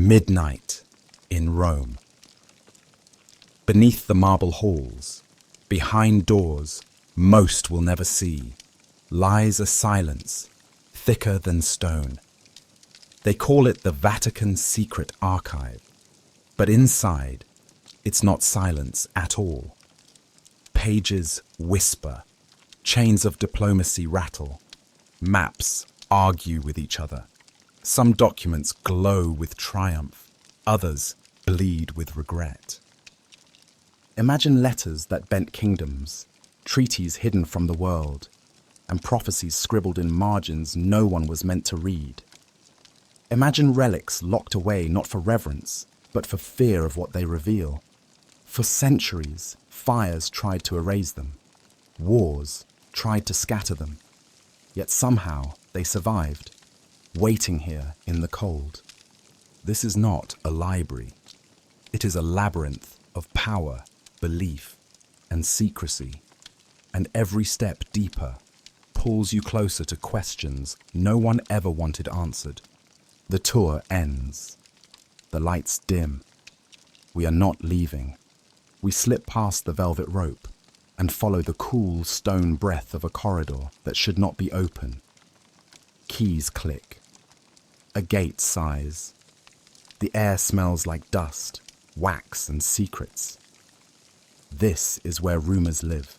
Midnight in Rome. Beneath the marble halls, behind doors most will never see, lies a silence thicker than stone. They call it the Vatican Secret Archive, but inside it's not silence at all. Pages whisper, chains of diplomacy rattle, maps argue with each other. Some documents glow with triumph, others bleed with regret. Imagine letters that bent kingdoms, treaties hidden from the world, and prophecies scribbled in margins no one was meant to read. Imagine relics locked away not for reverence, but for fear of what they reveal. For centuries, fires tried to erase them. Wars tried to scatter them. Yet somehow they survived, waiting here in the cold. This is not a library. It is a labyrinth of power, belief, and secrecy. And every step deeper pulls you closer to questions no one ever wanted answered. The tour ends. The lights dim. We are not leaving. We slip past the velvet rope and follow the cool stone breath of a corridor that should not be open. Keys click. A gate sighs. The air smells like dust, wax, and secrets. This is where rumors live.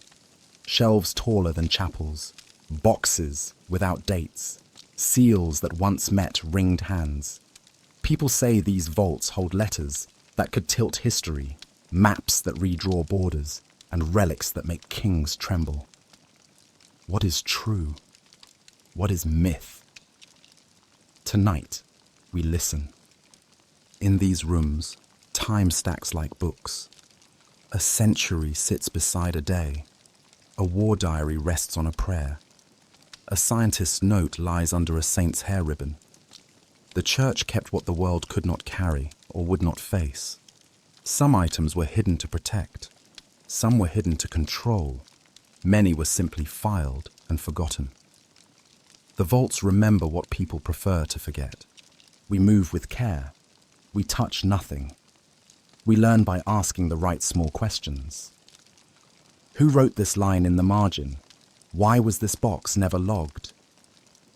Shelves taller than chapels, boxes without dates, seals that once met ringed hands. People say these vaults hold letters that could tilt history, maps that redraw borders, and relics that make kings tremble. What is true? What is myth? Tonight, we listen. In these rooms, time stacks like books. A century sits beside a day. A war diary rests on a prayer. A scientist's note lies under a saint's hair ribbon. The church kept what the world could not carry or would not face. Some items were hidden to protect. Some were hidden to control. Many were simply filed and forgotten. The vaults remember what people prefer to forget. We move with care. We touch nothing. We learn by asking the right small questions. Who wrote this line in the margin? Why was this box never logged?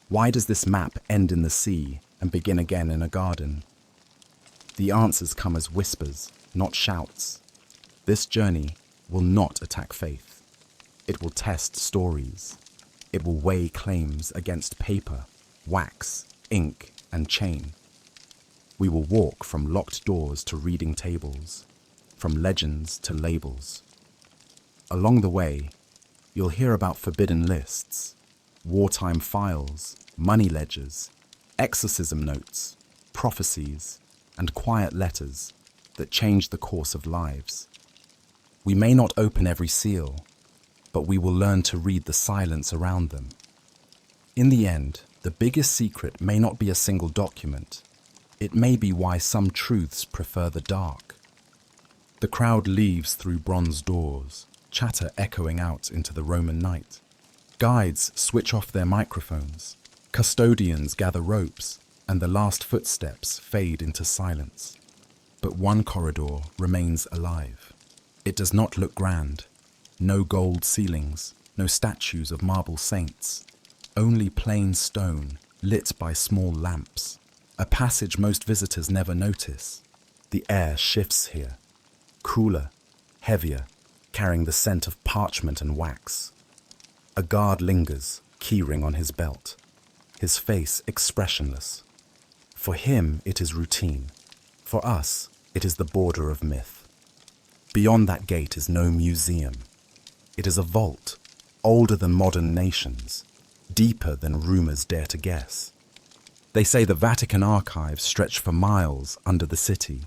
Why does this map end in the sea and begin again in a garden? The answers come as whispers, not shouts. This journey will not attack faith. It will test stories. It will weigh claims against paper, wax, ink, and chain. We will walk from locked doors to reading tables, from legends to labels. Along the way, you'll hear about forbidden lists, wartime files, money ledgers, exorcism notes, prophecies, and quiet letters that change the course of lives. We may not open every seal, but we will learn to read the silence around them. In the end, the biggest secret may not be a single document. It may be why some truths prefer the dark. The crowd leaves through bronze doors, chatter echoing out into the Roman night. Guides switch off their microphones. Custodians gather ropes, and the last footsteps fade into silence. But one corridor remains alive. It does not look grand. No gold ceilings, no statues of marble saints. Only plain stone, lit by small lamps. A passage most visitors never notice. The air shifts here. Cooler, heavier, carrying the scent of parchment and wax. A guard lingers, keyring on his belt. His face expressionless. For him, it is routine. For us, it is the border of myth. Beyond that gate is no museum. It is a vault, older than modern nations, deeper than rumors dare to guess. They say the Vatican Archives stretch for miles under the city.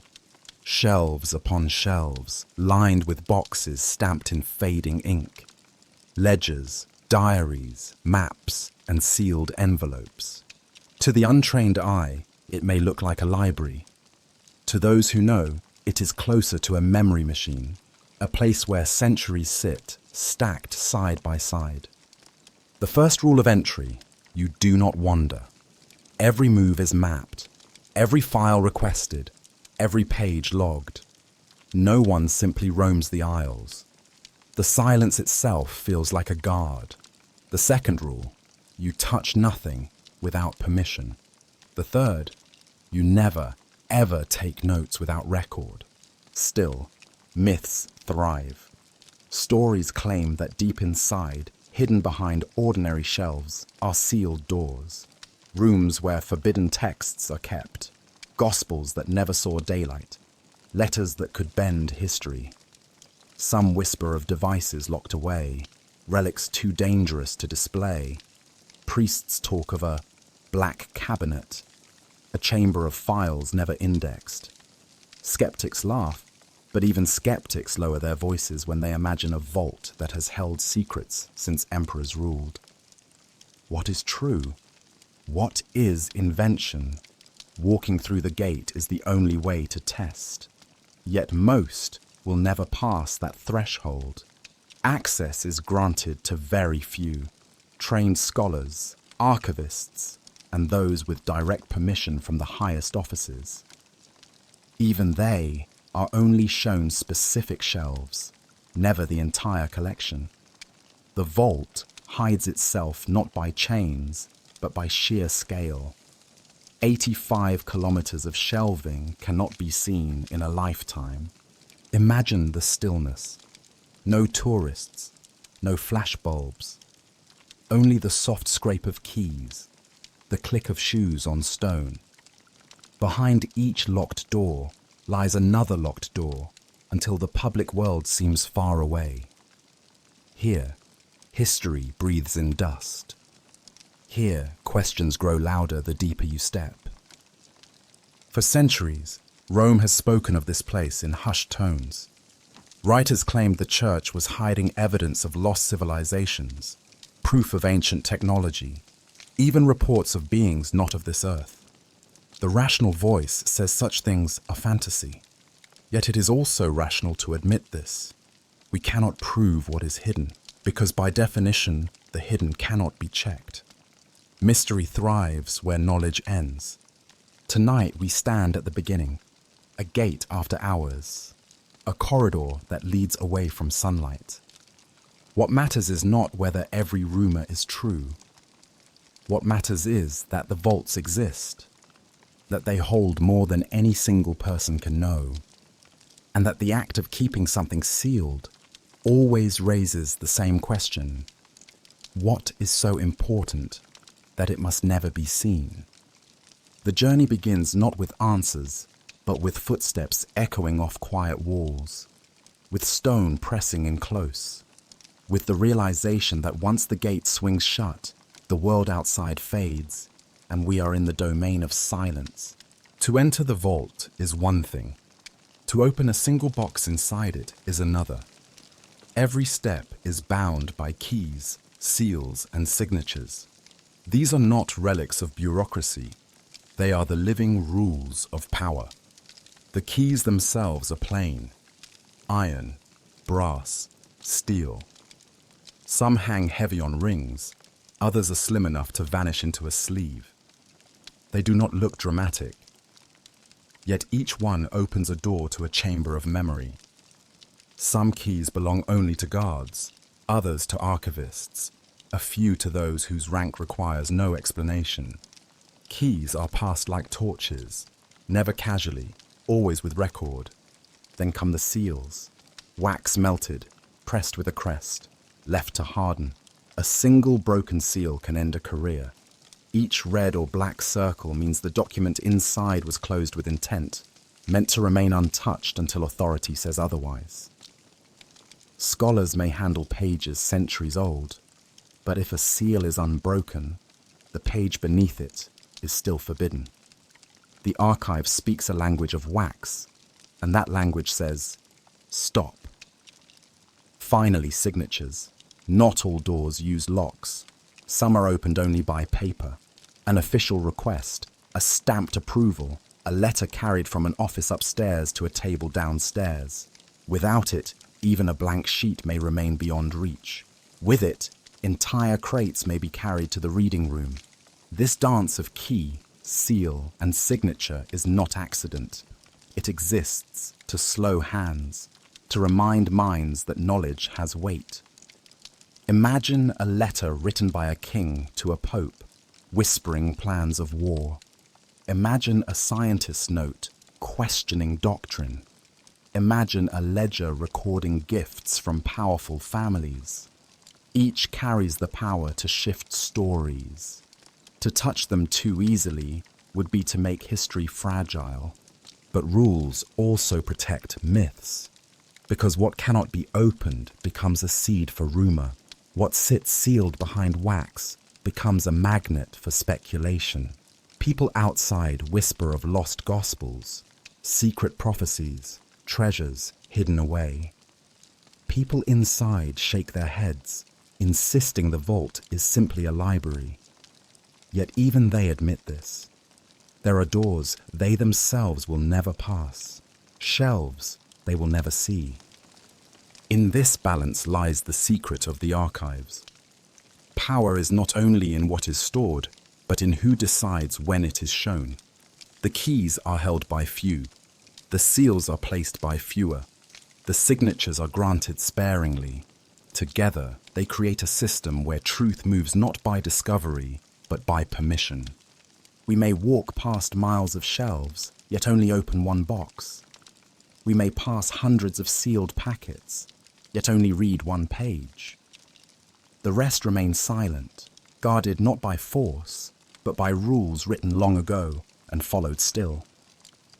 Shelves upon shelves, lined with boxes stamped in fading ink. Ledgers, diaries, maps, and sealed envelopes. To the untrained eye, it may look like a library. To those who know, it is closer to a memory machine, a place where centuries sit, stacked side by side. The first rule of entry, you do not wander. Every move is mapped. Every file requested, every page logged. No one simply roams the aisles. The silence itself feels like a guard. The second rule, you touch nothing without permission. The third, you never, ever take notes without record. Still, myths thrive. Stories claim that deep inside, hidden behind ordinary shelves, are sealed doors. Rooms where forbidden texts are kept. Gospels that never saw daylight. Letters that could bend history. Some whisper of devices locked away, relics too dangerous to display. Priests talk of a black cabinet, a chamber of files never indexed. Skeptics laugh, but even skeptics lower their voices when they imagine a vault that has held secrets since emperors ruled. What is true? What is invention? Walking through the gate is the only way to test. Yet most will never pass that threshold. Access is granted to very few, trained scholars, archivists, and those with direct permission from the highest offices. Even they are only shown specific shelves, never the entire collection. The vault hides itself not by chains, but by sheer scale. 85 kilometers of shelving cannot be seen in a lifetime. Imagine the stillness. No tourists, no flashbulbs. Only the soft scrape of keys, the click of shoes on stone. Behind each locked door lies another locked door until the public world seems far away. Here, history breathes in dust. Here, questions grow louder the deeper you step. For centuries, Rome has spoken of this place in hushed tones. Writers claimed the church was hiding evidence of lost civilizations, proof of ancient technology, even reports of beings not of this earth. The rational voice says such things are fantasy. Yet it is also rational to admit this. We cannot prove what is hidden, because by definition, the hidden cannot be checked. Mystery thrives where knowledge ends. Tonight we stand at the beginning, a gate after hours, a corridor that leads away from sunlight. What matters is not whether every rumor is true. What matters is that the vaults exist, that they hold more than any single person can know, and that the act of keeping something sealed always raises the same question. What is so important that it must never be seen? The journey begins not with answers, but with footsteps echoing off quiet walls, with stone pressing in close, with the realization that once the gate swings shut, the world outside fades, and we are in the domain of silence. To enter the vault is one thing. To open a single box inside it is another. Every step is bound by keys, seals, and signatures. These are not relics of bureaucracy. They are the living rules of power. The keys themselves are plain: iron, brass, steel. Some hang heavy on rings, others are slim enough to vanish into a sleeve. They do not look dramatic, yet each one opens a door to a chamber of memory. Some keys belong only to guards, others to archivists, a few to those whose rank requires no explanation. Keys are passed like torches, never casually, always with record. Then come the seals, wax melted, pressed with a crest, left to harden. A single broken seal can end a career. Each red or black circle means the document inside was closed with intent, meant to remain untouched until authority says otherwise. Scholars may handle pages centuries old, but if a seal is unbroken, the page beneath it is still forbidden. The archive speaks a language of wax, and that language says, stop. Finally, signatures. Not all doors use locks. Some are opened only by paper. An official request, a stamped approval, a letter carried from an office upstairs to a table downstairs. Without it, even a blank sheet may remain beyond reach. With it, entire crates may be carried to the reading room. This dance of key, seal, and signature is not accident. It exists to slow hands, to remind minds that knowledge has weight. Imagine a letter written by a king to a pope, whispering plans of war. Imagine a scientist's note, questioning doctrine. Imagine a ledger recording gifts from powerful families. Each carries the power to shift stories. To touch them too easily would be to make history fragile. But rules also protect myths, because what cannot be opened becomes a seed for rumor. What sits sealed behind wax becomes a magnet for speculation. People outside whisper of lost gospels, secret prophecies, treasures hidden away. People inside shake their heads, insisting the vault is simply a library. Yet even they admit this. There are doors they themselves will never pass, shelves they will never see. In this balance lies the secret of the archives. Power is not only in what is stored, but in who decides when it is shown. The keys are held by few. The seals are placed by fewer. The signatures are granted sparingly. Together, they create a system where truth moves not by discovery, but by permission. We may walk past miles of shelves, yet only open one box. We may pass hundreds of sealed packets, yet only read one page. The rest remain silent, guarded not by force, but by rules written long ago and followed still.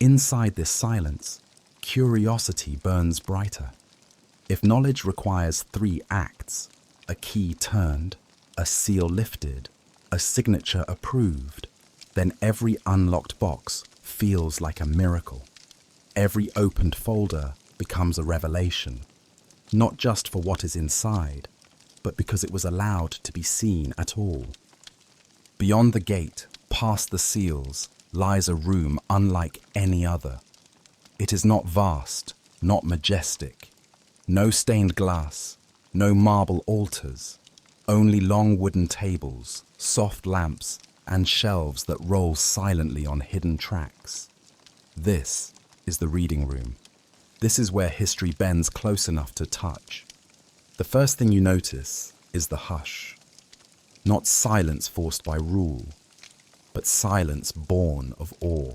Inside this silence, curiosity burns brighter. If knowledge requires 3 acts, a key turned, a seal lifted, a signature approved, then every unlocked box feels like a miracle. Every opened folder becomes a revelation, not just for what is inside, but because it was allowed to be seen at all. Beyond the gate, past the seals, lies a room unlike any other. It is not vast, not majestic. No stained glass, no marble altars, only long wooden tables, soft lamps, and shelves that roll silently on hidden tracks. This is the reading room. This is where history bends close enough to touch. The first thing you notice is the hush. Not silence forced by rule, but silence born of awe.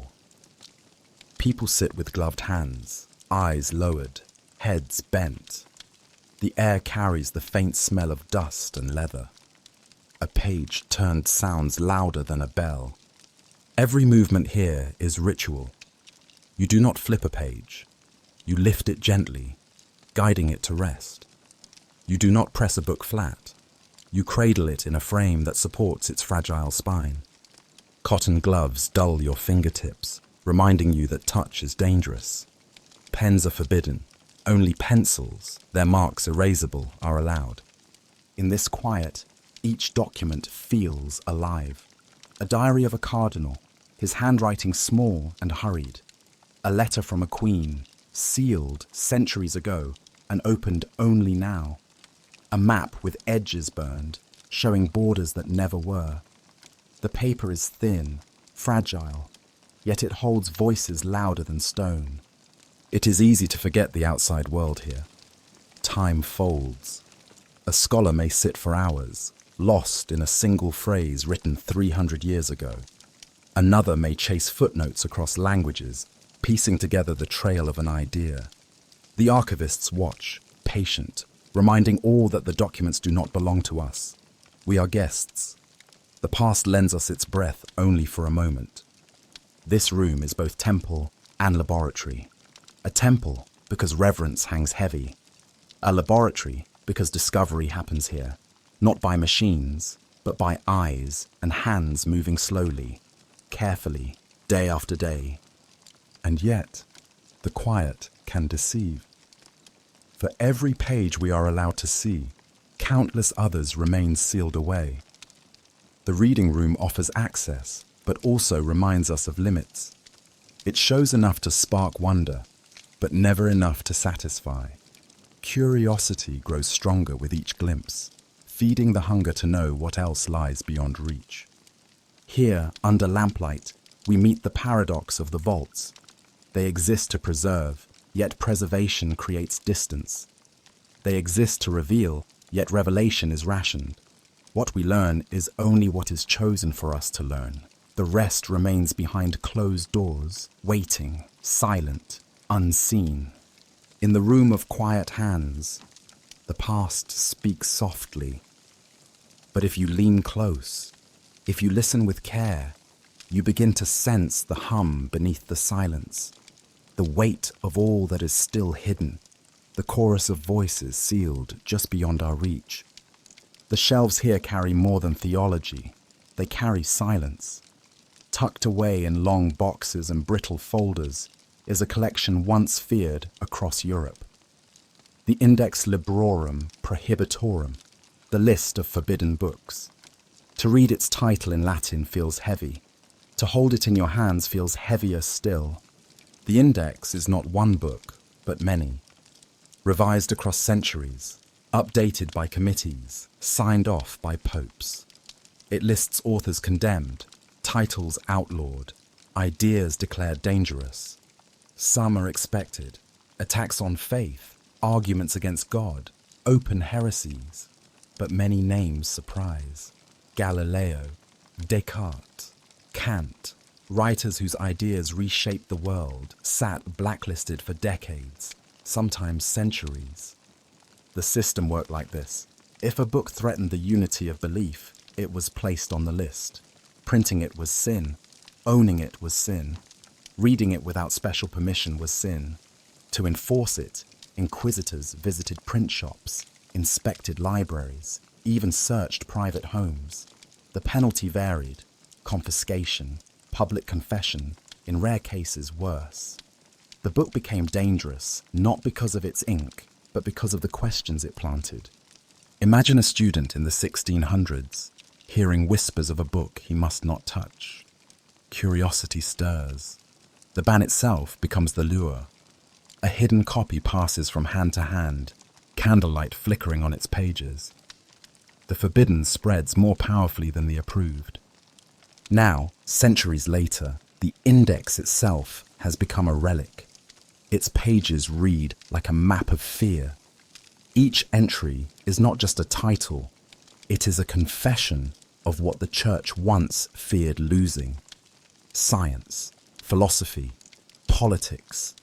People sit with gloved hands, eyes lowered, heads bent. The air carries the faint smell of dust and leather. A page turned sounds louder than a bell. Every movement here is ritual. You do not flip a page. You lift it gently, guiding it to rest. You do not press a book flat. You cradle it in a frame that supports its fragile spine. Cotton gloves dull your fingertips, reminding you that touch is dangerous. Pens are forbidden. Only pencils, their marks erasable, are allowed. In this quiet, each document feels alive. A diary of a cardinal, his handwriting small and hurried. A letter from a queen, sealed centuries ago and opened only now. A map with edges burned, showing borders that never were. The paper is thin, fragile, yet it holds voices louder than stone. It is easy to forget the outside world here. Time folds. A scholar may sit for hours, lost in a single phrase written 300 years ago. Another may chase footnotes across languages, piecing together the trail of an idea. The archivists watch, patient, reminding all that the documents do not belong to us. We are guests. The past lends us its breath only for a moment. This room is both temple and laboratory. A temple because reverence hangs heavy. A laboratory because discovery happens here, not by machines, but by eyes and hands moving slowly, carefully, day after day. And yet, the quiet can deceive. For every page we are allowed to see, countless others remain sealed away. The reading room offers access, but also reminds us of limits. It shows enough to spark wonder, but never enough to satisfy. Curiosity grows stronger with each glimpse, feeding the hunger to know what else lies beyond reach. Here, under lamplight, we meet the paradox of the vaults. They exist to preserve, yet preservation creates distance. They exist to reveal, yet revelation is rationed. What we learn is only what is chosen for us to learn. The rest remains behind closed doors, waiting, silent, unseen. In the room of quiet hands, the past speaks softly. But if you lean close, if you listen with care, you begin to sense the hum beneath the silence, the weight of all that is still hidden, the chorus of voices sealed just beyond our reach. The shelves here carry more than theology. They carry silence. Tucked away in long boxes and brittle folders is a collection once feared across Europe. The Index Librorum Prohibitorum, the list of forbidden books. To read its title in Latin feels heavy. To hold it in your hands feels heavier still. The index is not one book, but many. Revised across centuries, updated by committees, signed off by popes. It lists authors condemned, titles outlawed, ideas declared dangerous. Some are expected, attacks on faith, arguments against God, open heresies, but many names surprise. Galileo, Descartes, Kant, writers whose ideas reshaped the world, sat blacklisted for decades, sometimes centuries. The system worked like this. If a book threatened the unity of belief, it was placed on the list. Printing it was sin. Owning it was sin. Reading it without special permission was sin. To enforce it, inquisitors visited print shops, inspected libraries, even searched private homes. The penalty varied: confiscation, public confession, in rare cases worse. The book became dangerous, not because of its ink, but because of the questions it planted. Imagine a student in the 1600s, hearing whispers of a book he must not touch. Curiosity stirs. The ban itself becomes the lure. A hidden copy passes from hand to hand, candlelight flickering on its pages. The forbidden spreads more powerfully than the approved. Now, centuries later, the index itself has become a relic. Its pages read like a map of fear. Each entry is not just a title, it is a confession of what the church once feared losing. Science, philosophy, politics,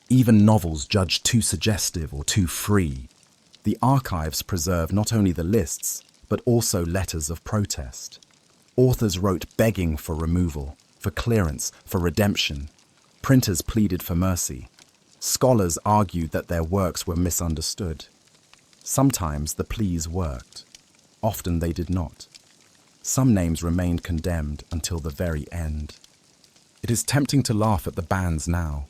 even novels judged too suggestive or too free. The archives preserve not only the lists, but also letters of protest. Authors wrote begging for removal, for clearance, for redemption. Printers pleaded for mercy. Scholars argued that their works were misunderstood. Sometimes the pleas worked. Often they did not. Some names remained condemned until the very end. It is tempting to laugh at the bans now.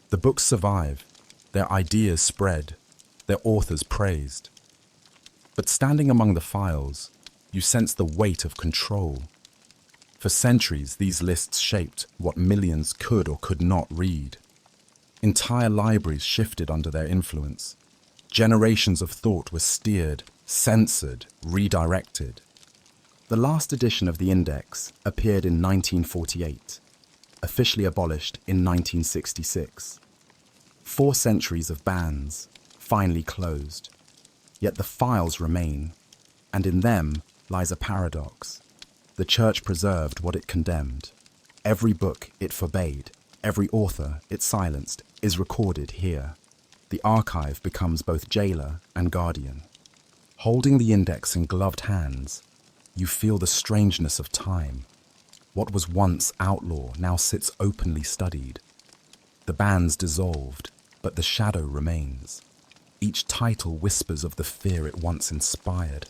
The books survive, their ideas spread, their authors praised. But standing among the files, you sense the weight of control. For centuries, these lists shaped what millions could or could not read. Entire libraries shifted under their influence. Generations of thought were steered, censored, redirected. The last edition of the Index appeared in 1948, officially abolished in 1966. 4 centuries of bans, finally closed. Yet the files remain, and in them lies a paradox. The Church preserved what it condemned. Every book it forbade, every author it silenced, is recorded here. The archive becomes both jailer and guardian. Holding the index in gloved hands, you feel the strangeness of time. What was once outlaw now sits openly studied. The bans dissolved, but the shadow remains. Each title whispers of the fear it once inspired.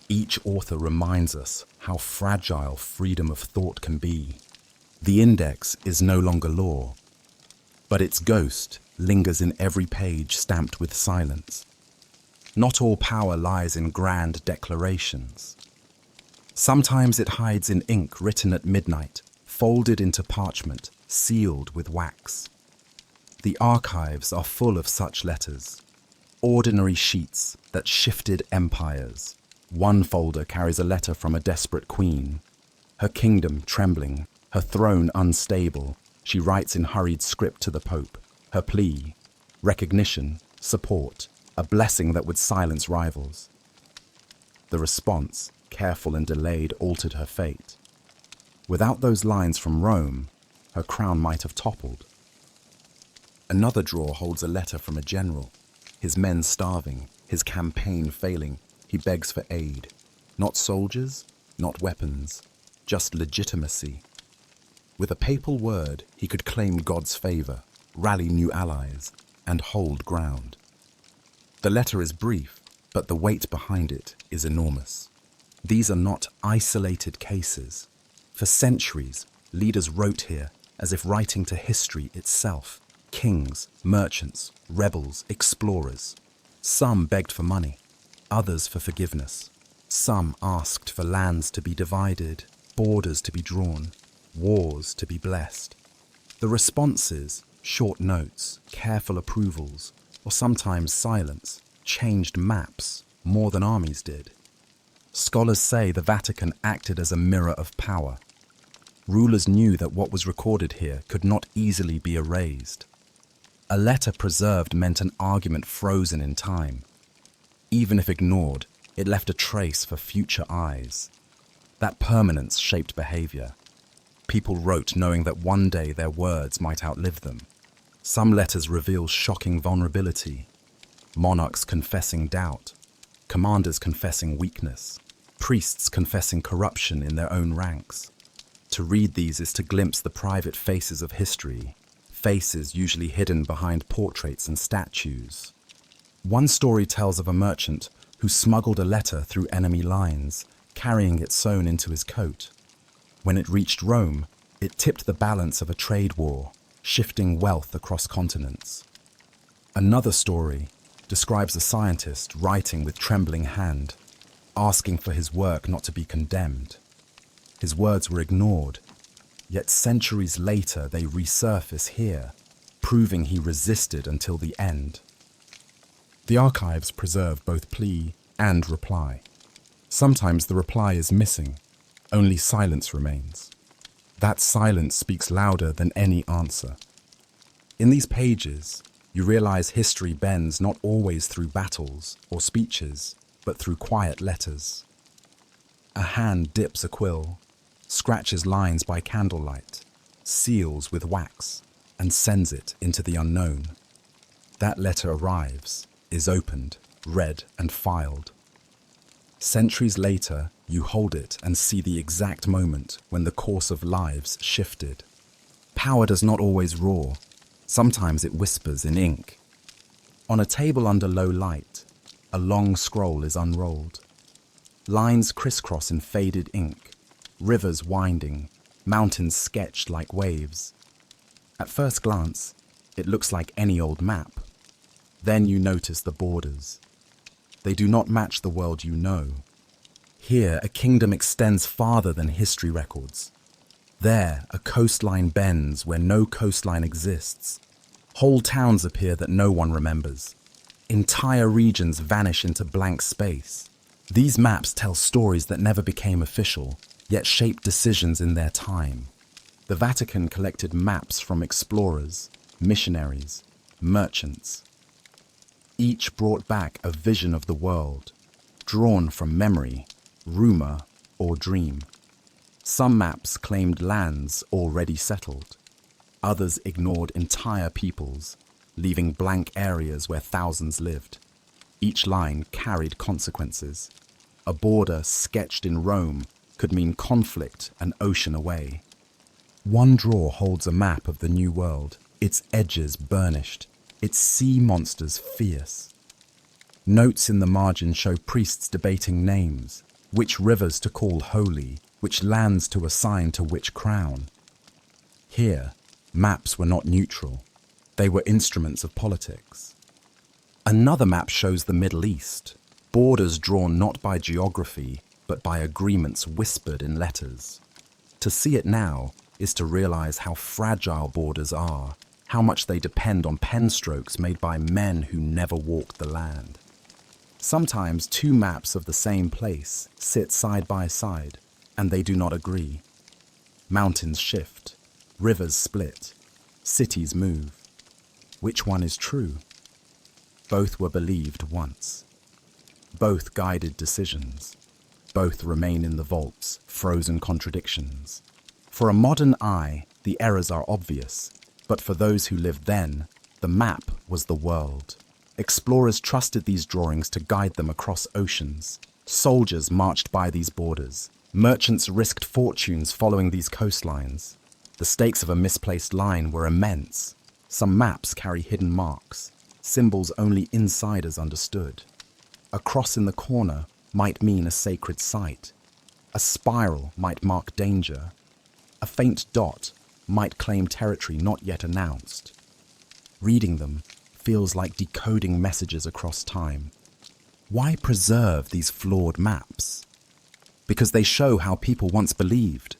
Each author reminds us how fragile freedom of thought can be. The index is no longer law, but its ghost lingers in every page stamped with silence. Not all power lies in grand declarations. Sometimes it hides in ink written at midnight, folded into parchment, sealed with wax. The archives are full of such letters, ordinary sheets that shifted empires. One folder carries a letter from a desperate queen, her kingdom trembling, Her throne unstable, she writes in hurried script to the Pope. Her plea: recognition, support, a blessing that would silence rivals. The response, careful and delayed, altered her fate. Without those lines from Rome, her crown might have toppled. Another drawer holds a letter from a general. His men starving, his campaign failing, he begs for aid. Not soldiers, not weapons, just legitimacy. With a papal word, he could claim God's favor, rally new allies, and hold ground. The letter is brief, but the weight behind it is enormous. These are not isolated cases. For centuries, leaders wrote here as if writing to history itself. Kings, merchants, rebels, explorers. Some begged for money, others for forgiveness. Some asked for lands to be divided, borders to be drawn, wars to be blessed. The responses, short notes, careful approvals, or sometimes silence, changed maps more than armies did. Scholars say the Vatican acted as a mirror of power. Rulers knew that what was recorded here could not easily be erased. A letter preserved meant an argument frozen in time. Even if ignored, it left a trace for future eyes. That permanence shaped behavior. People wrote knowing that one day their words might outlive them. Some letters reveal shocking vulnerability. Monarchs confessing doubt, commanders confessing weakness, priests confessing corruption in their own ranks. To read these is to glimpse the private faces of history, faces usually hidden behind portraits and statues. One story tells of a merchant who smuggled a letter through enemy lines, carrying it sewn into his coat. When it reached Rome, it tipped the balance of a trade war, shifting wealth across continents. Another story describes a scientist writing with trembling hand, asking for his work not to be condemned. His words were ignored, yet centuries later they resurface here, proving he resisted until the end. The archives preserve both plea and reply. Sometimes the reply is missing, only silence remains. That silence speaks louder than any answer. In these pages, you realize history bends not always through battles or speeches, but through quiet letters. A hand dips a quill, scratches lines by candlelight, seals with wax, and sends it into the unknown. That letter arrives, is opened, read, and filed. Centuries later, you hold it and see the exact moment when the course of lives shifted. Power does not always roar. Sometimes it whispers in ink. On a table under low light, a long scroll is unrolled. Lines crisscross in faded ink, rivers winding, mountains sketched like waves. At first glance, it looks like any old map. Then you notice the borders. They do not match the world you know. Here, a kingdom extends farther than history records. There, a coastline bends where no coastline exists. Whole towns appear that no one remembers. Entire regions vanish into blank space. These maps tell stories that never became official, yet shaped decisions in their time. The Vatican collected maps from explorers, missionaries, merchants. Each brought back a vision of the world, drawn from memory, rumor, or dream. Some maps claimed lands already settled. Others ignored entire peoples, leaving blank areas where thousands lived. Each line carried consequences. A border sketched in Rome could mean conflict an ocean away. One drawer holds a map of the New World, its edges burnished, its sea monsters fierce. Notes in the margin show priests debating names, which rivers to call holy, which lands to assign to which crown. Here, maps were not neutral. They were instruments of politics. Another map shows the Middle East, borders drawn not by geography, but by agreements whispered in letters. To see it now is to realize how fragile borders are, how much they depend on pen strokes made by men who never walked the land. Sometimes two maps of the same place sit side by side, and they do not agree. Mountains shift, rivers split, cities move. Which one is true? Both were believed once. Both guided decisions. Both remain in the vaults, frozen contradictions. For a modern eye, the errors are obvious, but for those who lived then, the map was the world. Explorers trusted these drawings to guide them across oceans. Soldiers marched by these borders. Merchants risked fortunes following these coastlines. The stakes of a misplaced line were immense. Some maps carry hidden marks, symbols only insiders understood. A cross in the corner might mean a sacred site. A spiral might mark danger. A faint dot might claim territory not yet announced. Reading them feels like decoding messages across time. Why preserve these flawed maps? Because they show how people once believed.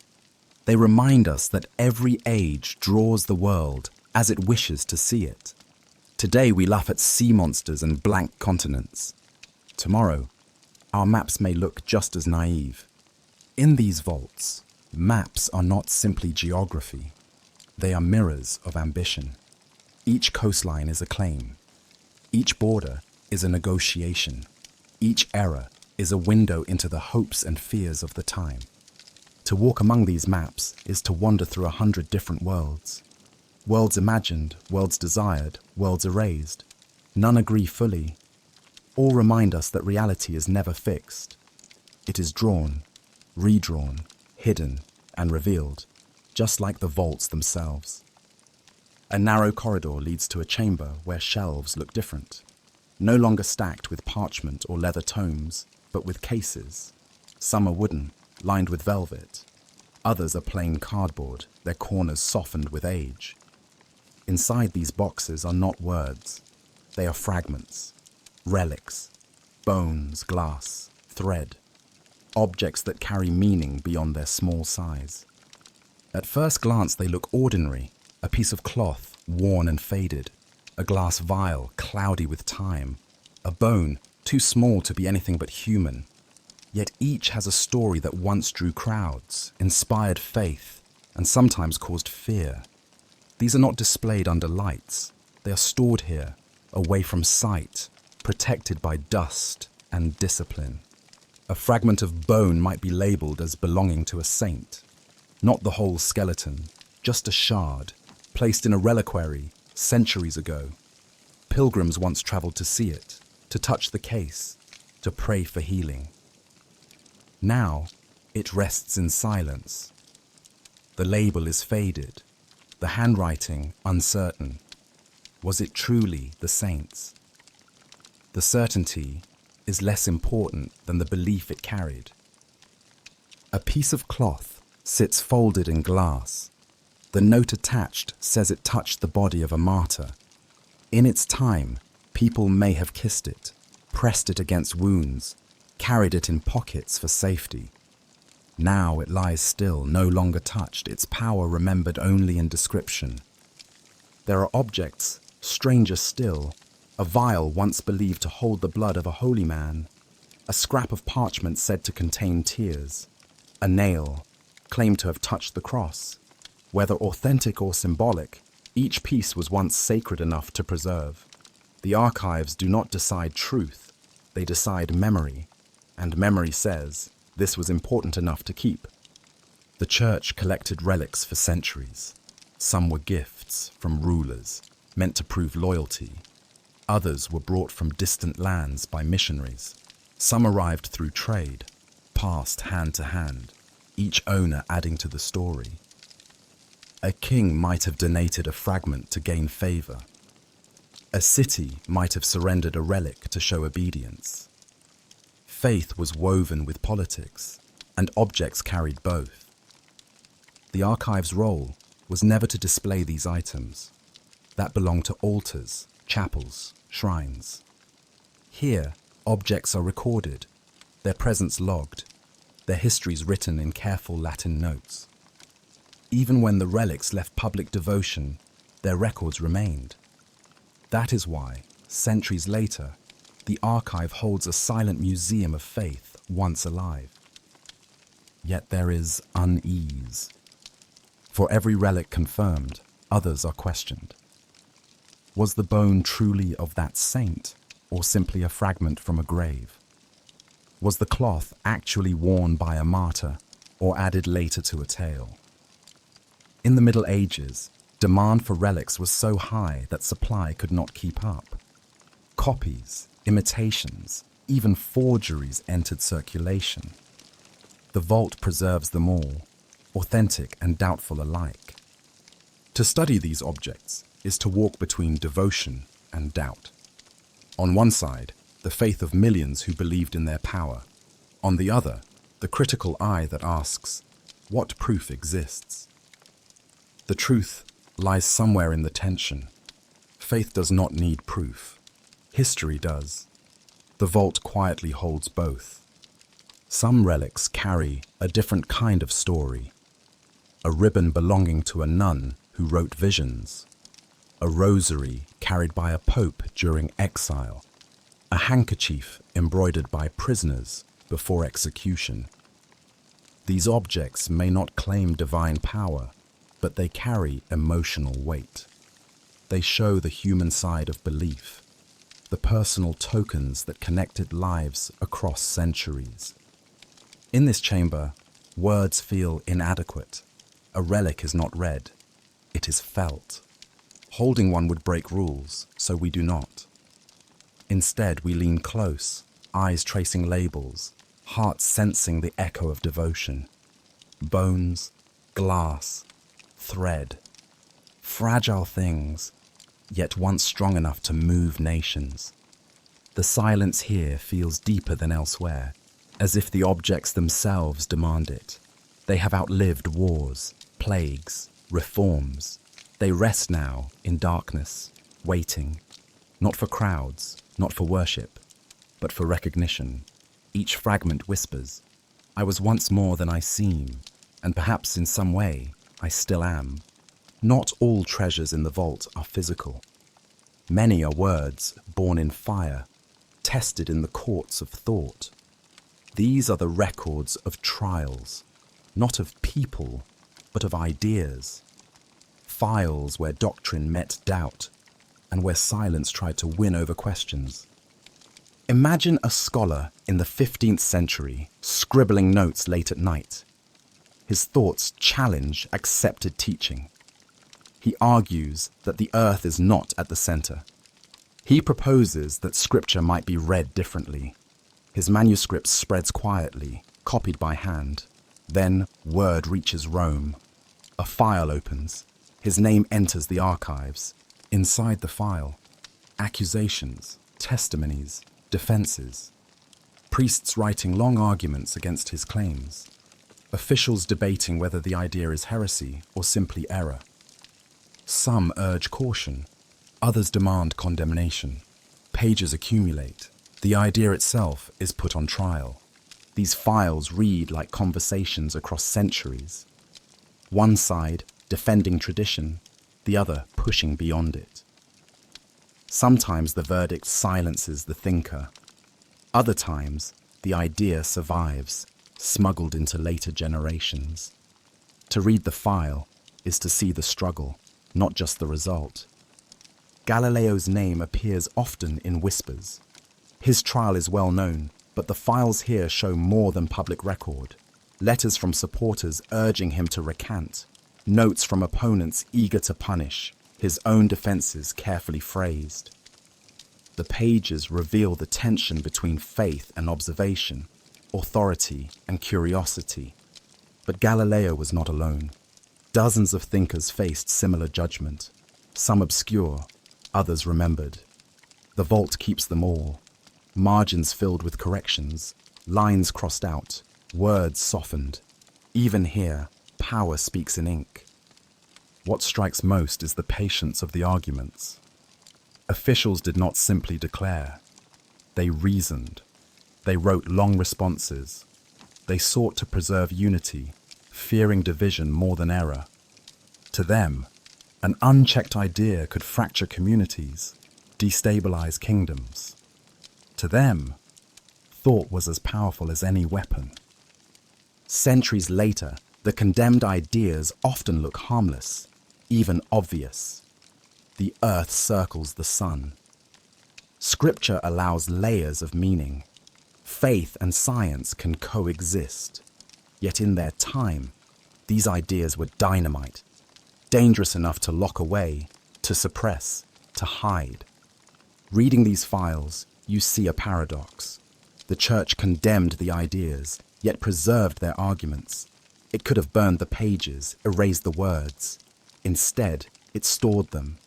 They remind us that every age draws the world as it wishes to see it. Today we laugh at sea monsters and blank continents. Tomorrow, our maps may look just as naive. In these vaults, maps are not simply geography. They are mirrors of ambition. Each coastline is a claim. Each border is a negotiation. Each era is a window into the hopes and fears of the time. To walk among these maps is to wander through 100 different worlds. Worlds imagined, worlds desired, worlds erased. None agree fully. All remind us that reality is never fixed. It is drawn, redrawn, hidden, and revealed, just like the vaults themselves. A narrow corridor leads to a chamber where shelves look different, no longer stacked with parchment or leather tomes, but with cases. Some are wooden, lined with velvet. Others are plain cardboard, their corners softened with age. Inside these boxes are not words. They are fragments, relics, bones, glass, thread, objects that carry meaning beyond their small size. At first glance they look ordinary, a piece of cloth, worn and faded, a glass vial, cloudy with time, a bone, too small to be anything but human. Yet each has a story that once drew crowds, inspired faith, and sometimes caused fear. These are not displayed under lights. They are stored here, away from sight, protected by dust and discipline. A fragment of bone might be labeled as belonging to a saint. Not the whole skeleton, just a shard, placed in a reliquary centuries ago. Pilgrims once traveled to see it, to touch the case, to pray for healing. Now, it rests in silence. The label is faded, the handwriting uncertain. Was it truly the saint's? The certainty is less important than the belief it carried. A piece of cloth sits folded in glass. The note attached says it touched the body of a martyr. In its time, people may have kissed it, pressed it against wounds, carried it in pockets for safety. Now it lies still, no longer touched, its power remembered only in description. There are objects, stranger still, a vial once believed to hold the blood of a holy man, a scrap of parchment said to contain tears, a nail, claimed to have touched the cross. Whether authentic or symbolic, each piece was once sacred enough to preserve. The archives do not decide truth, they decide memory, and memory says this was important enough to keep. The church collected relics for centuries. Some were gifts from rulers, meant to prove loyalty. Others were brought from distant lands by missionaries. Some arrived through trade, passed hand to hand, each owner adding to the story. A king might have donated a fragment to gain favor. A city might have surrendered a relic to show obedience. Faith was woven with politics, and objects carried both. The archive's role was never to display these items. That belonged to altars, chapels, shrines. Here, objects are recorded, their presence logged, their histories written in careful Latin notes. Even when the relics left public devotion, their records remained. That is why, centuries later, the archive holds a silent museum of faith once alive. Yet there is unease. For every relic confirmed, others are questioned. Was the bone truly of that saint, or simply a fragment from a grave? Was the cloth actually worn by a martyr, or added later to a tale? In the Middle Ages, demand for relics was so high that supply could not keep up. Copies, imitations, even forgeries entered circulation. The vault preserves them all, authentic and doubtful alike. To study these objects is to walk between devotion and doubt. On one side, the faith of millions who believed in their power. On the other, the critical eye that asks, what proof exists? The truth lies somewhere in the tension. Faith does not need proof. History does. The vault quietly holds both. Some relics carry a different kind of story. A ribbon belonging to a nun who wrote visions. A rosary carried by a pope during exile. A handkerchief embroidered by prisoners before execution. These objects may not claim divine power, but they carry emotional weight. They show the human side of belief, the personal tokens that connected lives across centuries. In this chamber, words feel inadequate. A relic is not read, it is felt. Holding one would break rules, so we do not. Instead, we lean close, eyes tracing labels, hearts sensing the echo of devotion. Bones, glass, thread, fragile things, yet once strong enough to move nations. The silence here feels deeper than elsewhere, as if the objects themselves demand it. They have outlived wars, plagues, reforms. They rest now in darkness, waiting, not for crowds, not for worship, but for recognition. Each fragment whispers, I was once more than I seem, and perhaps in some way I still am. Not all treasures in the vault are physical. Many are words born in fire, tested in the courts of thought. These are the records of trials, not of people, but of ideas. Files where doctrine met doubt, and where silence tried to win over questions. Imagine a scholar in the 15th century scribbling notes late at night. His thoughts challenge accepted teaching. He argues that the earth is not at the center. He proposes that scripture might be read differently. His manuscript spreads quietly, copied by hand. Then word reaches Rome. A file opens. His name enters the archives. Inside the file, accusations, testimonies, defenses. Priests writing long arguments against his claims. Officials debating whether the idea is heresy or simply error. Some urge caution, others demand condemnation. Pages accumulate. The idea itself is put on trial. These files read like conversations across centuries. One side defending tradition, the other pushing beyond it. Sometimes the verdict silences the thinker. Other times, the idea survives, smuggled into later generations. To read the file is to see the struggle, not just the result. Galileo's name appears often in whispers. His trial is well known, but the files here show more than public record. Letters from supporters urging him to recant, notes from opponents eager to punish, his own defenses carefully phrased. The pages reveal the tension between faith and observation, authority and curiosity. But Galileo was not alone. Dozens of thinkers faced similar judgment, some obscure, others remembered. The vault keeps them all. Margins filled with corrections, lines crossed out, words softened. Even here, power speaks in ink. What strikes most is the patience of the arguments. Officials did not simply declare. They reasoned. They wrote long responses. They sought to preserve unity, fearing division more than error. To them, an unchecked idea could fracture communities, destabilize kingdoms. To them, thought was as powerful as any weapon. Centuries later, The condemned ideas often look harmless, even obvious. The earth circles the sun. Scripture allows layers of meaning. Faith and science can coexist. Yet in their time, these ideas were dynamite, dangerous enough to lock away, to suppress, to hide. Reading these files, you see a paradox. The church condemned the ideas, yet preserved their arguments. It could have burned the pages, erased the words. Instead, it stored them,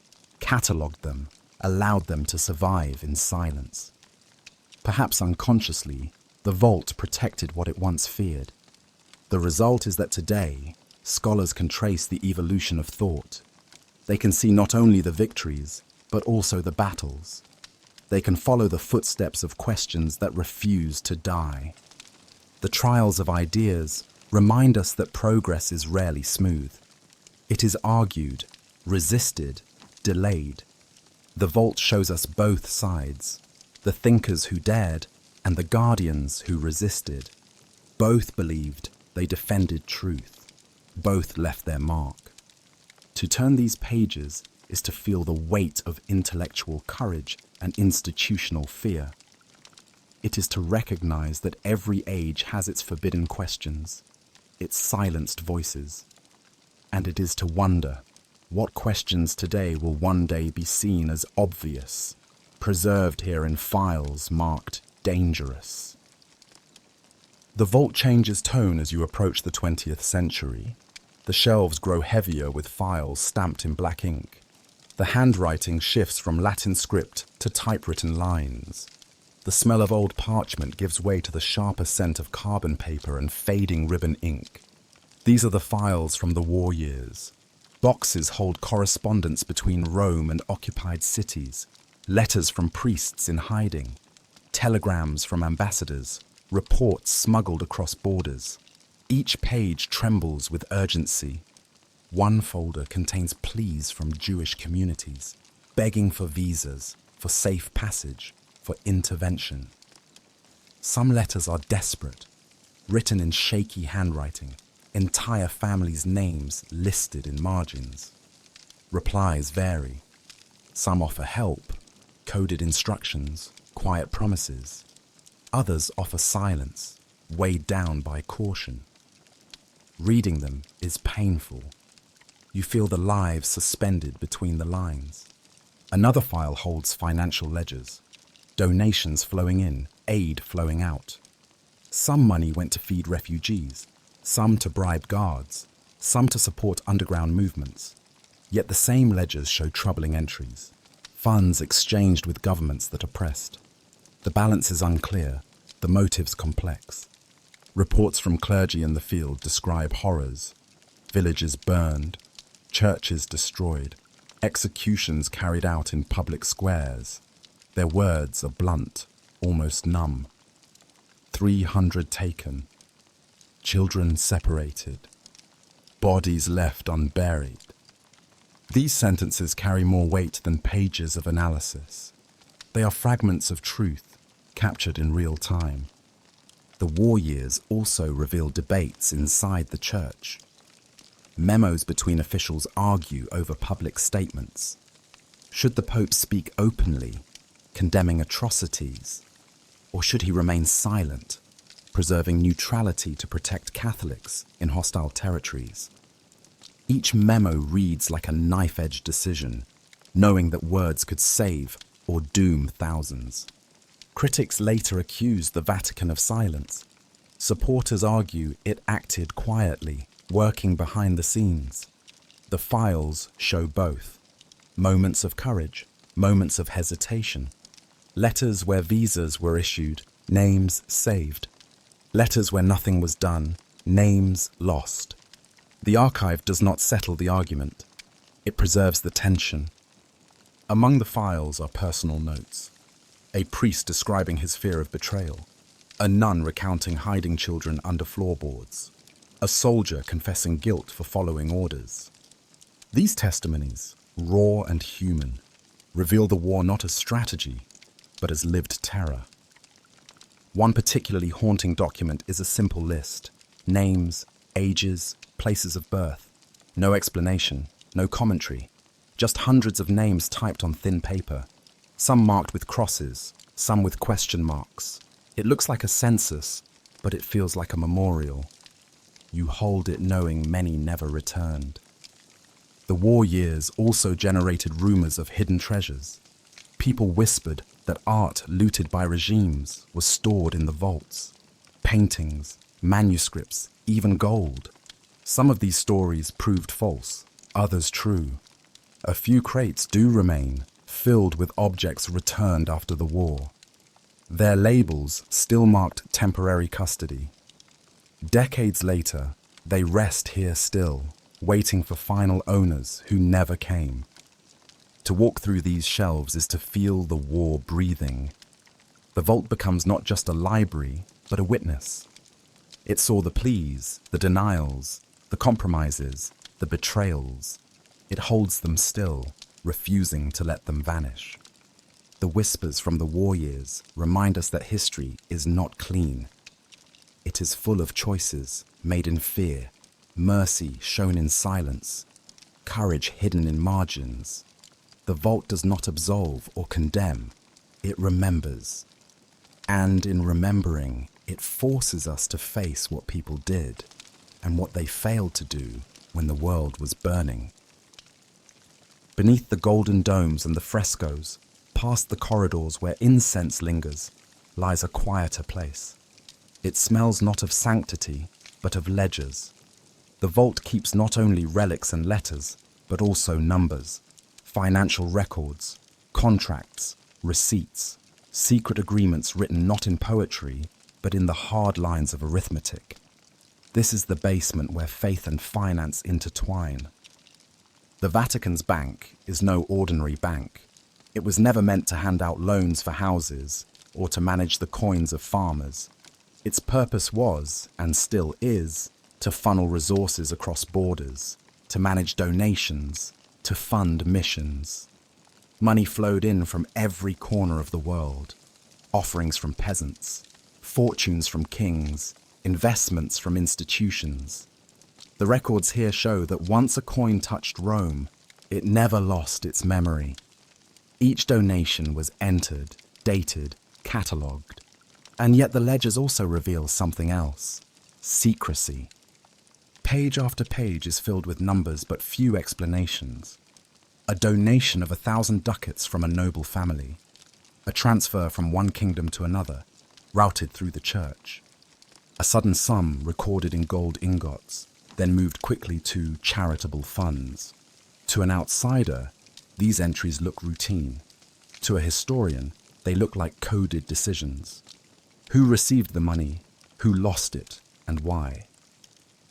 catalogued them, allowed them to survive in silence. Perhaps unconsciously, the vault protected what it once feared. The result is that today, scholars can trace the evolution of thought. They can see not only the victories, but also the battles. They can follow the footsteps of questions that refuse to die. The trials of ideas remind us that progress is rarely smooth. It is argued, resisted, delayed. The vault shows us both sides, the thinkers who dared and the guardians who resisted. Both believed, they defended truth. Both left their mark. To turn these pages is to feel the weight of intellectual courage and institutional fear. It is to recognize that every age has its forbidden questions, its silenced voices. And it is to wonder, what questions today will one day be seen as obvious, preserved here in files marked dangerous? The vault changes tone as you approach the 20th century. The shelves grow heavier with files stamped in black ink. The handwriting shifts from Latin script to typewritten lines. The smell of old parchment gives way to the sharper scent of carbon paper and fading ribbon ink. These are the files from the war years. Boxes hold correspondence between Rome and occupied cities, letters from priests in hiding, telegrams from ambassadors, reports smuggled across borders. Each page trembles with urgency. One folder contains pleas from Jewish communities, begging for visas, for safe passage, for intervention. Some letters are desperate, written in shaky handwriting, entire families' names listed in margins. Replies vary. Some offer help, coded instructions, quiet promises. Others offer silence, weighed down by caution. Reading them is painful. You feel the lives suspended between the lines. Another file holds financial ledgers, donations flowing in, aid flowing out. Some money went to feed refugees, some to bribe guards, some to support underground movements. Yet the same ledgers show troubling entries, funds exchanged with governments that oppressed. The balance is unclear, the motives complex. Reports from clergy in the field describe horrors: villages burned, churches destroyed, executions carried out in public squares. Their words are blunt, almost numb. 300 taken, children separated, bodies left unburied. These sentences carry more weight than pages of analysis. They are fragments of truth, captured in real time. The war years also reveal debates inside the church. Memos between officials argue over public statements. Should the Pope speak openly, condemning atrocities, or should he remain silent, preserving neutrality to protect Catholics in hostile territories? Each memo reads like a knife-edge decision, knowing that words could save or doom thousands. Critics later accuse the Vatican of silence. Supporters argue it acted quietly, working behind the scenes. The files show both. Moments of courage, moments of hesitation. Letters where visas were issued, names saved. Letters where nothing was done, names lost. The archive does not settle the argument. It preserves the tension. Among the files are personal notes. A priest describing his fear of betrayal. A nun recounting hiding children under floorboards. A soldier confessing guilt for following orders. These testimonies, raw and human, reveal the war not as strategy, but as lived terror. One particularly haunting document is a simple list: names, ages, places of birth. No explanation, no commentary, just hundreds of names typed on thin paper, some marked with crosses, some with question marks. It looks like a census, but it feels like a memorial. You hold it knowing many never returned. The war years also generated rumors of hidden treasures. People whispered that art looted by regimes was stored in the vaults. Paintings, manuscripts, even gold. Some of these stories proved false, others true. A few crates do remain, filled with objects returned after the war. Their labels still marked temporary custody. Decades later, they rest here still, waiting for final owners who never came. To walk through these shelves is to feel the war breathing. The vault becomes not just a library, but a witness. It saw the pleas, the denials, the compromises, the betrayals. It holds them still, refusing to let them vanish. The whispers from the war years remind us that history is not clean. It is full of choices made in fear, mercy shown in silence, courage hidden in margins. The vault does not absolve or condemn, it remembers. And in remembering, it forces us to face what people did and what they failed to do when the world was burning. Beneath the golden domes and the frescoes, past the corridors where incense lingers, lies a quieter place. It smells not of sanctity, but of ledgers. The vault keeps not only relics and letters, but also numbers, financial records, contracts, receipts, secret agreements written not in poetry, but in the hard lines of arithmetic. This is the basement where faith and finance intertwine. The Vatican's bank is no ordinary bank. It was never meant to hand out loans for houses or to manage the coins of farmers. Its purpose was, and still is, to funnel resources across borders, to manage donations, to fund missions. Money flowed in from every corner of the world. Offerings from peasants, fortunes from kings, investments from institutions. The records here show that once a coin touched Rome, it never lost its memory. Each donation was entered, dated, catalogued. And yet the ledgers also reveal something else: secrecy. Page after page is filled with numbers but few explanations. A donation of 1,000 ducats from a noble family. A transfer from one kingdom to another, routed through the church. A sudden sum recorded in gold ingots, then moved quickly to charitable funds. To an outsider, these entries look routine. To a historian, they look like coded decisions. Who received the money, who lost it, and why?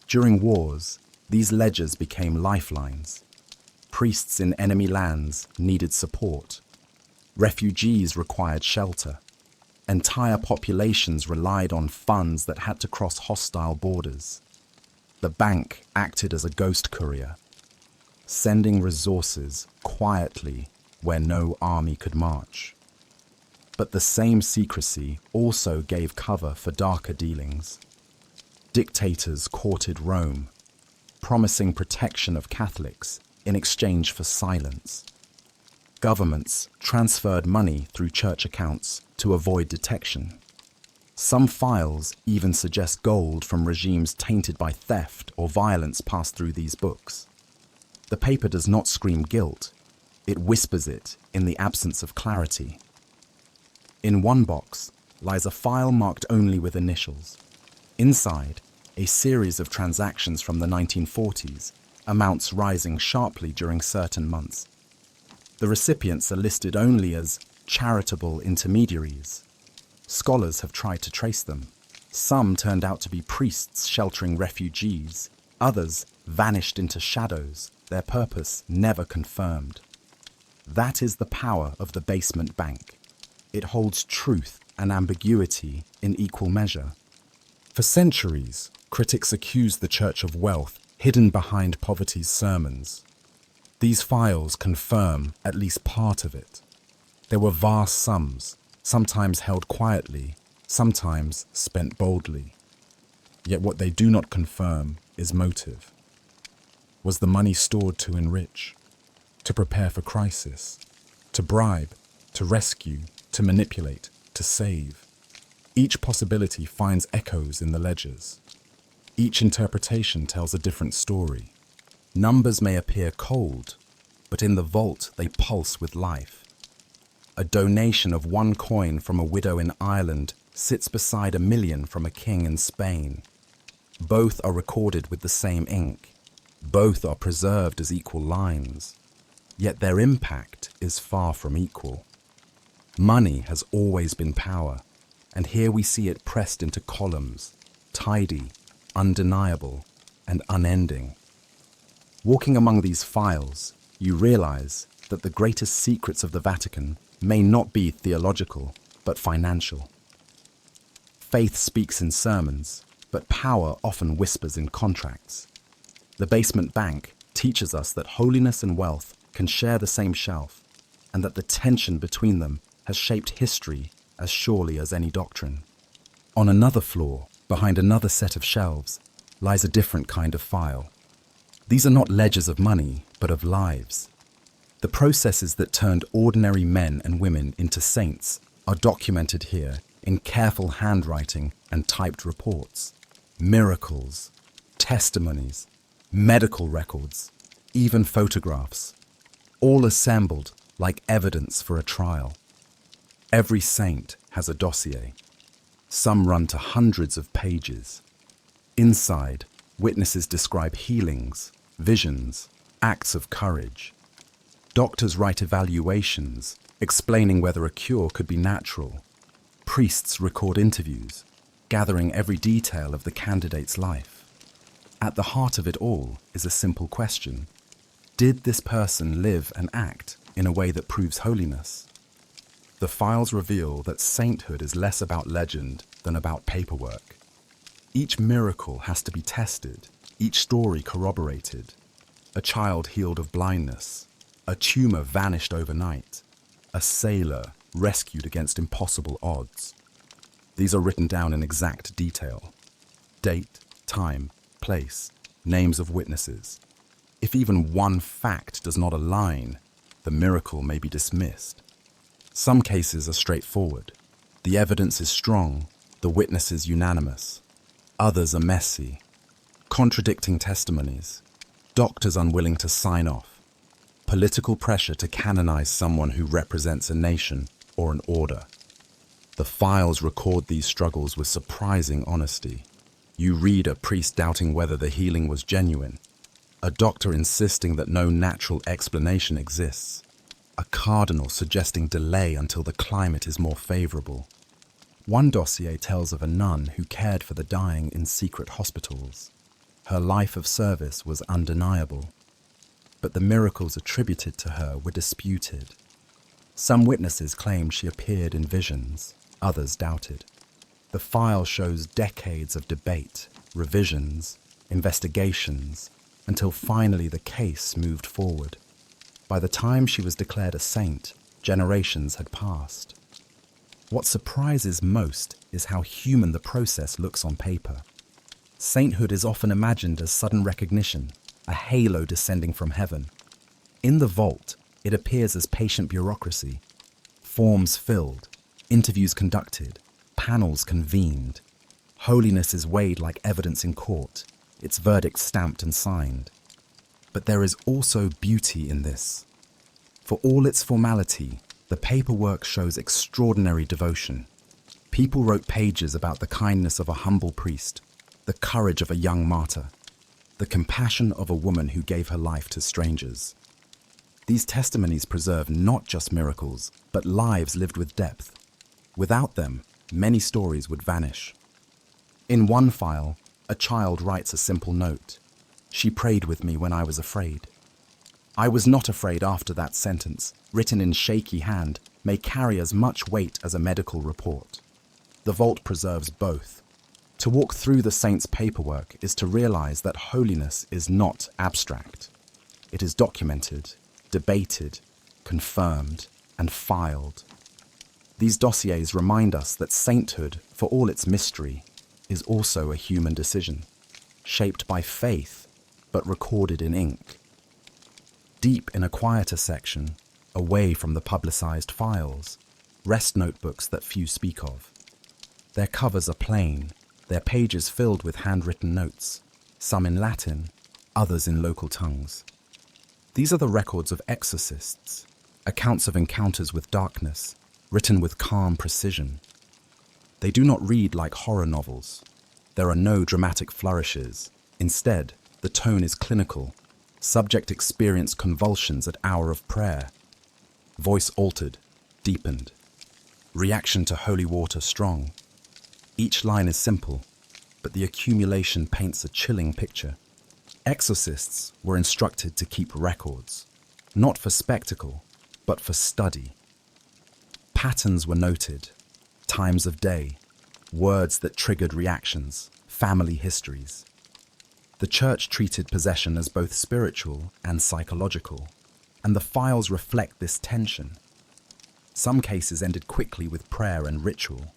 During wars, these ledgers became lifelines. Priests in enemy lands needed support. Refugees required shelter. Entire populations relied on funds that had to cross hostile borders. The bank acted as a ghost courier, sending resources quietly where no army could march. But the same secrecy also gave cover for darker dealings. Dictators courted Rome, promising protection of Catholics in exchange for silence. Governments transferred money through church accounts to avoid detection. Some files even suggest gold from regimes tainted by theft or violence passed through these books. The paper does not scream guilt, it whispers it in the absence of clarity. In one box lies a file marked only with initials. Inside, a series of transactions from the 1940s, amounts rising sharply during certain months. The recipients are listed only as charitable intermediaries. Scholars have tried to trace them. Some turned out to be priests sheltering refugees. Others vanished into shadows, their purpose never confirmed. That is the power of the basement bank. It holds truth and ambiguity in equal measure. For centuries, critics accused the Church of wealth hidden behind poverty's sermons. These files confirm at least part of it. There were vast sums, sometimes held quietly, sometimes spent boldly. Yet what they do not confirm is motive. Was the money stored to enrich, to prepare for crisis, to bribe, to rescue, to manipulate, to save? Each possibility finds echoes in the ledgers. Each interpretation tells a different story. Numbers may appear cold, but in the vault they pulse with life. A donation of 1 coin from a widow in Ireland sits beside 1 million from a king in Spain. Both are recorded with the same ink. Both are preserved as equal lines. Yet their impact is far from equal. Money has always been power, and here we see it pressed into columns, tidy, undeniable, and unending. Walking among these files, you realize that the greatest secrets of the Vatican may not be theological, but financial. Faith speaks in sermons, but power often whispers in contracts. The basement bank teaches us that holiness and wealth can share the same shelf, and that the tension between them has shaped history as surely as any doctrine. On another floor, behind another set of shelves, lies a different kind of file. These are not ledgers of money, but of lives. The processes that turned ordinary men and women into saints are documented here in careful handwriting and typed reports. Miracles, testimonies, medical records, even photographs, all assembled like evidence for a trial. Every saint has a dossier. Some run to hundreds of pages. Inside, witnesses describe healings, visions, acts of courage. Doctors write evaluations, explaining whether a cure could be natural. Priests record interviews, gathering every detail of the candidate's life. At the heart of it all is a simple question. Did this person live and act in a way that proves holiness? The files reveal that sainthood is less about legend than about paperwork. Each miracle has to be tested, each story corroborated. A child healed of blindness, a tumor vanished overnight, a sailor rescued against impossible odds. These are written down in exact detail. Date, time, place, names of witnesses. If even one fact does not align, the miracle may be dismissed. Some cases are straightforward. The evidence is strong, the witnesses unanimous. Others are messy, contradicting testimonies, doctors unwilling to sign off, political pressure to canonize someone who represents a nation or an order. The files record these struggles with surprising honesty. You read a priest doubting whether the healing was genuine, a doctor insisting that no natural explanation exists, a cardinal suggesting delay until the climate is more favorable. One dossier tells of a nun who cared for the dying in secret hospitals. Her life of service was undeniable, but the miracles attributed to her were disputed. Some witnesses claimed she appeared in visions, others doubted. The file shows decades of debate, revisions, investigations, until finally the case moved forward. By the time she was declared a saint, generations had passed. What surprises most is how human the process looks on paper. Sainthood is often imagined as sudden recognition, a halo descending from heaven. In the vault, it appears as patient bureaucracy, forms filled, interviews conducted, panels convened. Holiness is weighed like evidence in court, its verdict stamped and signed. But there is also beauty in this. For all its formality, the paperwork shows extraordinary devotion. People wrote pages about the kindness of a humble priest, the courage of a young martyr, the compassion of a woman who gave her life to strangers. These testimonies preserve not just miracles, but lives lived with depth. Without them, many stories would vanish. In one file, a child writes a simple note. She prayed with me when I was afraid. I was not afraid after that sentence, written in shaky hand, may carry as much weight as a medical report. The vault preserves both. To walk through the saint's paperwork is to realize that holiness is not abstract. It is documented, debated, confirmed, and filed. These dossiers remind us that sainthood, for all its mystery, is also a human decision, shaped by faith, but recorded in ink. Deep in a quieter section, away from the publicized files, rest notebooks that few speak of. Their covers are plain, their pages filled with handwritten notes, some in Latin, others in local tongues. These are the records of exorcists, accounts of encounters with darkness, written with calm precision. They do not read like horror novels. There are no dramatic flourishes. Instead, the tone is clinical. Subject experienced convulsions at hour of prayer. Voice altered, deepened. Reaction to holy water strong. Each line is simple, but the accumulation paints a chilling picture. Exorcists were instructed to keep records, not for spectacle, but for study. Patterns were noted, times of day, words that triggered reactions, family histories. The church treated possession as both spiritual and psychological, and the files reflect this tension. Some cases ended quickly with prayer and ritual.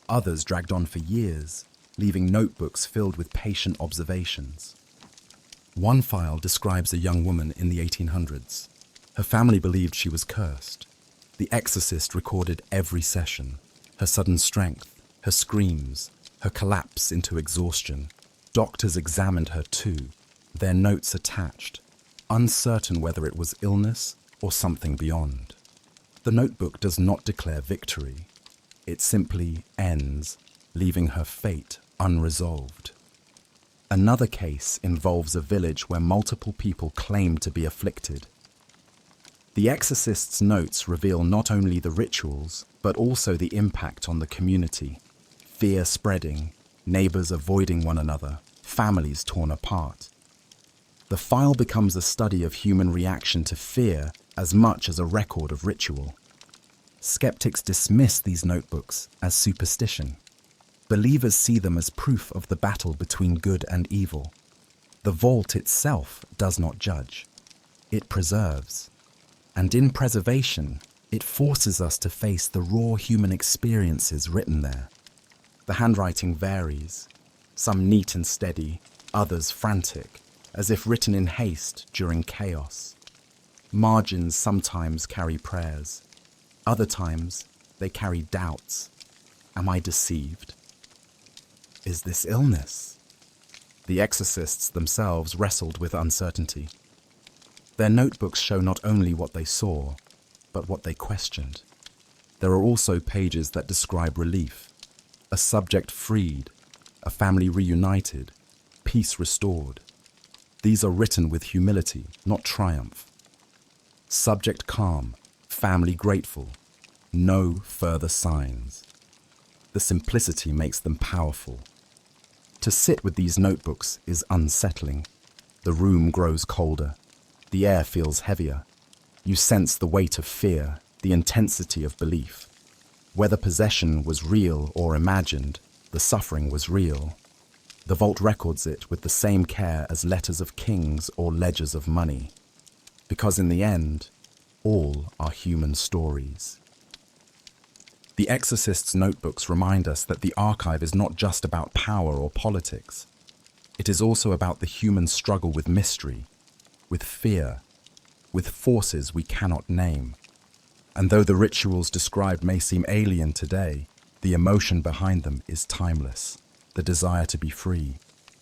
Others dragged on for years, leaving notebooks filled with patient observations. One file describes a young woman in the 1800s. Her family believed she was cursed. The exorcist recorded every session, her sudden strength, her screams, her collapse into exhaustion. Doctors examined her too, their notes attached, uncertain whether it was illness or something beyond. The notebook does not declare victory. It simply ends, leaving her fate unresolved. Another case involves a village where multiple people claim to be afflicted. The exorcist's notes reveal not only the rituals, but also the impact on the community. Fear spreading, neighbors avoiding one another, families torn apart. The file becomes a study of human reaction to fear as much as a record of ritual. Skeptics dismiss these notebooks as superstition. Believers see them as proof of the battle between good and evil. The vault itself does not judge. It preserves. And in preservation, it forces us to face the raw human experiences written there. The handwriting varies, some neat and steady, others frantic, as if written in haste during chaos. Margins sometimes carry prayers. Other times, they carry doubts. Am I deceived? Is this illness? The exorcists themselves wrestled with uncertainty. Their notebooks show not only what they saw, but what they questioned. There are also pages that describe relief, a subject freed, a family reunited, peace restored. These are written with humility, not triumph. Subject calm, family grateful, no further signs. The simplicity makes them powerful. To sit with these notebooks is unsettling. The room grows colder. The air feels heavier. You sense the weight of fear, the intensity of belief. Whether possession was real or imagined, the suffering was real. The vault records it with the same care as letters of kings or ledgers of money. Because in the end, all are human stories. The exorcist's notebooks remind us that the archive is not just about power or politics. It is also about the human struggle with mystery, with fear, with forces we cannot name. And though the rituals described may seem alien today, the emotion behind them is timeless. The desire to be free,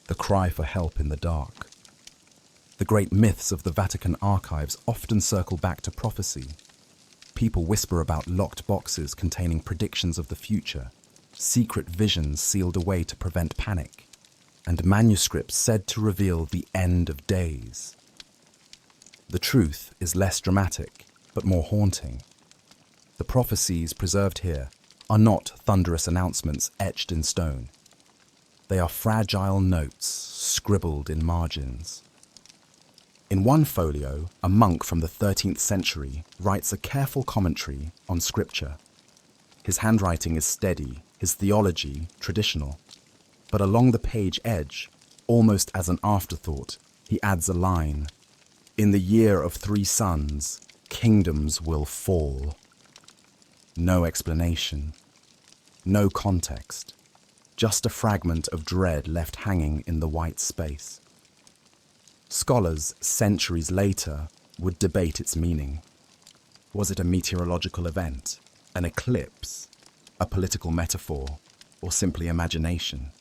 the cry for help in the dark. The great myths of the Vatican Archives often circle back to prophecy. People whisper about locked boxes containing predictions of the future, secret visions sealed away to prevent panic, and manuscripts said to reveal the end of days. The truth is less dramatic, but more haunting. The prophecies preserved here are not thunderous announcements etched in stone. They are fragile notes scribbled in margins. In one folio, a monk from the 13th century writes a careful commentary on scripture. His handwriting is steady, his theology traditional, but along the page edge, almost as an afterthought, he adds a line: "In the year of 3 sons, kingdoms will fall." No explanation, no context, just a fragment of dread left hanging in the white space. Scholars, centuries later, would debate its meaning. Was it a meteorological event, an eclipse, a political metaphor, or simply imagination?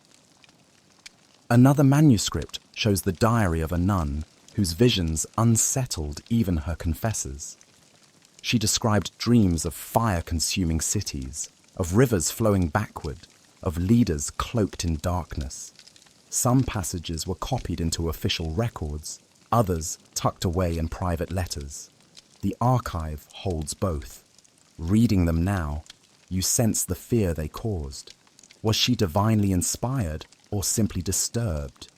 Another manuscript shows the diary of a nun whose visions unsettled even her confessors. She described dreams of fire-consuming cities, of rivers flowing backward, of leaders cloaked in darkness. Some passages were copied into official records, others tucked away in private letters. The archive holds both. Reading them now, you sense the fear they caused. Was she divinely inspired or simply disturbed?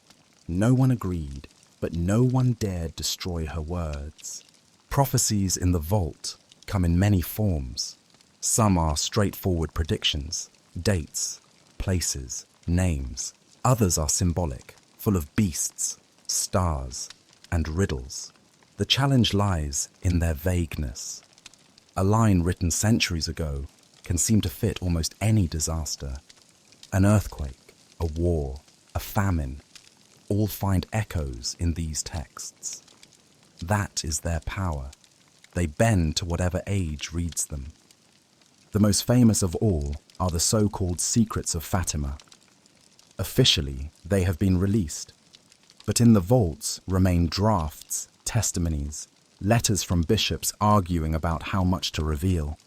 No one agreed, but no one dared destroy her words. Prophecies in the vault come in many forms. Some are straightforward predictions, dates, places, names. Others are symbolic, full of beasts, stars, and riddles. The challenge lies in their vagueness. A line written centuries ago can seem to fit almost any disaster. An earthquake, a war, a famine, all find echoes in these texts. That is their power. They bend to whatever age reads them. The most famous of all are the so-called secrets of Fatima. Officially, they have been released, but in the vaults remain drafts, testimonies, letters from bishops arguing about how much to reveal.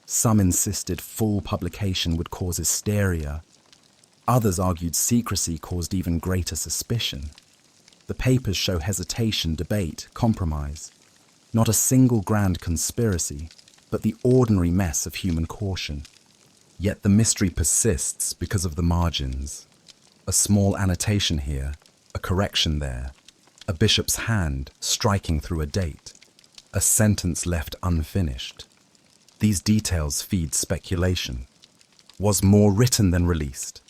Some insisted full publication would cause hysteria. Others argued secrecy caused even greater suspicion. The papers show hesitation, debate, compromise. Not a single grand conspiracy, but the ordinary mess of human caution. Yet the mystery persists because of the margins. A small annotation here, a correction there, a bishop's hand striking through a date, a sentence left unfinished. These details feed speculation. Was more written than released?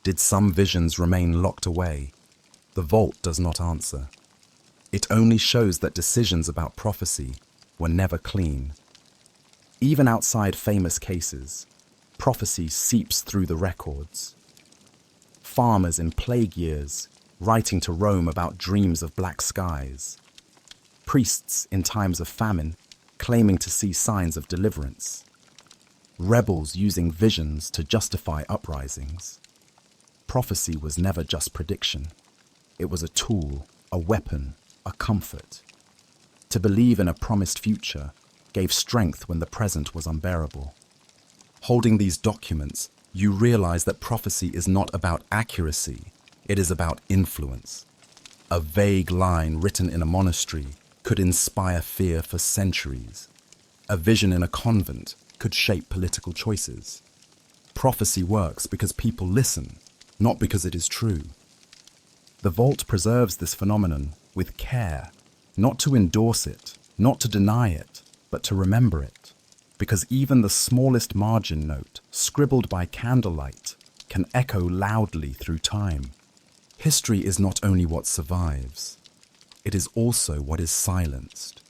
Did some visions remain locked away? The vault does not answer. It only shows that decisions about prophecy were never clean. Even outside famous cases, prophecy seeps through the records. Farmers in plague years writing to Rome about dreams of black skies. Priests in times of famine claiming to see signs of deliverance. Rebels using visions to justify uprisings. Prophecy was never just prediction. It was a tool, a weapon, a comfort. To believe in a promised future gave strength when the present was unbearable. Holding these documents, you realize that prophecy is not about accuracy, it is about influence. A vague line written in a monastery could inspire fear for centuries. A vision in a convent could shape political choices. Prophecy works because people listen, not because it is true. The vault preserves this phenomenon with care, not to endorse it, not to deny it, but to remember it. Because even the smallest margin note, scribbled by candlelight, can echo loudly through time. History is not only what survives, it is also what is silenced.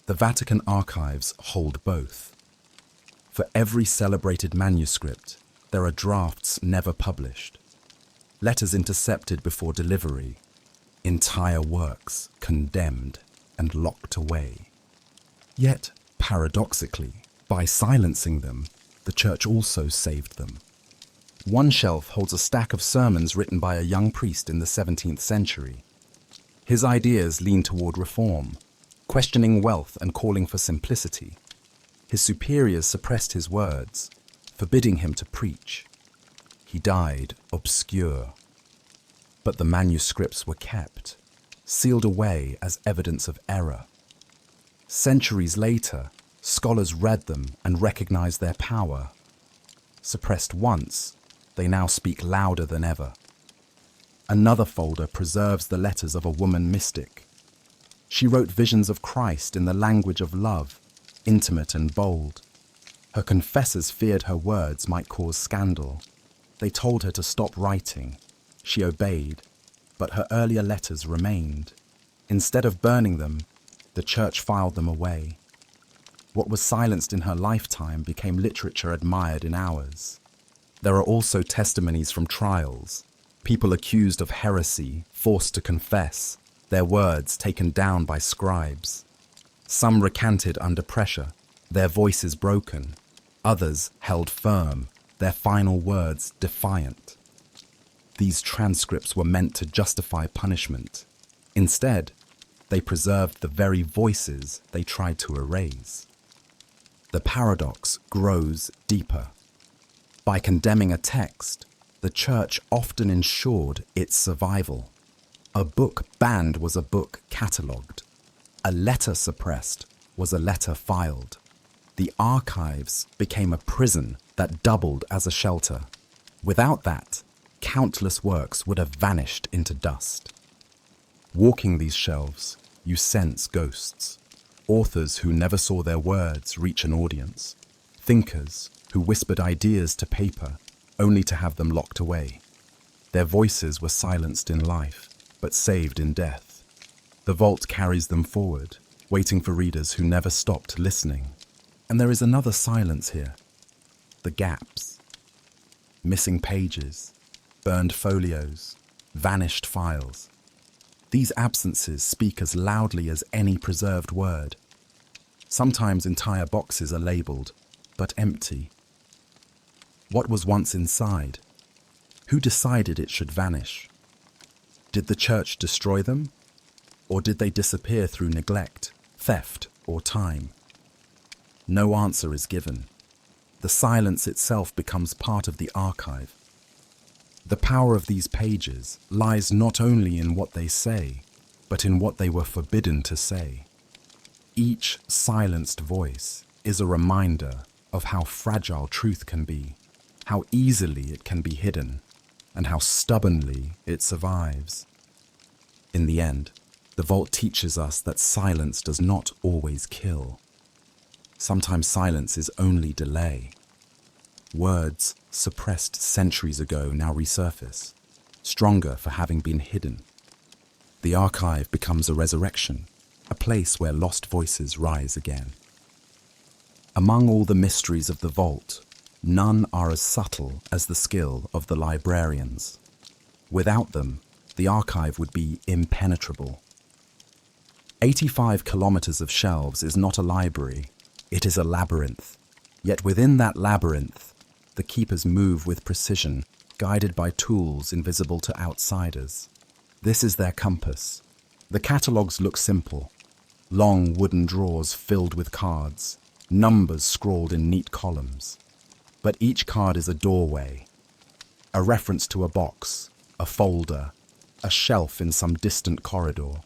The Vatican Archives hold both. For every celebrated manuscript, there are drafts never published, letters intercepted before delivery, entire works condemned and locked away. Yet, paradoxically, by silencing them, the Church also saved them. One shelf holds a stack of sermons written by a young priest in the 17th century. His ideas lean toward reform, questioning wealth and calling for simplicity. His superiors suppressed his words, forbidding him to preach. He died obscure. But the manuscripts were kept, sealed away as evidence of error. Centuries later, scholars read them and recognized their power. Suppressed once, they now speak louder than ever. Another folder preserves the letters of a woman mystic. She wrote visions of Christ in the language of love, intimate and bold. Her confessors feared her words might cause scandal. They told her to stop writing. She obeyed, but her earlier letters remained. Instead of burning them, the Church filed them away. What was silenced in her lifetime became literature admired in ours. There are also testimonies from trials, People accused of heresy, forced to confess, their words taken down by scribes. Some recanted under pressure, their voices broken. Others held firm, their final words defiant. These transcripts were meant to justify punishment. Instead, they preserved the very voices they tried to erase. The paradox grows deeper. By condemning a text, the Church often ensured its survival. A book banned was a book catalogued. A letter suppressed was a letter filed. The archives became a prison that doubled as a shelter. Without that, countless works would have vanished into dust. Walking these shelves, you sense ghosts. Authors who never saw their words reach an audience. Thinkers who whispered ideas to paper only to have them locked away. Their voices were silenced in life, but saved in death. The vault carries them forward, waiting for readers who never stopped listening. And there is another silence here. The gaps. Missing pages, burned folios, vanished files. These absences speak as loudly as any preserved word. Sometimes entire boxes are labeled, but empty. What was once inside? Who decided it should vanish? Did the Church destroy them? Or did they disappear through neglect, theft, or time? No answer is given. The silence itself becomes part of the archive. The power of these pages lies not only in what they say, but in what they were forbidden to say. Each silenced voice is a reminder of how fragile truth can be, how easily it can be hidden, and how stubbornly it survives. In the end, the vault teaches us that silence does not always kill. Sometimes silence is only delay. Words suppressed centuries ago now resurface, stronger for having been hidden. The archive becomes a resurrection, a place where lost voices rise again. Among all the mysteries of the vault, none are as subtle as the skill of the librarians. Without them, the archive would be impenetrable. 85 kilometers of shelves is not a library, it is a labyrinth. Yet within that labyrinth, the keepers move with precision, guided by tools invisible to outsiders. This is their compass. The catalogues look simple. Long wooden drawers filled with cards, numbers scrawled in neat columns. But each card is a doorway, a reference to a box, a folder, a shelf in some distant corridor.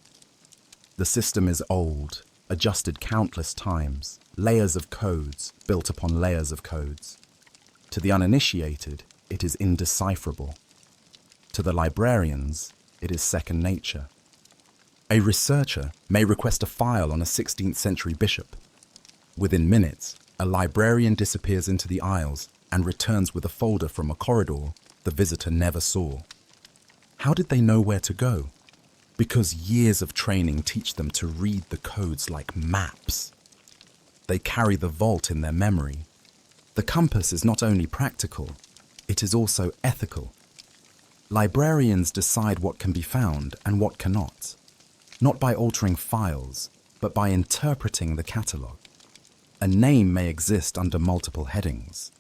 The system is old, adjusted countless times, layers of codes built upon layers of codes. To the uninitiated, it is indecipherable. To the librarians, it is second nature. A researcher may request a file on a 16th century bishop. Within minutes, a librarian disappears into the aisles and returns with a folder from a corridor the visitor never saw. How did they know where to go? Because years of training teach them to read the codes like maps. They carry the vault in their memory. The compass is not only practical, it is also ethical. Librarians decide what can be found and what cannot, not by altering files, but by interpreting the catalogue. A name may exist under multiple headings.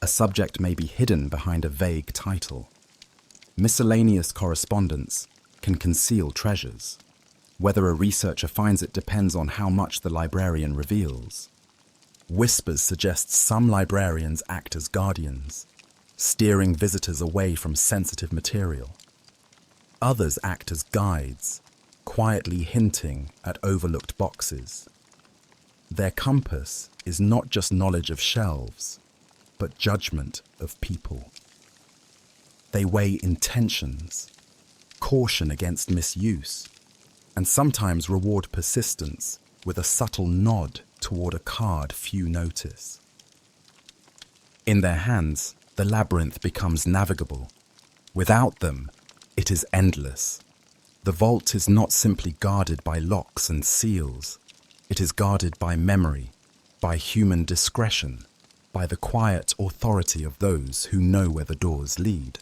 A subject may be hidden behind a vague title. Miscellaneous correspondence can conceal treasures. Whether a researcher finds it depends on how much the librarian reveals. Whispers suggest some librarians act as guardians, steering visitors away from sensitive material. Others act as guides, quietly hinting at overlooked boxes. Their compass is not just knowledge of shelves, but judgment of people. They weigh intentions, caution against misuse, and sometimes reward persistence with a subtle nod toward a card few notice. In their hands, the labyrinth becomes navigable. Without them, it is endless. The vault is not simply guarded by locks and seals. It is guarded by memory, by human discretion, by the quiet authority of those who know where the doors lead.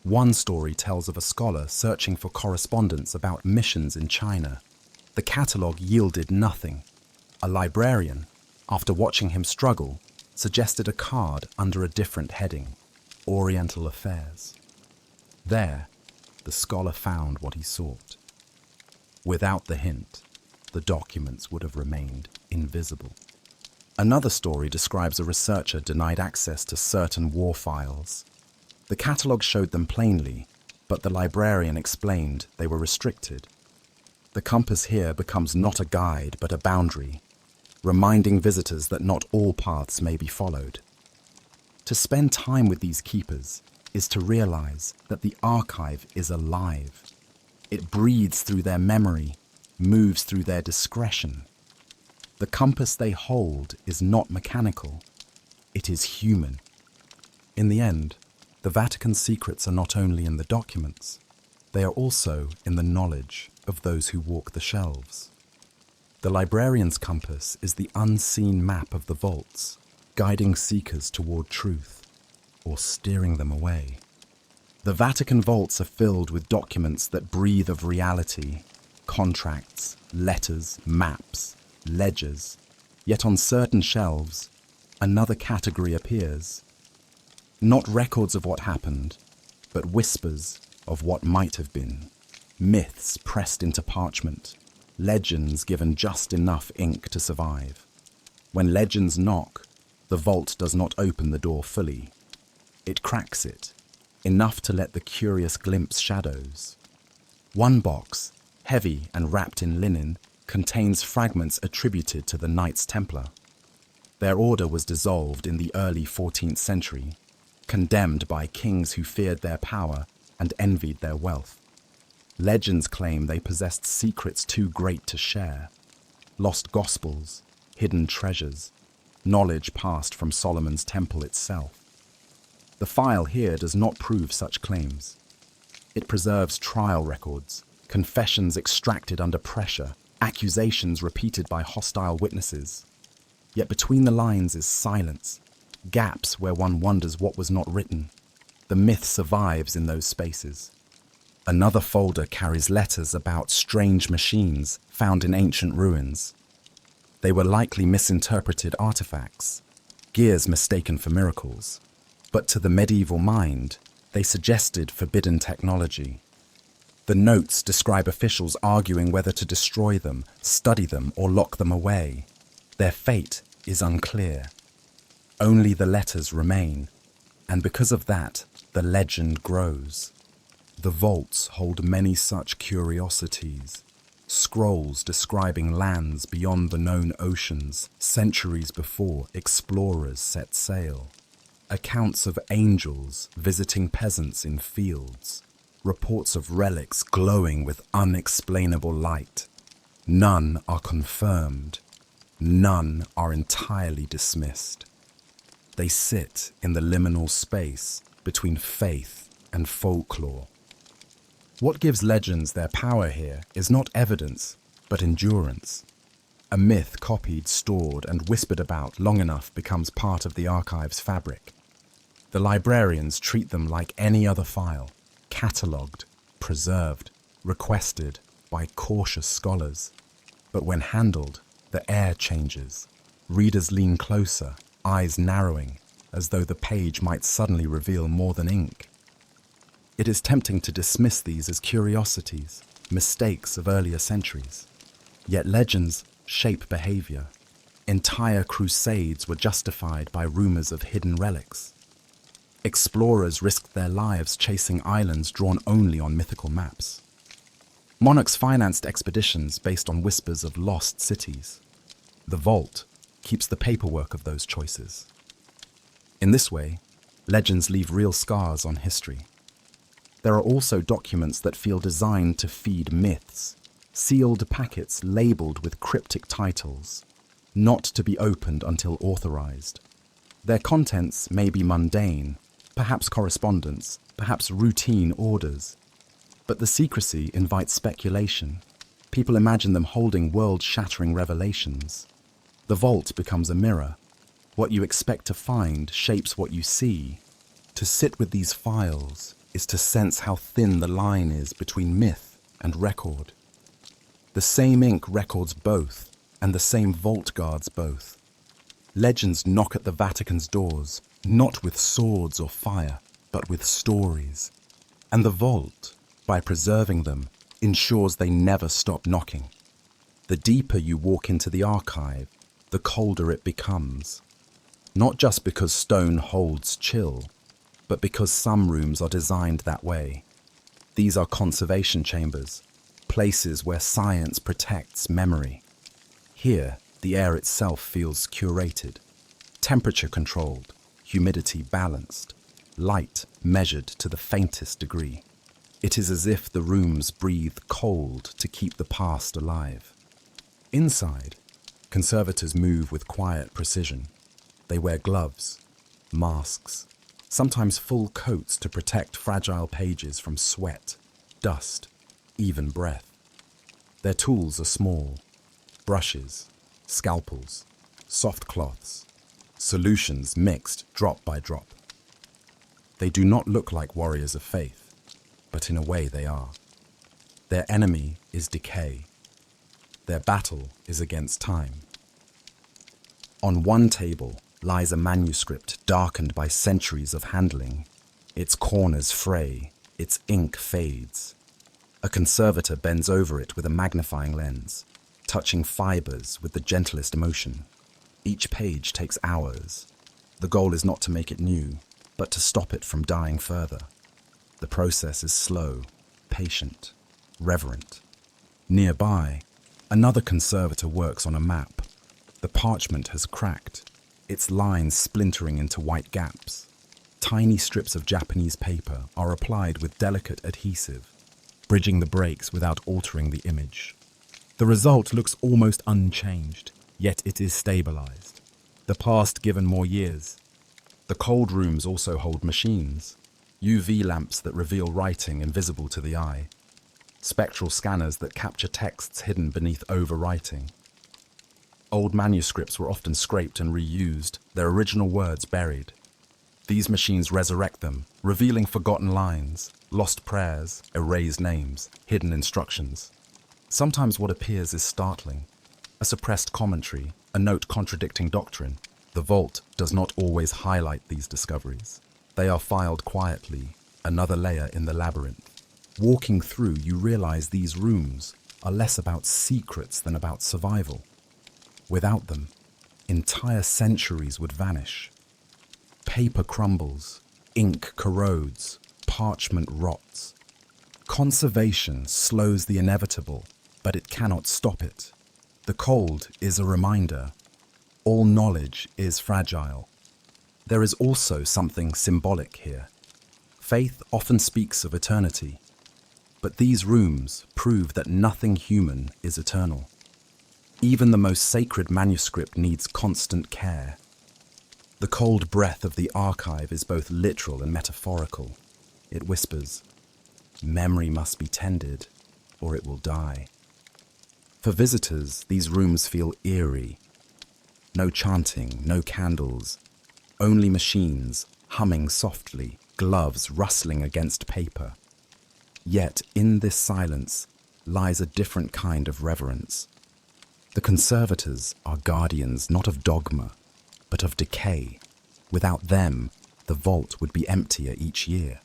One story tells of a scholar searching for correspondence about missions in China. The catalogue yielded nothing. A librarian, after watching him struggle, suggested a card under a different heading, Oriental Affairs. There, the scholar found what he sought. Without the hint, the documents would have remained invisible. Another story describes a researcher denied access to certain war files. The catalogue showed them plainly, but the librarian explained they were restricted. The compass here becomes not a guide but a boundary, reminding visitors that not all paths may be followed. To spend time with these keepers is to realize that the archive is alive. It breathes through their memory, moves through their discretion. The compass they hold is not mechanical, it is human. In the end, the Vatican's secrets are not only in the documents, they are also in the knowledge of those who walk the shelves. The librarian's compass is the unseen map of the vaults, guiding seekers toward truth, or steering them away. The Vatican vaults are filled with documents that breathe of reality, contracts, letters, maps, ledgers. Yet on certain shelves, another category appears. Not records of what happened, but whispers of what might have been. Myths pressed into parchment, legends given just enough ink to survive. When legends knock, the vault does not open the door fully. It cracks it, enough to let the curious glimpse shadows. One box, heavy and wrapped in linen, contains fragments attributed to the Knights Templar. Their order was dissolved in the early 14th century, condemned by kings who feared their power and envied their wealth. Legends claim they possessed secrets too great to share. Lost gospels, hidden treasures, knowledge passed from Solomon's temple itself. The file here does not prove such claims. It preserves trial records, confessions extracted under pressure, accusations repeated by hostile witnesses. Yet between the lines is silence, gaps where one wonders what was not written. The myth survives in those spaces. Another folder carries letters about strange machines found in ancient ruins. They were likely misinterpreted artifacts, gears mistaken for miracles. But to the medieval mind, they suggested forbidden technology. The notes describe officials arguing whether to destroy them, study them, or lock them away. Their fate is unclear. Only the letters remain, and because of that, the legend grows. The vaults hold many such curiosities. Scrolls describing lands beyond the known oceans, centuries before explorers set sail. Accounts of angels visiting peasants in fields. Reports of relics glowing with unexplainable light. None are confirmed. None are entirely dismissed. They sit in the liminal space between faith and folklore. What gives legends their power here is not evidence, but endurance. A myth copied, stored, and whispered about long enough becomes part of the archive's fabric. The librarians treat them like any other file, catalogued, preserved, requested by cautious scholars. But when handled, the air changes. Readers lean closer, eyes narrowing, as though the page might suddenly reveal more than ink. It is tempting to dismiss these as curiosities, mistakes of earlier centuries. Yet legends shape behavior. Entire crusades were justified by rumors of hidden relics. Explorers risked their lives chasing islands drawn only on mythical maps. Monarchs financed expeditions based on whispers of lost cities. The vault keeps the paperwork of those choices. In this way, legends leave real scars on history. There are also documents that feel designed to feed myths, sealed packets labeled with cryptic titles, not to be opened until authorized. Their contents may be mundane, perhaps correspondence, perhaps routine orders. But the secrecy invites speculation. People imagine them holding world-shattering revelations. The vault becomes a mirror. What you expect to find shapes what you see. To sit with these files is to sense how thin the line is between myth and record. The same ink records both, and the same vault guards both. Legends knock at the Vatican's doors, not with swords or fire, but with stories. And the vault, by preserving them, ensures they never stop knocking. The deeper you walk into the archive, the colder it becomes. Not just because stone holds chill, but because some rooms are designed that way. These are conservation chambers, places where science protects memory. Here, the air itself feels curated, temperature controlled, humidity balanced, light measured to the faintest degree. It is as if the rooms breathe cold to keep the past alive. Inside, conservators move with quiet precision. They wear gloves, masks, sometimes full coats to protect fragile pages from sweat, dust, even breath. Their tools are small: brushes, scalpels, soft cloths, solutions mixed drop by drop. They do not look like warriors of faith, but in a way they are. Their enemy is decay. Their battle is against time. On one table lies a manuscript darkened by centuries of handling. Its corners fray, its ink fades. A conservator bends over it with a magnifying lens, touching fibers with the gentlest motion. Each page takes hours. The goal is not to make it new, but to stop it from dying further. The process is slow, patient, reverent. Nearby, another conservator works on a map. The parchment has cracked, its lines splintering into white gaps. Tiny strips of Japanese paper are applied with delicate adhesive, bridging the breaks without altering the image. The result looks almost unchanged, yet it is stabilized. The past given more years. The cold rooms also hold machines, UV lamps that reveal writing invisible to the eye, spectral scanners that capture texts hidden beneath overwriting. Old manuscripts were often scraped and reused, their original words buried. These machines resurrect them, revealing forgotten lines, lost prayers, erased names, hidden instructions. Sometimes what appears is startling. A suppressed commentary, a note contradicting doctrine. The vault does not always highlight these discoveries. They are filed quietly, another layer in the labyrinth. Walking through, you realize these rooms are less about secrets than about survival. Without them, entire centuries would vanish. Paper crumbles, ink corrodes, parchment rots. Conservation slows the inevitable, but it cannot stop it. The cold is a reminder. All knowledge is fragile. There is also something symbolic here. Faith often speaks of eternity, but these rooms prove that nothing human is eternal. Even the most sacred manuscript needs constant care. The cold breath of the archive is both literal and metaphorical. It whispers, "Memory must be tended, or it will die." For visitors, these rooms feel eerie. No chanting, no candles, only machines humming softly, gloves rustling against paper. Yet in this silence lies a different kind of reverence. The conservators are guardians not of dogma, but of decay. Without them, the vault would be emptier each year.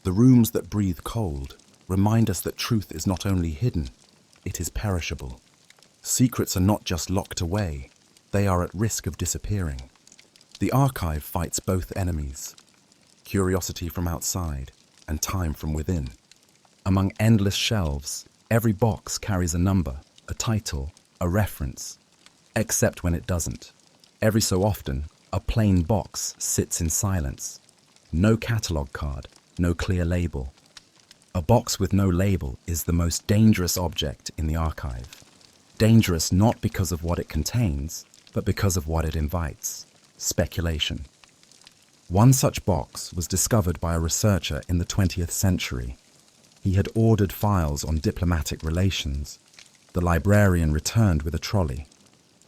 The rooms that breathe cold remind us that truth is not only hidden, it is perishable. Secrets are not just locked away, they are at risk of disappearing. The archive fights both enemies, curiosity from outside and time from within. Among endless shelves, every box carries a number, a title, a reference, except when it doesn't. Every so often, a plain box sits in silence. No catalogue card, no clear label. A box with no label is the most dangerous object in the archive. Dangerous not because of what it contains, but because of what it invites: speculation. One such box was discovered by a researcher in the 20th century. He had ordered files on diplomatic relations. The librarian returned with a trolley.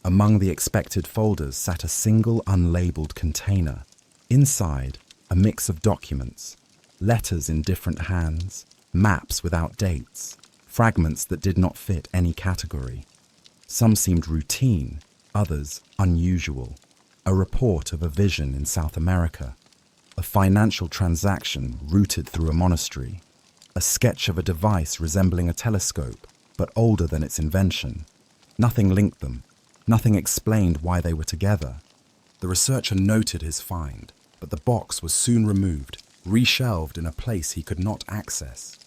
Among the expected folders sat a single unlabeled container. Inside, a mix of documents, letters in different hands, maps without dates, fragments that did not fit any category. Some seemed routine, others unusual. A report of a vision in South America, a financial transaction routed through a monastery, a sketch of a device resembling a telescope, but older than its invention. Nothing linked them. Nothing explained why they were together. The researcher noted his find, but the box was soon removed, reshelved in a place he could not access.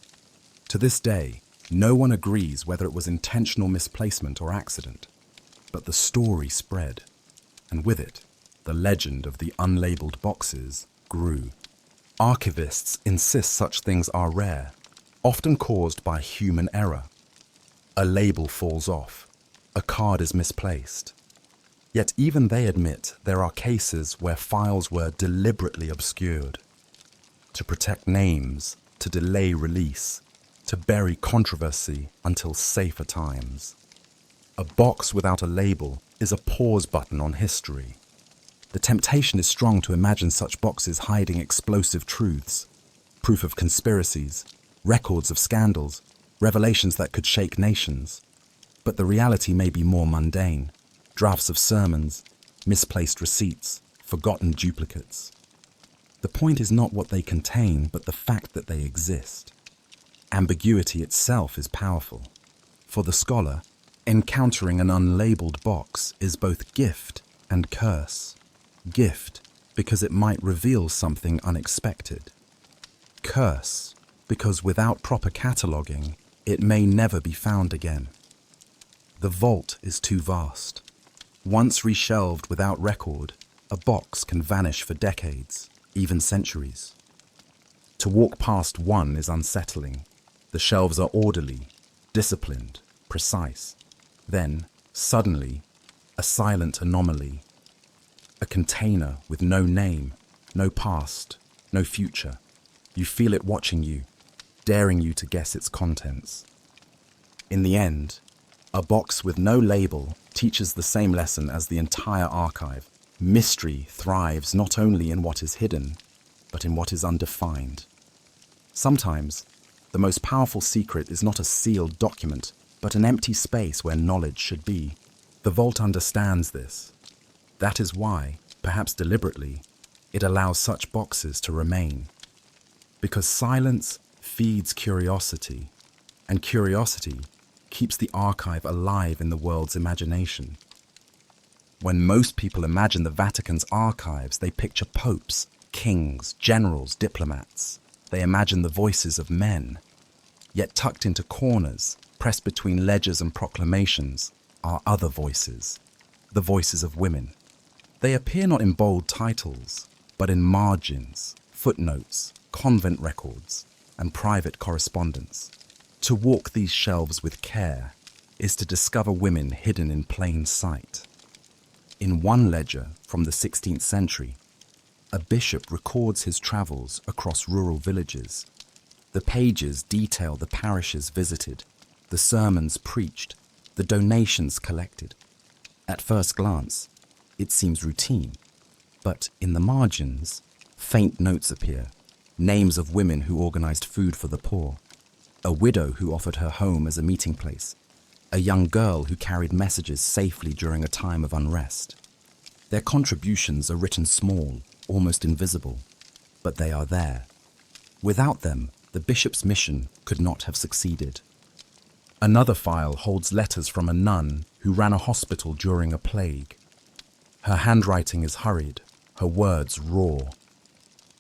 To this day, no one agrees whether it was intentional misplacement or accident. But the story spread, and with it, the legend of the unlabeled boxes grew. Archivists insist such things are rare, often caused by human error. A label falls off, a card is misplaced. Yet even they admit there are cases where files were deliberately obscured. To protect names, to delay release, to bury controversy until safer times. A box without a label is a pause button on history. The temptation is strong to imagine such boxes hiding explosive truths, proof of conspiracies, records of scandals, revelations that could shake nations. But the reality may be more mundane. Drafts of sermons, misplaced receipts, forgotten duplicates. The point is not what they contain, but the fact that they exist. Ambiguity itself is powerful. For the scholar, encountering an unlabeled box is both gift and curse. Gift, because it might reveal something unexpected. Curse, because without proper cataloguing, it may never be found again. The vault is too vast. Once reshelved without record, a box can vanish for decades, even centuries. To walk past one is unsettling. The shelves are orderly, disciplined, precise. Then, suddenly, a silent anomaly. A container with no name, no past, no future. You feel it watching you, daring you to guess its contents. In the end, a box with no label teaches the same lesson as the entire archive. Mystery thrives not only in what is hidden, but in what is undefined. Sometimes, the most powerful secret is not a sealed document, but an empty space where knowledge should be. The vault understands this. That is why, perhaps deliberately, it allows such boxes to remain. Because silence feeds curiosity, and curiosity keeps the archive alive in the world's imagination. When most people imagine the Vatican's archives, they picture popes, kings, generals, diplomats. They imagine the voices of men. Yet tucked into corners, pressed between ledgers and proclamations, are other voices, the voices of women. They appear not in bold titles, but in margins, footnotes, convent records, and private correspondence. To walk these shelves with care is to discover women hidden in plain sight. In one ledger from the 16th century, a bishop records his travels across rural villages. The pages detail the parishes visited, the sermons preached, the donations collected. At first glance, it seems routine, but in the margins, faint notes appear, names of women who organized food for the poor, a widow who offered her home as a meeting place, a young girl who carried messages safely during a time of unrest. Their contributions are written small, almost invisible, but they are there. Without them, the bishop's mission could not have succeeded. Another file holds letters from a nun who ran a hospital during a plague. Her handwriting is hurried, her words raw.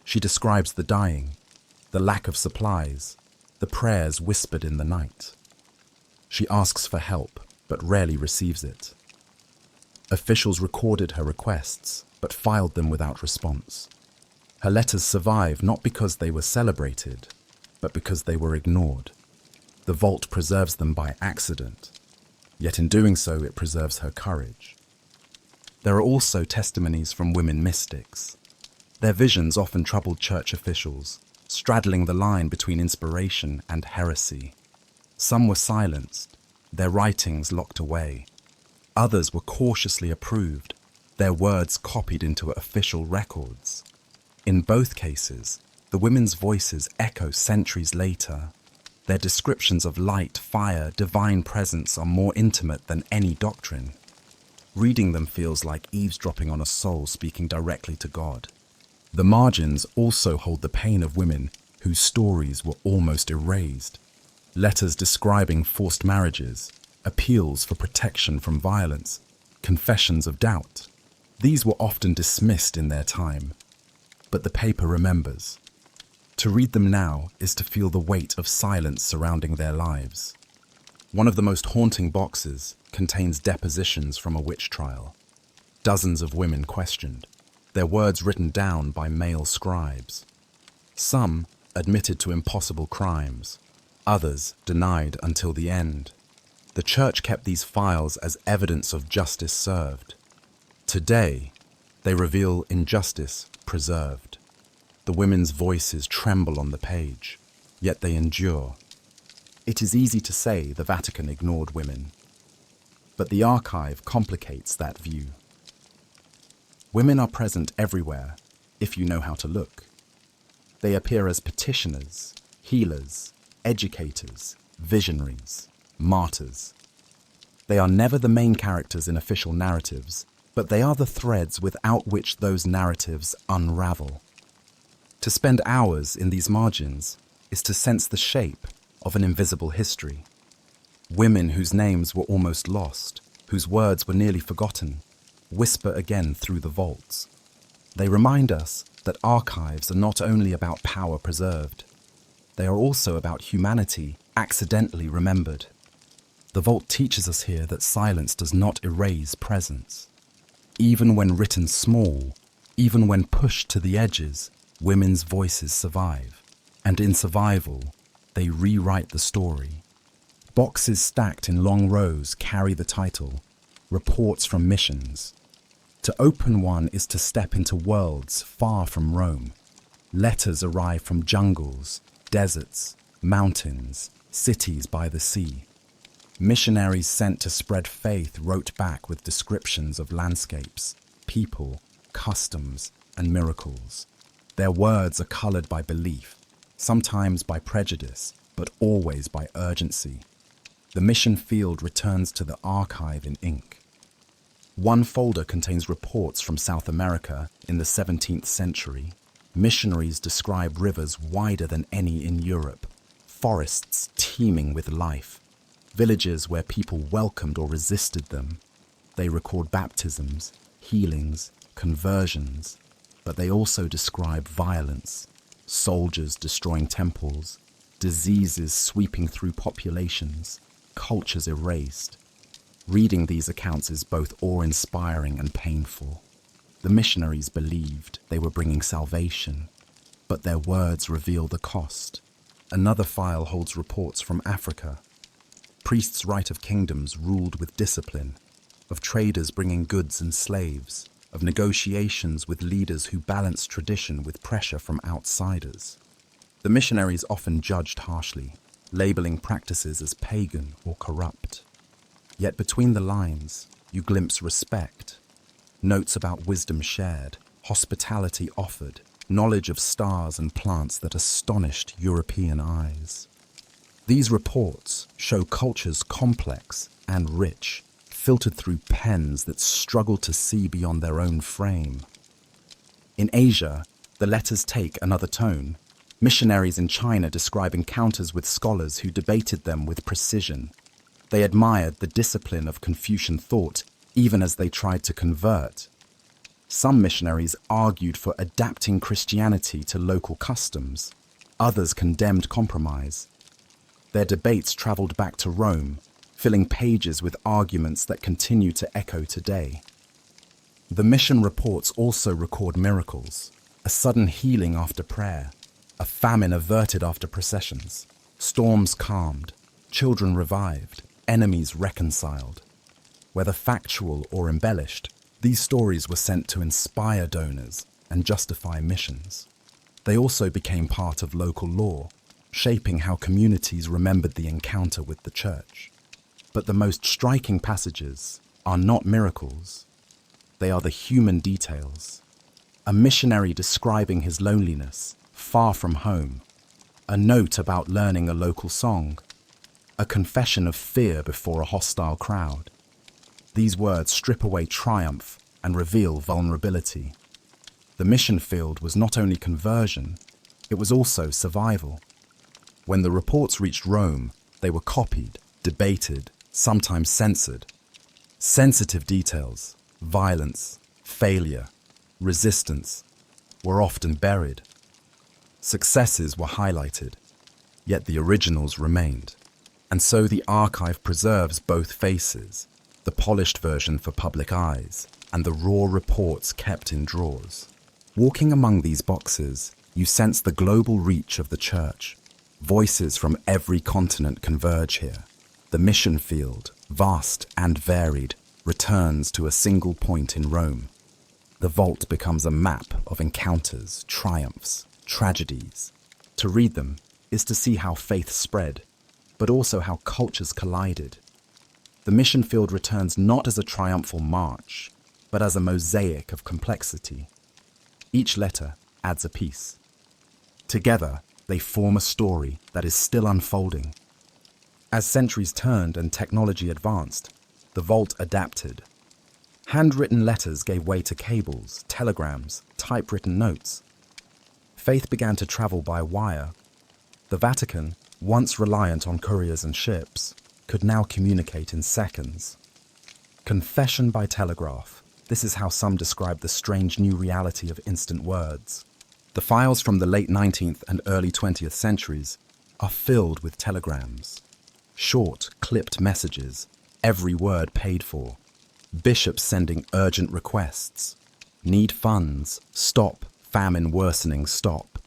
She describes the dying, the lack of supplies, the prayers whispered in the night. She asks for help, but rarely receives it. Officials recorded her requests, but filed them without response. Her letters survive not because they were celebrated, but because they were ignored. The vault preserves them by accident, yet in doing so it preserves her courage. There are also testimonies from women mystics. Their visions often troubled church officials, straddling the line between inspiration and heresy. Some were silenced, their writings locked away. Others were cautiously approved, their words copied into official records. In both cases, The women's voices echo centuries later. Their descriptions of light, fire, divine presence are more intimate than any doctrine. Reading them feels like eavesdropping on a soul speaking directly to God. The margins also hold the pain of women whose stories were almost erased. Letters describing forced marriages, appeals for protection from violence, confessions of doubt. These were often dismissed in their time, but the paper remembers. To read them now is to feel the weight of silence surrounding their lives. One of the most haunting boxes contains depositions from a witch trial. Dozens of women questioned, their words written down by male scribes. Some admitted to impossible crimes, others denied until the end. The church kept these files as evidence of justice served. Today, they reveal injustice preserved. The women's voices tremble on the page, yet they endure. It is easy to say the Vatican ignored women, but the archive complicates that view. Women are present everywhere, if you know how to look. They appear as petitioners, healers, educators, visionaries, martyrs. They are never the main characters in official narratives, but they are the threads without which those narratives unravel. To spend hours in these margins is to sense the shape of an invisible history. Women whose names were almost lost, whose words were nearly forgotten, whisper again through the vaults. They remind us that archives are not only about power preserved, they are also about humanity accidentally remembered. The vault teaches us here that silence does not erase presence. Even when written small, even when pushed to the edges, women's voices survive, and in survival, they rewrite the story. Boxes stacked in long rows carry the title, Reports from Missions. To open one is to step into worlds far from Rome. Letters arrive from jungles, deserts, mountains, cities by the sea. Missionaries sent to spread faith wrote back with descriptions of landscapes, people, customs, and miracles. Their words are colored by belief, sometimes by prejudice, but always by urgency. The mission field returns to the archive in ink. One folder contains reports from South America in the 17th century. Missionaries describe rivers wider than any in Europe, forests teeming with life, villages where people welcomed or resisted them. They record baptisms, healings, conversions, but they also describe violence, soldiers destroying temples, diseases sweeping through populations, cultures erased. Reading these accounts is both awe-inspiring and painful. The missionaries believed they were bringing salvation, but their words reveal the cost. Another file holds reports from Africa. Priests write of kingdoms ruled with discipline, of traders bringing goods and slaves, of negotiations with leaders who balanced tradition with pressure from outsiders. The missionaries often judged harshly, labeling practices as pagan or corrupt. Yet between the lines, you glimpse respect, notes about wisdom shared, hospitality offered, knowledge of stars and plants that astonished European eyes. These reports show cultures complex and rich, filtered through pens that struggle to see beyond their own frame. In Asia, the letters take another tone. Missionaries in China describe encounters with scholars who debated them with precision. They admired the discipline of Confucian thought, even as they tried to convert. Some missionaries argued for adapting Christianity to local customs. Others condemned compromise. Their debates traveled back to Rome, filling pages with arguments that continue to echo today. The mission reports also record miracles, a sudden healing after prayer, a famine averted after processions, storms calmed, children revived, enemies reconciled. Whether factual or embellished, these stories were sent to inspire donors and justify missions. They also became part of local law, shaping how communities remembered the encounter with the church. But the most striking passages are not miracles. They are the human details. A missionary describing his loneliness, far from home, a note about learning a local song, a confession of fear before a hostile crowd. These words strip away triumph and reveal vulnerability. The mission field was not only conversion, it was also survival. When the reports reached Rome, they were copied, debated, sometimes censored. Sensitive details, violence, failure, resistance, were often buried. Successes were highlighted, yet the originals remained. And so the archive preserves both faces, the polished version for public eyes, and the raw reports kept in drawers. Walking among these boxes, you sense the global reach of the church. Voices from every continent converge here. The mission field, vast and varied, returns to a single point in Rome. The vault becomes a map of encounters, triumphs, tragedies. To read them is to see how faith spread, but also how cultures collided. The mission field returns not as a triumphal march, but as a mosaic of complexity. Each letter adds a piece. Together, they form a story that is still unfolding. As centuries turned and technology advanced, the vault adapted. Handwritten letters gave way to cables, telegrams, typewritten notes. Faith began to travel by wire. The Vatican, once reliant on couriers and ships, could now communicate in seconds. Confession by telegraph. This is how some describe the strange new reality of instant words. The files from the late 19th and early 20th centuries are filled with telegrams. Short, clipped messages, every word paid for. Bishops sending urgent requests. Need funds. Stop. Famine worsening. Stop.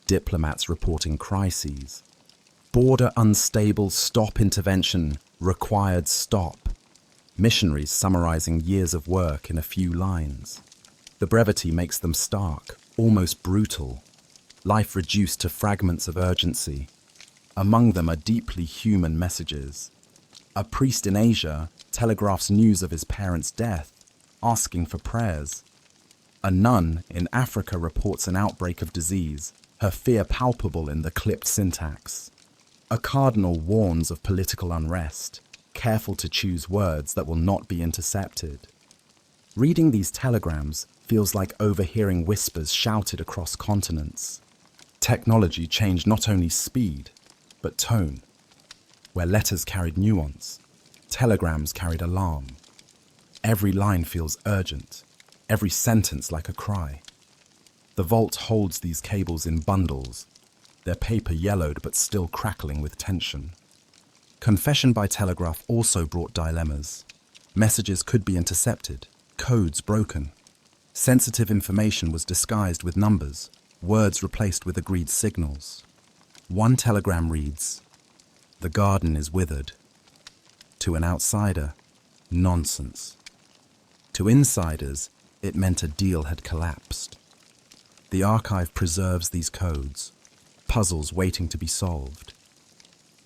Diplomats reporting crises. Border unstable. Stop intervention. Required. Stop. Missionaries summarizing years of work in a few lines. The brevity makes them stark, almost brutal. Life reduced to fragments of urgency. Among them are deeply human messages. A priest in Asia telegraphs news of his parents' death, asking for prayers. A nun in Africa reports an outbreak of disease, her fear palpable in the clipped syntax. A cardinal warns of political unrest, careful to choose words that will not be intercepted. Reading these telegrams feels like overhearing whispers shouted across continents. Technology changed not only speed, but tone. Where letters carried nuance, telegrams carried alarm. Every line feels urgent, every sentence like a cry. The vault holds these cables in bundles, their paper yellowed but still crackling with tension. Confession by telegraph also brought dilemmas. Messages could be intercepted, codes broken. Sensitive information was disguised with numbers, words replaced with agreed signals. One telegram reads, "The garden is withered." To an outsider, nonsense. To insiders, it meant a deal had collapsed. The archive preserves these codes, puzzles waiting to be solved.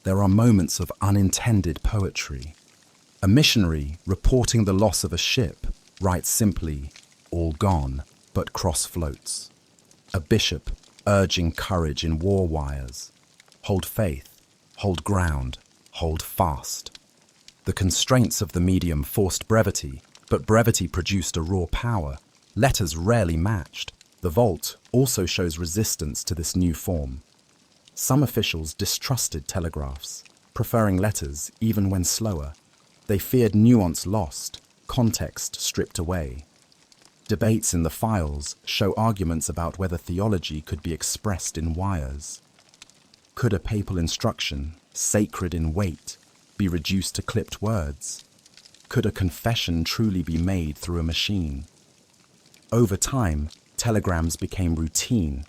There are moments of unintended poetry. A missionary reporting the loss of a ship writes simply, "All gone, but cross floats." A bishop urging courage in war wires. Hold faith, hold ground, hold fast. The constraints of the medium forced brevity, but brevity produced a raw power. Letters rarely matched. The vault also shows resistance to this new form. Some officials distrusted telegraphs, preferring letters even when slower. They feared nuance lost, context stripped away. Debates in the files show arguments about whether theology could be expressed in wires. Could a papal instruction, sacred in weight, be reduced to clipped words? Could a confession truly be made through a machine? Over time, telegrams became routine.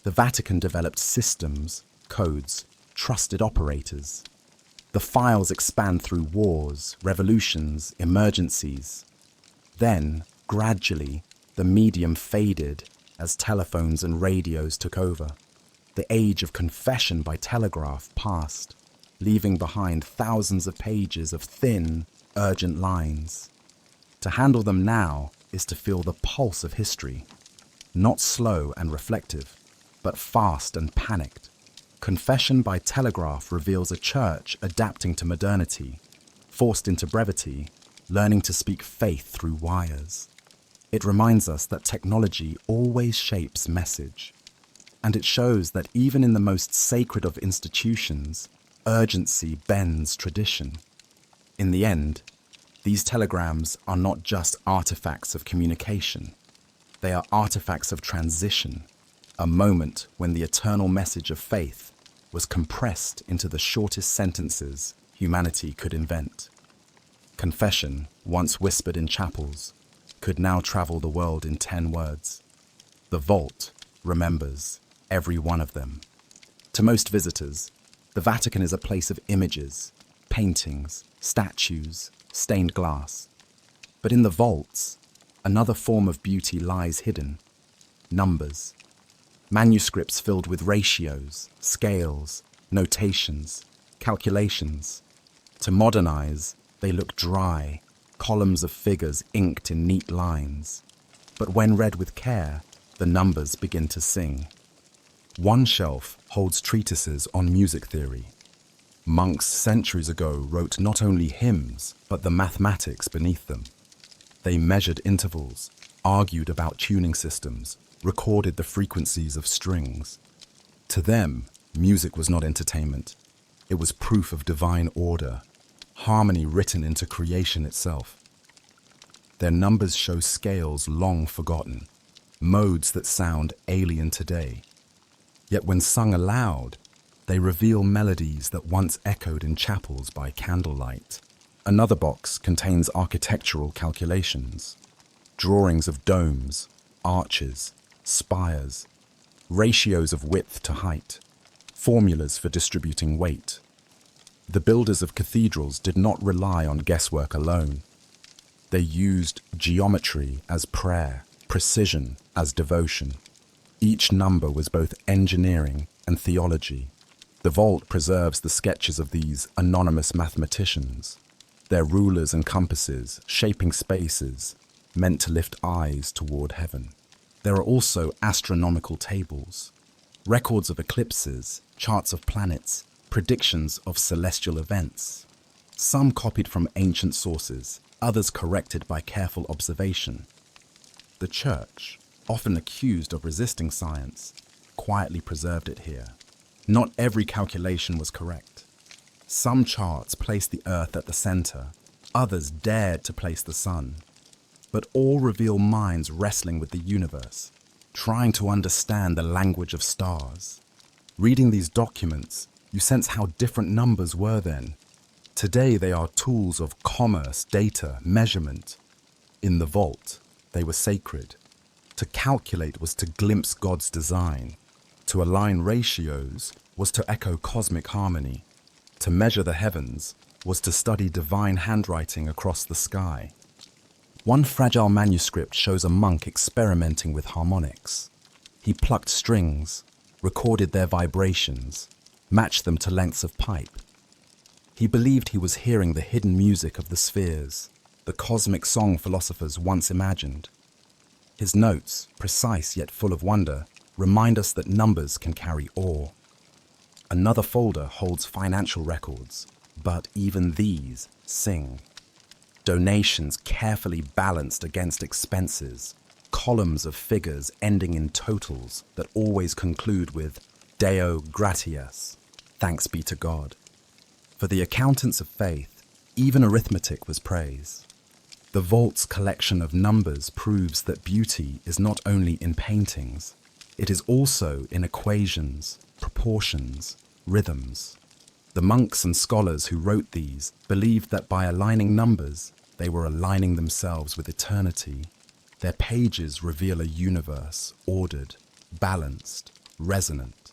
The Vatican developed systems, codes, trusted operators. The files expand through wars, revolutions, emergencies. Then, gradually, the medium faded as telephones and radios took over. The age of confession by telegraph passed, leaving behind thousands of pages of thin, urgent lines. To handle them now is to feel the pulse of history, not slow and reflective, but fast and panicked. Confession by Telegraph reveals a church adapting to modernity, forced into brevity, learning to speak faith through wires. It reminds us that technology always shapes message. And it shows that even in the most sacred of institutions, urgency bends tradition. In the end, these telegrams are not just artifacts of communication. They are artifacts of transition, a moment when the eternal message of faith was compressed into the shortest sentences humanity could invent. Confession, once whispered in chapels, could now travel the world in 10 words. The vault remembers every one of them. To most visitors, the Vatican is a place of images, paintings, statues, stained glass. But in the vaults, another form of beauty lies hidden: numbers. Manuscripts filled with ratios, scales, notations, calculations. To modern eyes, they look dry, columns of figures inked in neat lines. But when read with care, the numbers begin to sing. One shelf holds treatises on music theory. Monks centuries ago wrote not only hymns, but the mathematics beneath them. They measured intervals, argued about tuning systems, recorded the frequencies of strings. To them, music was not entertainment. It was proof of divine order, harmony written into creation itself. Their numbers show scales long forgotten, modes that sound alien today. Yet when sung aloud, they reveal melodies that once echoed in chapels by candlelight. Another box contains architectural calculations, drawings of domes, arches, spires, ratios of width to height, formulas for distributing weight. The builders of cathedrals did not rely on guesswork alone. They used geometry as prayer, precision as devotion. Each number was both engineering and theology. The vault preserves the sketches of these anonymous mathematicians, their rulers and compasses shaping spaces meant to lift eyes toward heaven. There are also astronomical tables, records of eclipses, charts of planets, predictions of celestial events. Some copied from ancient sources, others corrected by careful observation. The Church, often accused of resisting science, quietly preserved it here. Not every calculation was correct. Some charts placed the Earth at the center, others dared to place the Sun. But all reveal minds wrestling with the universe, trying to understand the language of stars. Reading these documents, you sense how different numbers were then. Today they are tools of commerce, data, measurement. In the vault, they were sacred. To calculate was to glimpse God's design. To align ratios was to echo cosmic harmony. To measure the heavens was to study divine handwriting across the sky. One fragile manuscript shows a monk experimenting with harmonics. He plucked strings, recorded their vibrations, matched them to lengths of pipe. He believed he was hearing the hidden music of the spheres, the cosmic song philosophers once imagined. His notes, precise yet full of wonder, remind us that numbers can carry awe. Another folder holds financial records, but even these sing. Donations carefully balanced against expenses, columns of figures ending in totals that always conclude with Deo gratias, thanks be to God. For the accountants of faith, even arithmetic was praise. The vault's collection of numbers proves that beauty is not only in paintings, it is also in equations, proportions, rhythms. The monks and scholars who wrote these believed that by aligning numbers, they were aligning themselves with eternity. Their pages reveal a universe ordered, balanced, resonant.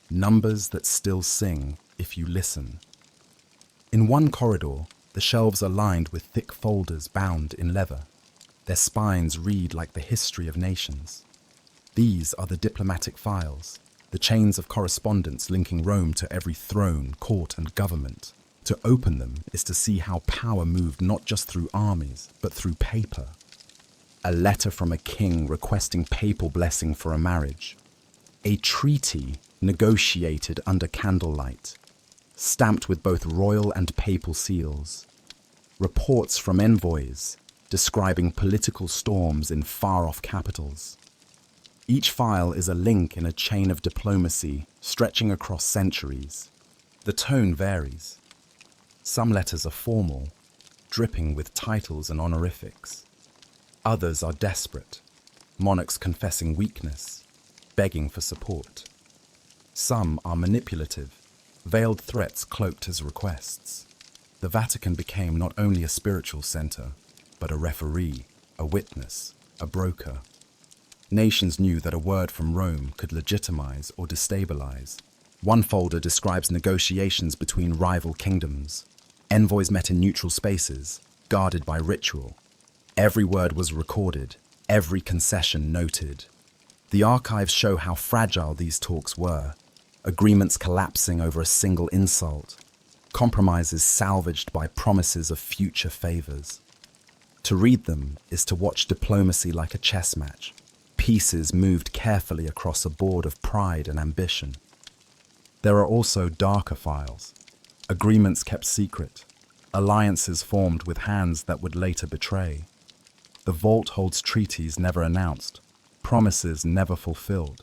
Numbers that still sing if you listen. In one corridor, the shelves are lined with thick folders bound in leather. Their spines read like the history of nations. These are the diplomatic files, the chains of correspondence linking Rome to every throne, court, and government. To open them is to see how power moved not just through armies, but through paper. A letter from a king requesting papal blessing for a marriage. A treaty negotiated under candlelight, stamped with both royal and papal seals. Reports from envoys describing political storms in far-off capitals. Each file is a link in a chain of diplomacy stretching across centuries. The tone varies. Some letters are formal, dripping with titles and honorifics. Others are desperate, monarchs confessing weakness, begging for support. Some are manipulative, veiled threats cloaked as requests. The Vatican became not only a spiritual center, but a referee, a witness, a broker. Nations knew that a word from Rome could legitimize or destabilize. One folder describes negotiations between rival kingdoms. Envoys met in neutral spaces, guarded by ritual. Every word was recorded, every concession noted. The archives show how fragile these talks were, agreements collapsing over a single insult, compromises salvaged by promises of future favors. To read them is to watch diplomacy like a chess match, pieces moved carefully across a board of pride and ambition. There are also darker files, agreements kept secret, alliances formed with hands that would later betray. The vault holds treaties never announced, promises never fulfilled.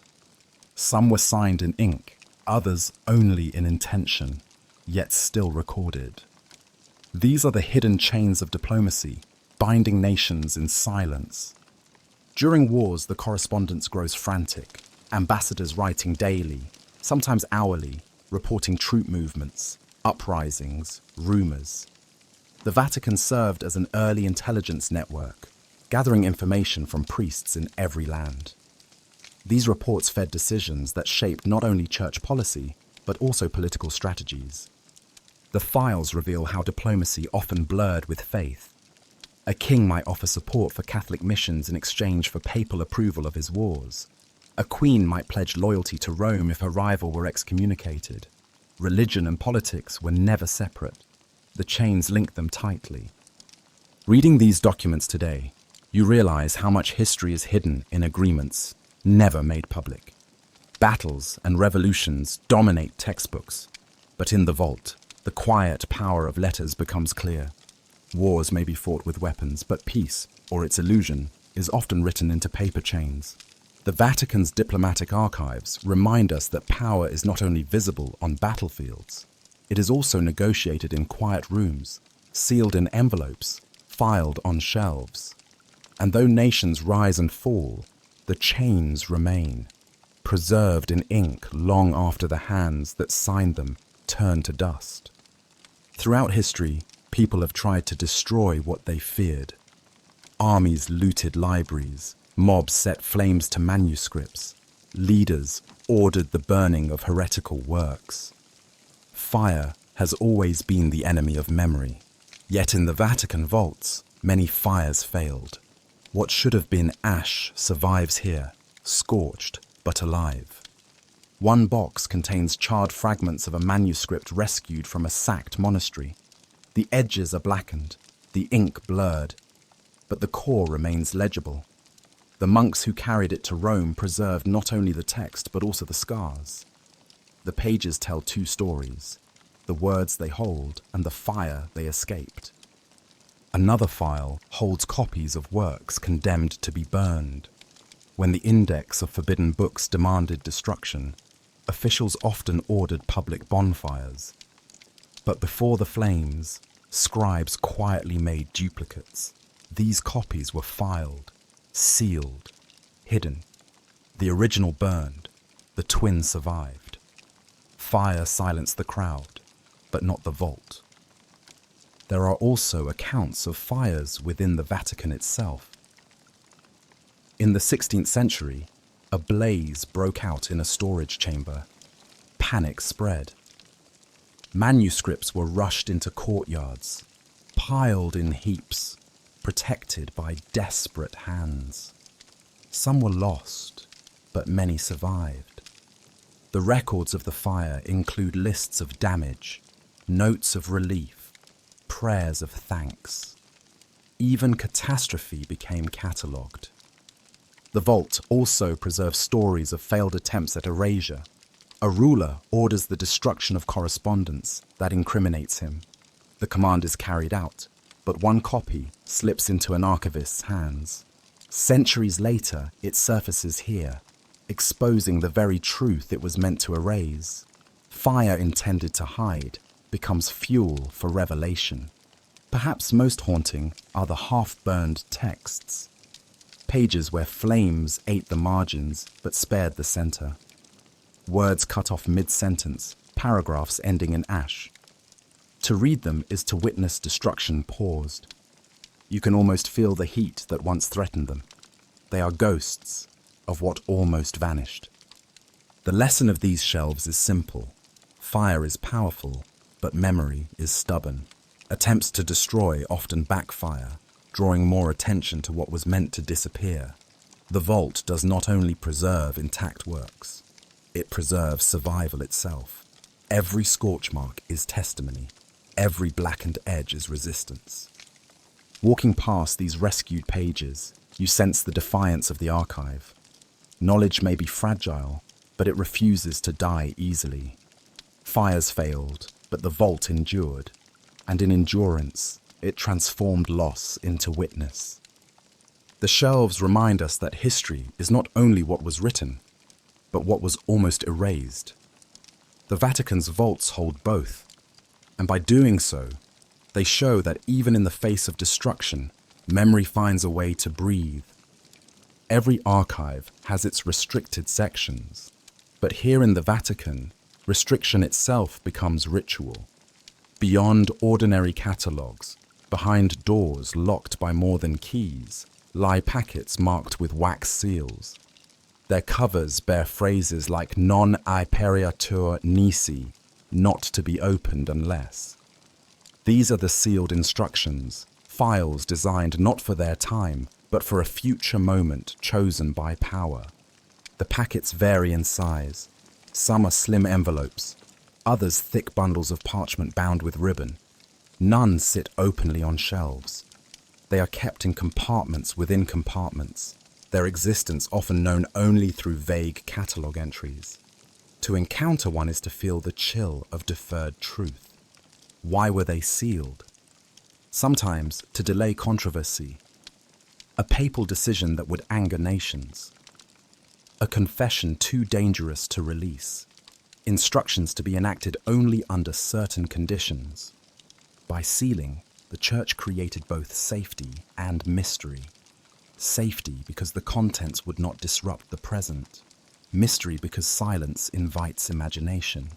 Some were signed in ink, others only in intention, yet still recorded. These are the hidden chains of diplomacy, binding nations in silence. During wars, the correspondence grows frantic, ambassadors writing daily, sometimes hourly, reporting troop movements, uprisings, rumors. The Vatican served as an early intelligence network, gathering information from priests in every land. These reports fed decisions that shaped not only church policy, but also political strategies. The files reveal how diplomacy often blurred with faith. A king might offer support for Catholic missions in exchange for papal approval of his wars. A queen might pledge loyalty to Rome if her rival were excommunicated. Religion and politics were never separate. The chains linked them tightly. Reading these documents today, you realize how much history is hidden in agreements never made public. Battles and revolutions dominate textbooks, but in the vault, the quiet power of letters becomes clear. Wars may be fought with weapons, but peace, or its illusion, is often written into paper chains. The Vatican's diplomatic archives remind us that power is not only visible on battlefields, it is also negotiated in quiet rooms, sealed in envelopes, filed on shelves. And though nations rise and fall, the chains remain, preserved in ink long after the hands that signed them turn to dust. Throughout history, people have tried to destroy what they feared. Armies looted libraries, mobs set flames to manuscripts, leaders ordered the burning of heretical works. Fire has always been the enemy of memory, yet in the Vatican vaults, many fires failed. What should have been ash survives here, scorched but alive. One box contains charred fragments of a manuscript rescued from a sacked monastery. The edges are blackened, the ink blurred, but the core remains legible. The monks who carried it to Rome preserved not only the text but also the scars. The pages tell two stories, the words they hold and the fire they escaped. Another file holds copies of works condemned to be burned. When the index of forbidden books demanded destruction, officials often ordered public bonfires. But before the flames, scribes quietly made duplicates. These copies were filed, sealed, hidden. The original burned, the twin survived. Fire silenced the crowd, but not the vault. There are also accounts of fires within the Vatican itself. In the 16th century, a blaze broke out in a storage chamber. Panic spread. Manuscripts were rushed into courtyards, piled in heaps, protected by desperate hands. Some were lost, but many survived. The records of the fire include lists of damage, notes of relief, prayers of thanks. Even catastrophe became catalogued. The vault also preserves stories of failed attempts at erasure. A ruler orders the destruction of correspondence that incriminates him. The command is carried out, but one copy slips into an archivist's hands. Centuries later, it surfaces here, exposing the very truth it was meant to erase. Fire intended to hide becomes fuel for revelation. Perhaps most haunting are the half-burned texts. Pages where flames ate the margins but spared the center. Words cut off mid-sentence, paragraphs ending in ash. To read them is to witness destruction paused. You can almost feel the heat that once threatened them. They are ghosts of what almost vanished. The lesson of these shelves is simple. Fire is powerful, but memory is stubborn. Attempts to destroy often backfire, drawing more attention to what was meant to disappear. The vault does not only preserve intact works, it preserves survival itself. Every scorch mark is testimony. Every blackened edge is resistance. Walking past these rescued pages, you sense the defiance of the archive. Knowledge may be fragile, but it refuses to die easily. Fires failed, but the vault endured, and in endurance, it transformed loss into witness. The shelves remind us that history is not only what was written, but what was almost erased. The Vatican's vaults hold both, and by doing so, they show that even in the face of destruction, memory finds a way to breathe. Every archive has its restricted sections, but here in the Vatican, restriction itself becomes ritual. Beyond ordinary catalogues, behind doors locked by more than keys, lie packets marked with wax seals. Their covers bear phrases like non aeperiatur nisi, not to be opened unless. These are the sealed instructions, files designed not for their time, but for a future moment chosen by power. The packets vary in size. Some are slim envelopes, others thick bundles of parchment bound with ribbon. None sit openly on shelves. They are kept in compartments within compartments, their existence often known only through vague catalogue entries. To encounter one is to feel the chill of deferred truth. Why were they sealed? Sometimes to delay controversy. A papal decision that would anger nations. A confession too dangerous to release. Instructions to be enacted only under certain conditions. By sealing, the Church created both safety and mystery. Safety because the contents would not disrupt the present. Mystery because silence invites imagination.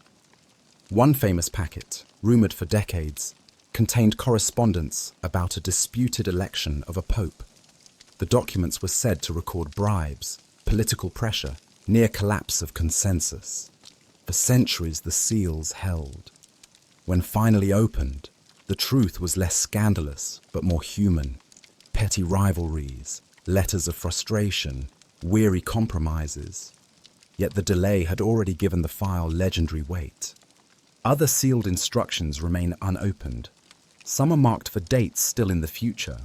One famous packet, rumoured for decades, contained correspondence about a disputed election of a pope. The documents were said to record bribes, political pressure, near collapse of consensus. For centuries the seals held. When finally opened, the truth was less scandalous but more human. Petty rivalries, letters of frustration, weary compromises. Yet the delay had already given the file legendary weight. Other sealed instructions remain unopened. Some are marked for dates still in the future,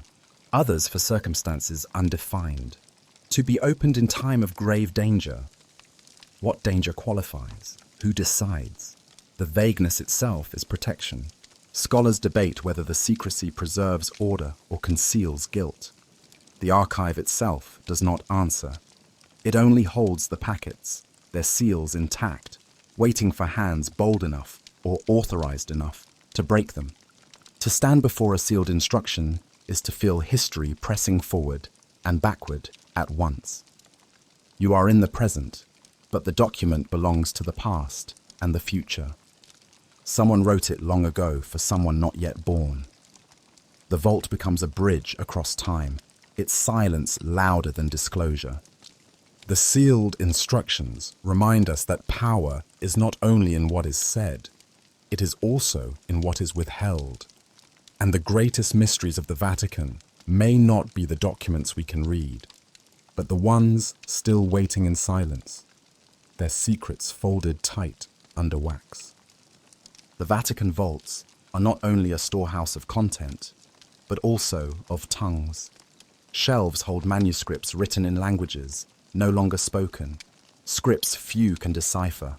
others for circumstances undefined. To be opened in time of grave danger. What danger qualifies? Who decides? The vagueness itself is protection. Scholars debate whether the secrecy preserves order or conceals guilt. The archive itself does not answer. It only holds the packets, their seals intact, waiting for hands bold enough or authorized enough to break them. To stand before a sealed instruction is to feel history pressing forward and backward at once. You are in the present, but the document belongs to the past and the future. Someone wrote it long ago for someone not yet born. The vault becomes a bridge across time, its silence louder than disclosure. The sealed instructions remind us that power is not only in what is said, it is also in what is withheld. And the greatest mysteries of the Vatican may not be the documents we can read, but the ones still waiting in silence, their secrets folded tight under wax. The Vatican vaults are not only a storehouse of content, but also of tongues. Shelves hold manuscripts written in languages no longer spoken, scripts few can decipher,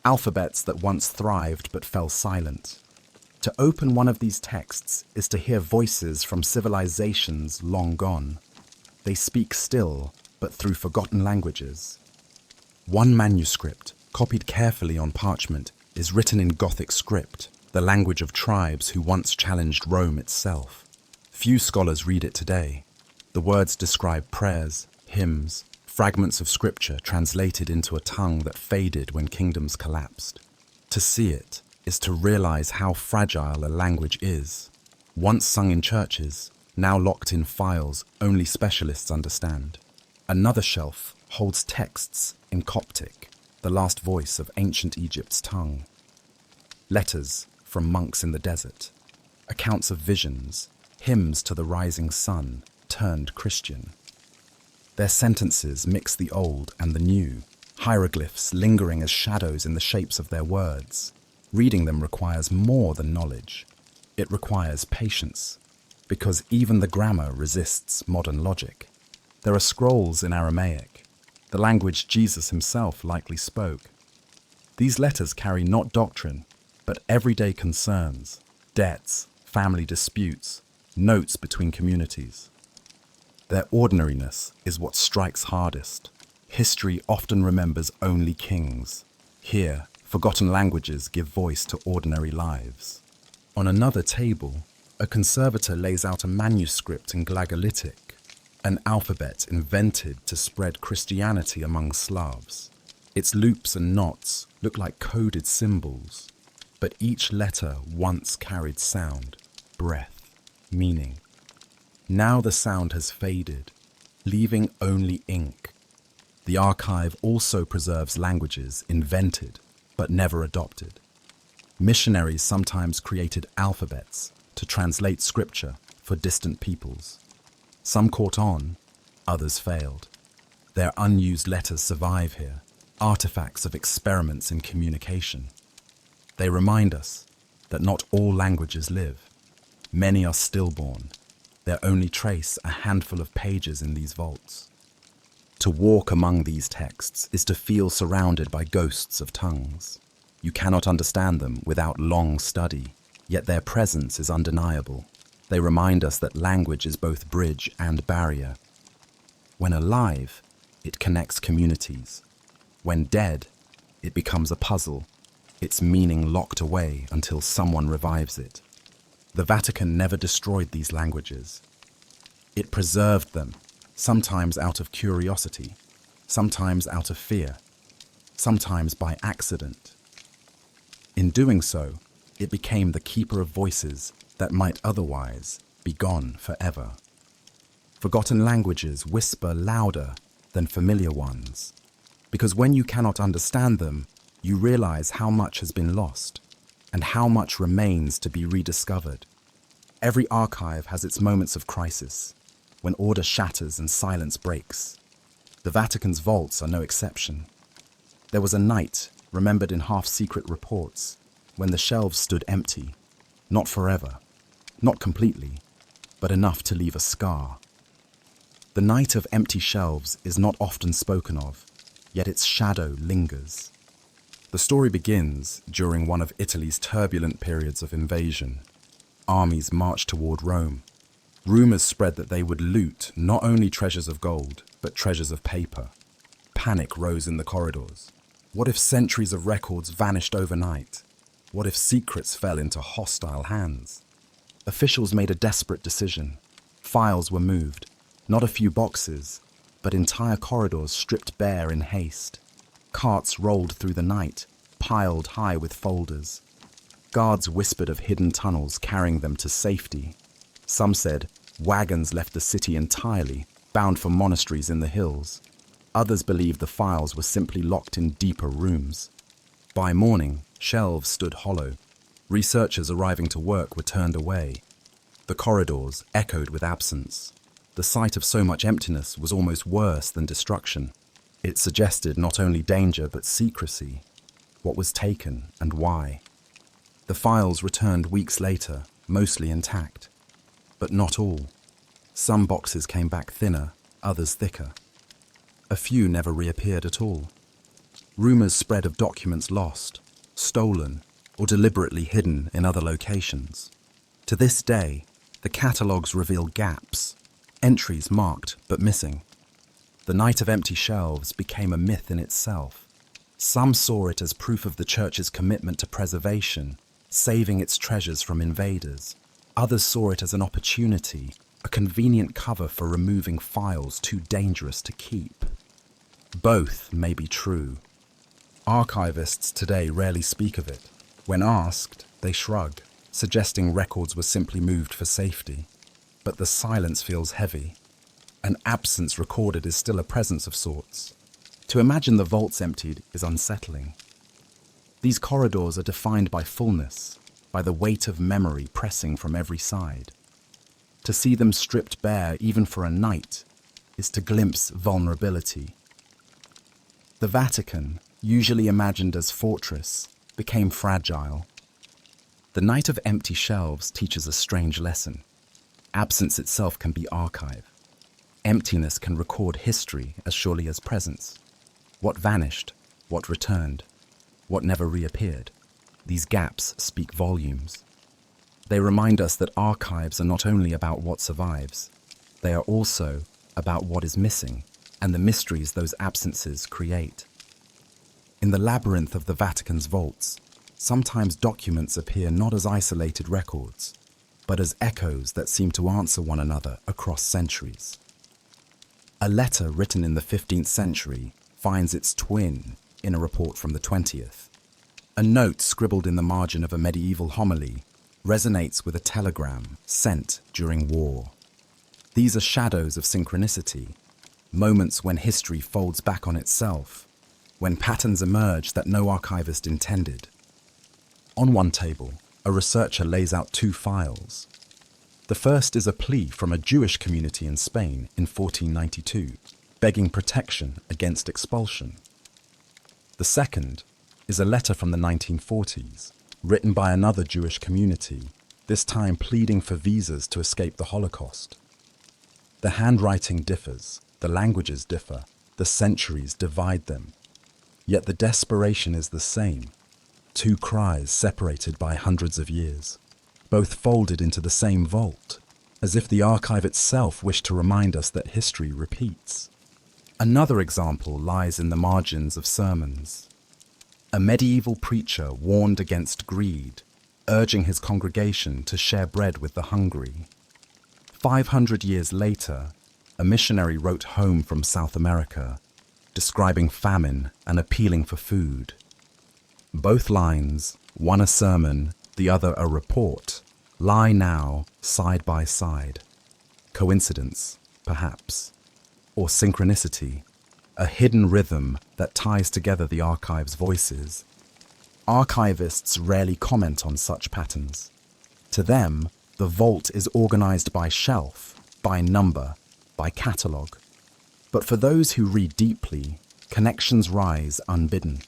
alphabets that once thrived but fell silent. To open one of these texts is to hear voices from civilizations long gone. They speak still, but through forgotten languages. One manuscript, copied carefully on parchment, is written in Gothic script, the language of tribes who once challenged Rome itself. Few scholars read it today. The words describe prayers, hymns, fragments of scripture translated into a tongue that faded when kingdoms collapsed. To see it is to realize how fragile a language is. Once sung in churches, now locked in files only specialists understand. Another shelf holds texts in Coptic, the last voice of ancient Egypt's tongue. Letters from monks in the desert, accounts of visions, hymns to the rising sun turned Christian. Their sentences mix the old and the new, hieroglyphs lingering as shadows in the shapes of their words. Reading them requires more than knowledge. It requires patience, because even the grammar resists modern logic. There are scrolls in Aramaic, the language Jesus himself likely spoke. These letters carry not doctrine, but everyday concerns, debts, family disputes, notes between communities. Their ordinariness is what strikes hardest. History often remembers only kings. Here, forgotten languages give voice to ordinary lives. On another table, a conservator lays out a manuscript in Glagolitic, an alphabet invented to spread Christianity among Slavs. Its loops and knots look like coded symbols, but each letter once carried sound, breath, meaning. Now the sound has faded, leaving only ink. The archive also preserves languages invented but never adopted. Missionaries sometimes created alphabets to translate scripture for distant peoples. Some caught on, others failed. Their unused letters survive here, artifacts of experiments in communication. They remind us that not all languages live. Many are stillborn. Their only trace a handful of pages in these vaults. To walk among these texts is to feel surrounded by ghosts of tongues. You cannot understand them without long study, yet their presence is undeniable. They remind us that language is both bridge and barrier. When alive, it connects communities. When dead, it becomes a puzzle, its meaning locked away until someone revives it. The Vatican never destroyed these languages. It preserved them, sometimes out of curiosity, sometimes out of fear, sometimes by accident. In doing so, it became the keeper of voices that might otherwise be gone forever. Forgotten languages whisper louder than familiar ones, because when you cannot understand them, you realize how much has been lost and how much remains to be rediscovered. Every archive has its moments of crisis, when order shatters and silence breaks. The Vatican's vaults are no exception. There was a night, remembered in half-secret reports, when the shelves stood empty, not forever, not completely, but enough to leave a scar. The night of empty shelves is not often spoken of, yet its shadow lingers. The story begins during one of Italy's turbulent periods of invasion. Armies marched toward Rome. Rumors spread that they would loot not only treasures of gold, but treasures of paper. Panic rose in the corridors. What if centuries of records vanished overnight? What if secrets fell into hostile hands? Officials made a desperate decision. Files were moved, not a few boxes, but entire corridors stripped bare in haste. Carts rolled through the night, piled high with folders. Guards whispered of hidden tunnels carrying them to safety. Some said wagons left the city entirely, bound for monasteries in the hills. Others believed the files were simply locked in deeper rooms. By morning, shelves stood hollow. Researchers arriving to work were turned away. The corridors echoed with absence. The sight of so much emptiness was almost worse than destruction. It suggested not only danger but secrecy. What was taken and why? The files returned weeks later, mostly intact. But not all. Some boxes came back thinner, others thicker. A few never reappeared at all. Rumors spread of documents lost, stolen, or deliberately hidden in other locations. To this day, the catalogues reveal gaps, entries marked but missing. The night of empty shelves became a myth in itself. Some saw it as proof of the church's commitment to preservation, saving its treasures from invaders. Others saw it as an opportunity, a convenient cover for removing files too dangerous to keep. Both may be true. Archivists today rarely speak of it. When asked, they shrug, suggesting records were simply moved for safety. But the silence feels heavy. An absence recorded is still a presence of sorts. To imagine the vaults emptied is unsettling. These corridors are defined by fullness, by the weight of memory pressing from every side. To see them stripped bare even for a night is to glimpse vulnerability. The Vatican, usually imagined as fortress, became fragile. The night of empty shelves teaches a strange lesson. Absence itself can be archive. Emptiness can record history as surely as presence. What vanished, what returned, what never reappeared. These gaps speak volumes. They remind us that archives are not only about what survives, they are also about what is missing and the mysteries those absences create. In the labyrinth of the Vatican's vaults, sometimes documents appear not as isolated records, but as echoes that seem to answer one another across centuries. A letter written in the 15th century finds its twin in a report from the 20th. A note scribbled in the margin of a medieval homily resonates with a telegram sent during war. These are shadows of synchronicity, moments when history folds back on itself, when patterns emerge that no archivist intended. On one table, a researcher lays out two files. The first is a plea from a Jewish community in Spain in 1492, begging protection against expulsion. The second is a letter from the 1940s, written by another Jewish community, this time pleading for visas to escape the Holocaust. The handwriting differs, the languages differ, the centuries divide them. Yet the desperation is the same. Two cries separated by hundreds of years, both folded into the same vault, as if the archive itself wished to remind us that history repeats. Another example lies in the margins of sermons. A medieval preacher warned against greed, urging his congregation to share bread with the hungry. 500 years later, a missionary wrote home from South America, describing famine and appealing for food. Both lines, one a sermon, the other a report, lie now side by side. Coincidence, perhaps, or synchronicity, a hidden rhythm that ties together the archive's voices. Archivists rarely comment on such patterns. To them, the vault is organized by shelf, by number, by catalogue. But for those who read deeply, connections rise unbidden.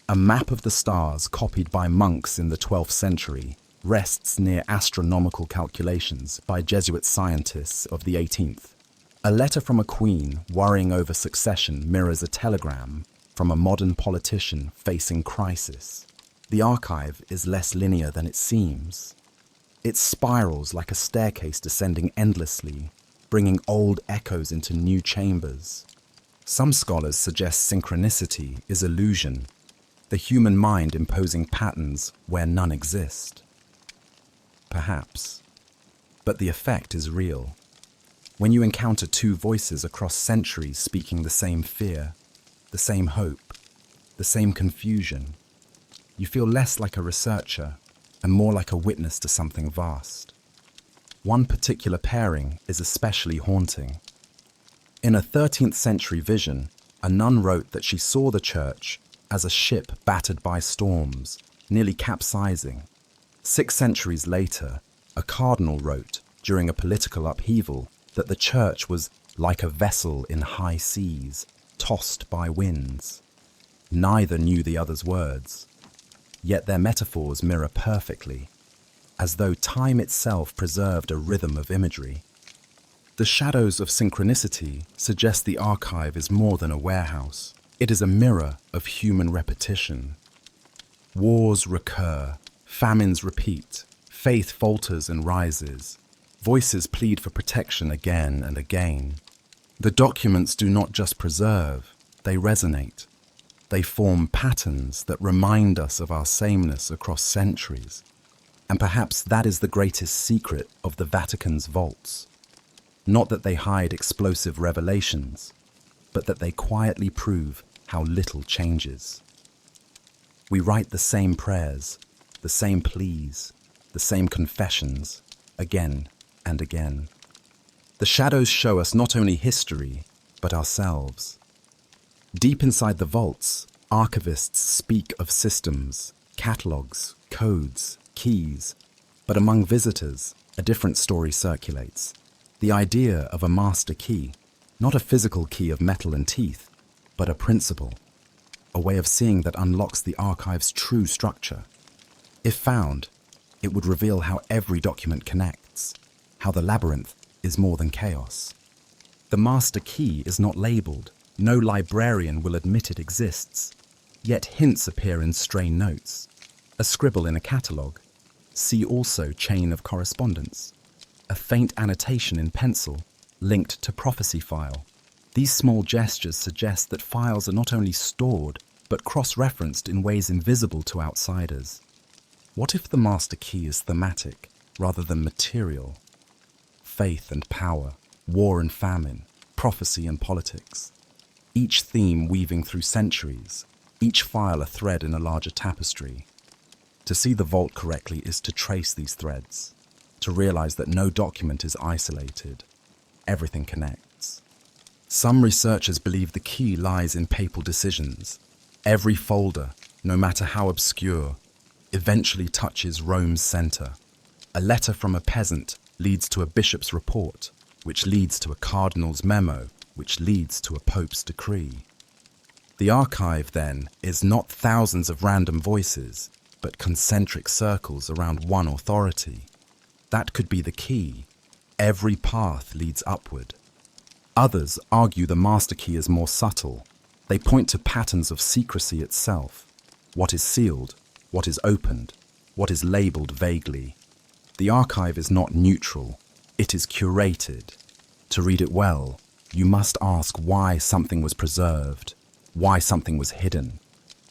A map of the stars copied by monks in the 12th century rests near astronomical calculations by Jesuit scientists of the 18th. A letter from a queen worrying over succession mirrors a telegram from a modern politician facing crisis. The archive is less linear than it seems. It spirals like a staircase descending endlessly, bringing old echoes into new chambers. Some scholars suggest synchronicity is illusion, the human mind imposing patterns where none exist. Perhaps. But the effect is real. When you encounter two voices across centuries speaking the same fear, the same hope, the same confusion, you feel less like a researcher and more like a witness to something vast. One particular pairing is especially haunting. In a 13th century vision, a nun wrote that she saw the church as a ship battered by storms, nearly capsizing. 6 centuries later, a cardinal wrote, during a political upheaval, that the church was like a vessel in high seas, tossed by winds. Neither knew the other's words, yet their metaphors mirror perfectly, as though time itself preserved a rhythm of imagery. The shadows of synchronicity suggest the archive is more than a warehouse. It is a mirror of human repetition. Wars recur, famines repeat, faith falters and rises. Voices plead for protection again and again. The documents do not just preserve, they resonate. They form patterns that remind us of our sameness across centuries. And perhaps that is the greatest secret of the Vatican's vaults. Not that they hide explosive revelations, but that they quietly prove how little changes. We write the same prayers, the same pleas, the same confessions, again and again. The shadows show us not only history, but ourselves. Deep inside the vaults, archivists speak of systems, catalogues, codes, keys, but among visitors, a different story circulates. The idea of a master key, not a physical key of metal and teeth, but a principle, a way of seeing that unlocks the archive's true structure. If found, it would reveal how every document connects, how the labyrinth is more than chaos. The master key is not labeled. No librarian will admit it exists. Yet hints appear in stray notes, a scribble in a catalogue. See also chain of correspondence, a faint annotation in pencil linked to prophecy file. These small gestures suggest that files are not only stored, but cross-referenced in ways invisible to outsiders. What if the master key is thematic rather than material? Faith and power, war and famine, prophecy and politics. Each theme weaving through centuries, each file a thread in a larger tapestry. To see the vault correctly is to trace these threads, to realize that no document is isolated. Everything connects. Some researchers believe the key lies in papal decisions. Every folder, no matter how obscure, eventually touches Rome's center. A letter from a peasant leads to a bishop's report, which leads to a cardinal's memo, which leads to a pope's decree. The archive, then, is not thousands of random voices, but concentric circles around one authority. That could be the key. Every path leads upward. Others argue the master key is more subtle. They point to patterns of secrecy itself. What is sealed, what is opened, what is labeled vaguely. The archive is not neutral. It is curated. To read it well, you must ask why something was preserved, why something was hidden,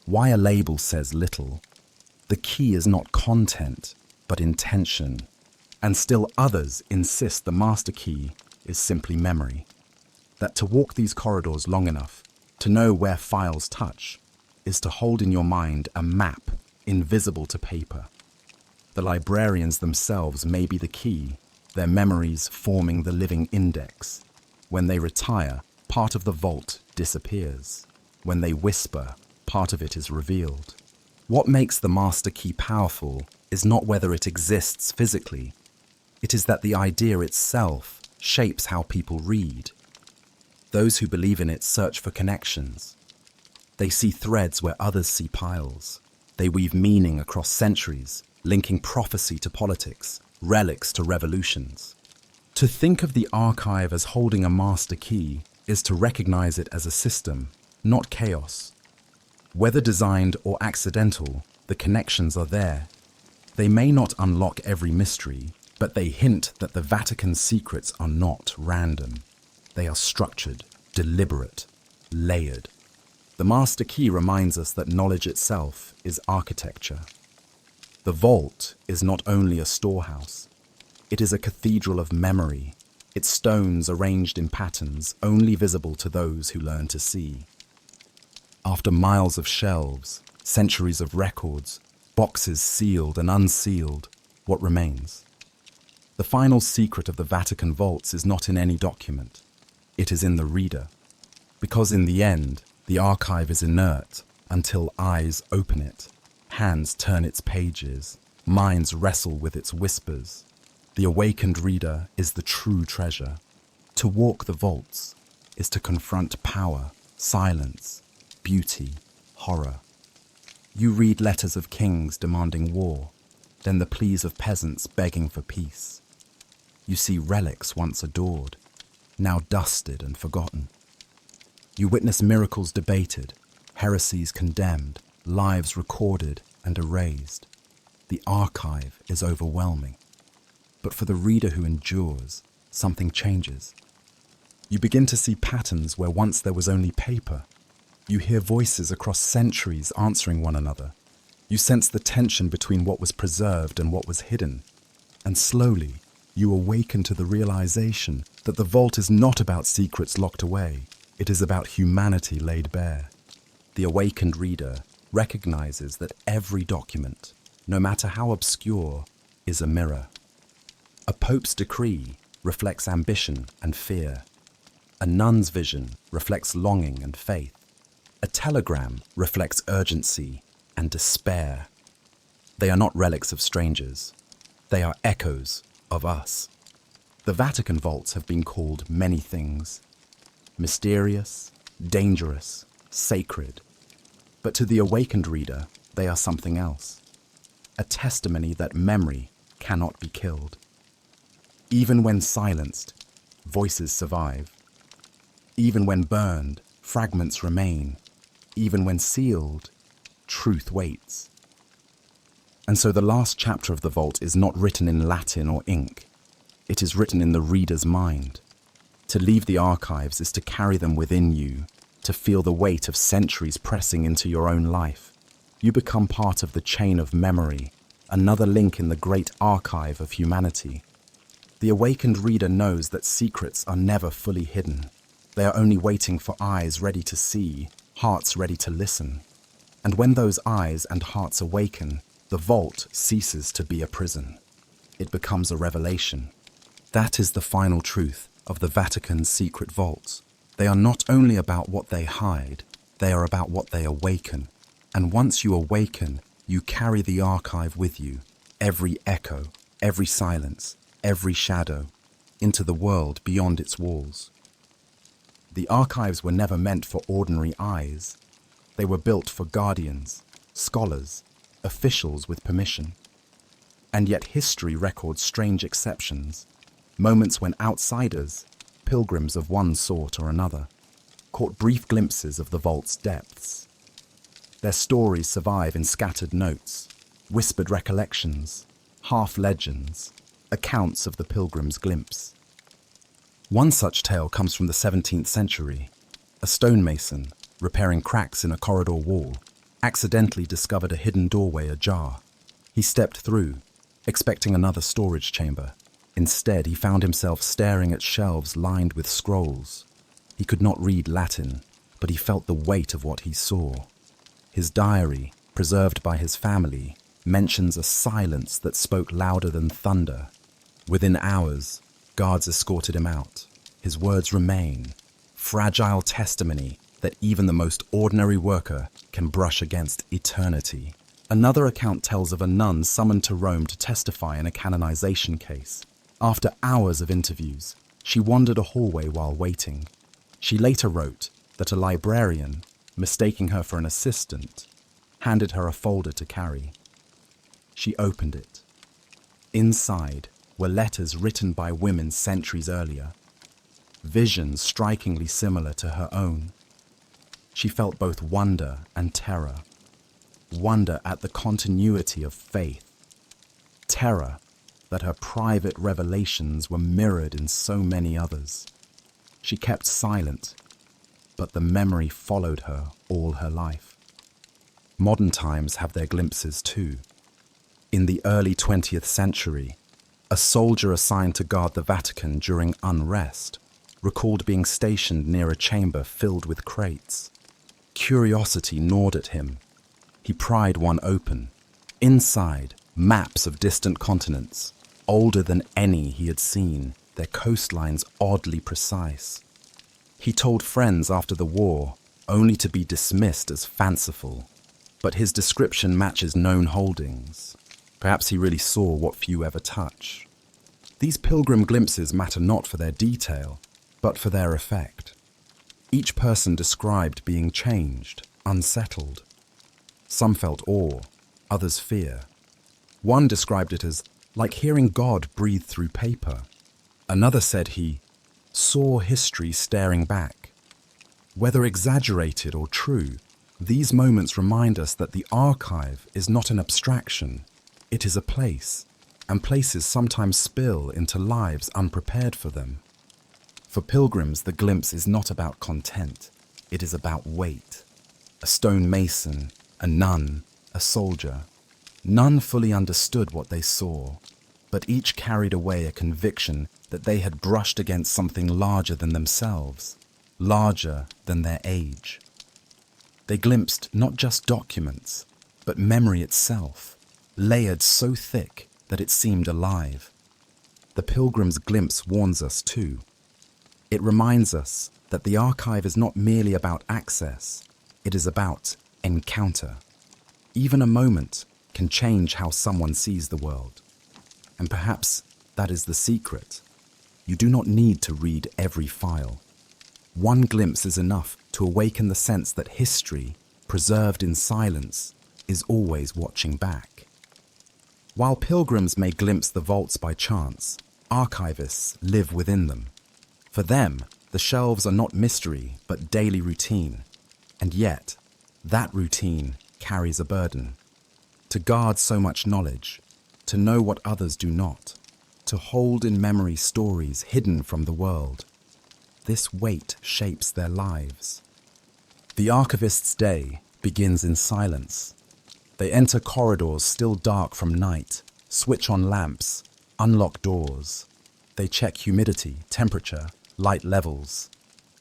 why a label says little. The key is not content, but intention. And still others insist the master key is simply memory. That to walk these corridors long enough, to know where files touch, is to hold in your mind a map invisible to paper. The librarians themselves may be the key, their memories forming the living index. When they retire, part of the vault disappears. When they whisper, part of it is revealed. What makes the master key powerful is not whether it exists physically. It is that the idea itself shapes how people read. Those who believe in it search for connections. They see threads where others see piles. They weave meaning across centuries, linking prophecy to politics, relics to revolutions. To think of the archive as holding a master key is to recognize it as a system, not chaos. Whether designed or accidental, the connections are there. They may not unlock every mystery, but they hint that the Vatican's secrets are not random. They are structured, deliberate, layered. The master key reminds us that knowledge itself is architecture. The vault is not only a storehouse. It is a cathedral of memory, its stones arranged in patterns only visible to those who learn to see. After miles of shelves, centuries of records, boxes sealed and unsealed, what remains? The final secret of the Vatican vaults is not in any document. It is in the reader. Because in the end, the archive is inert until eyes open it, hands turn its pages, minds wrestle with its whispers. The awakened reader is the true treasure. To walk the vaults is to confront power, silence, beauty, horror. You read letters of kings demanding war, then the pleas of peasants begging for peace. You see relics once adored, now dusted and forgotten. You witness miracles debated, heresies condemned, lives recorded and erased. The archive is overwhelming. But for the reader who endures, something changes. You begin to see patterns where once there was only paper. You hear voices across centuries answering one another. You sense the tension between what was preserved and what was hidden. And slowly, you awaken to the realization that the vault is not about secrets locked away. It is about humanity laid bare. The awakened reader recognizes that every document, no matter how obscure, is a mirror. A pope's decree reflects ambition and fear. A nun's vision reflects longing and faith. A telegram reflects urgency and despair. They are not relics of strangers. They are echoes of us. The Vatican vaults have been called many things: mysterious, dangerous, sacred. But to the awakened reader, they are something else. A testimony that memory cannot be killed. Even when silenced, voices survive. Even when burned, fragments remain. Even when sealed, truth waits. And so the last chapter of the vault is not written in Latin or ink. It is written in the reader's mind. To leave the archives is to carry them within you, to feel the weight of centuries pressing into your own life. You become part of the chain of memory, another link in the great archive of humanity. The awakened reader knows that secrets are never fully hidden. They are only waiting for eyes ready to see, hearts ready to listen. And when those eyes and hearts awaken, the vault ceases to be a prison. It becomes a revelation. That is the final truth of the Vatican's secret vaults. They are not only about what they hide, they are about what they awaken. And once you awaken, you carry the archive with you, every echo, every silence, every shadow, into the world beyond its walls. The archives were never meant for ordinary eyes. They were built for guardians, scholars, officials with permission. And yet history records strange exceptions, moments when outsiders, pilgrims of one sort or another, caught brief glimpses of the vault's depths. Their stories survive in scattered notes, whispered recollections, half-legends, accounts of the pilgrim's glimpse. One such tale comes from the 17th century. A stonemason, repairing cracks in a corridor wall, accidentally discovered a hidden doorway ajar. He stepped through, expecting another storage chamber. Instead, he found himself staring at shelves lined with scrolls. He could not read Latin, but he felt the weight of what he saw. His diary, preserved by his family, mentions a silence that spoke louder than thunder. Within hours, guards escorted him out. His words remain, fragile testimony that even the most ordinary worker can brush against eternity. Another account tells of a nun summoned to Rome to testify in a canonization case. After hours of interviews, she wandered a hallway while waiting. She later wrote that a librarian, mistaking her for an assistant, handed her a folder to carry. She opened it. Inside were letters written by women centuries earlier, visions strikingly similar to her own. She felt both wonder and terror. Wonder at the continuity of faith. Terror that her private revelations were mirrored in so many others. She kept silent, but the memory followed her all her life. Modern times have their glimpses too. In the early 20th century, a soldier assigned to guard the Vatican during unrest recalled being stationed near a chamber filled with crates. Curiosity gnawed at him. He pried one open. Inside, maps of distant continents, older than any he had seen, their coastlines oddly precise. He told friends after the war, only to be dismissed as fanciful. But his description matches known holdings. Perhaps he really saw what few ever touch. These pilgrim glimpses matter not for their detail, but for their effect. Each person described being changed, unsettled. Some felt awe, others fear. One described it as like hearing God breathe through paper. Another said he saw history staring back. Whether exaggerated or true, these moments remind us that the archive is not an abstraction, it is a place, and places sometimes spill into lives unprepared for them. For pilgrims, the glimpse is not about content, it is about weight. A stone mason, a nun, a soldier. None fully understood what they saw, but each carried away a conviction that they had brushed against something larger than themselves, larger than their age. They glimpsed not just documents, but memory itself, layered so thick that it seemed alive. The pilgrim's glimpse warns us too. It reminds us that the archive is not merely about access, it is about encounter. Even a moment can change how someone sees the world. And perhaps that is the secret. You do not need to read every file. One glimpse is enough to awaken the sense that history, preserved in silence, is always watching back. While pilgrims may glimpse the vaults by chance, archivists live within them. For them, the shelves are not mystery, but daily routine. And yet, that routine carries a burden. To guard so much knowledge, to know what others do not, to hold in memory stories hidden from the world. This weight shapes their lives. The archivist's day begins in silence. They enter corridors still dark from night, switch on lamps, unlock doors. They check humidity, temperature, light levels.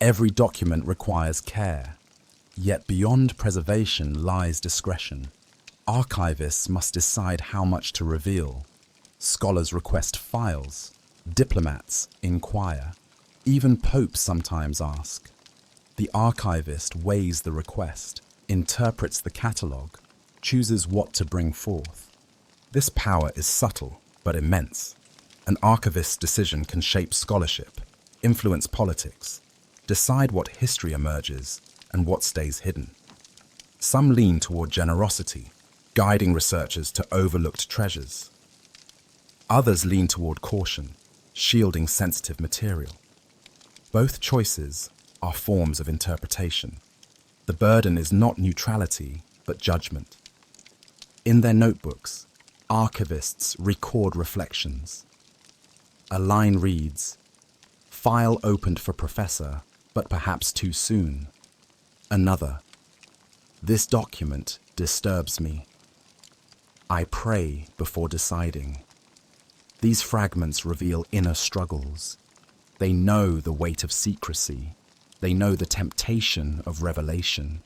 Every document requires care. Yet beyond preservation lies discretion. Archivists must decide how much to reveal. Scholars request files. Diplomats inquire. Even popes sometimes ask. The archivist weighs the request, interprets the catalogue, chooses what to bring forth. This power is subtle but immense. An archivist's decision can shape scholarship, influence politics, decide what history emerges and what stays hidden. Some lean toward generosity, guiding researchers to overlooked treasures. Others lean toward caution, shielding sensitive material. Both choices are forms of interpretation. The burden is not neutrality, but judgment. In their notebooks, archivists record reflections. A line reads, "File opened for professor, but perhaps too soon." Another, "This document disturbs me. I pray before deciding." These fragments reveal inner struggles. They know the weight of secrecy. They know the temptation of revelation.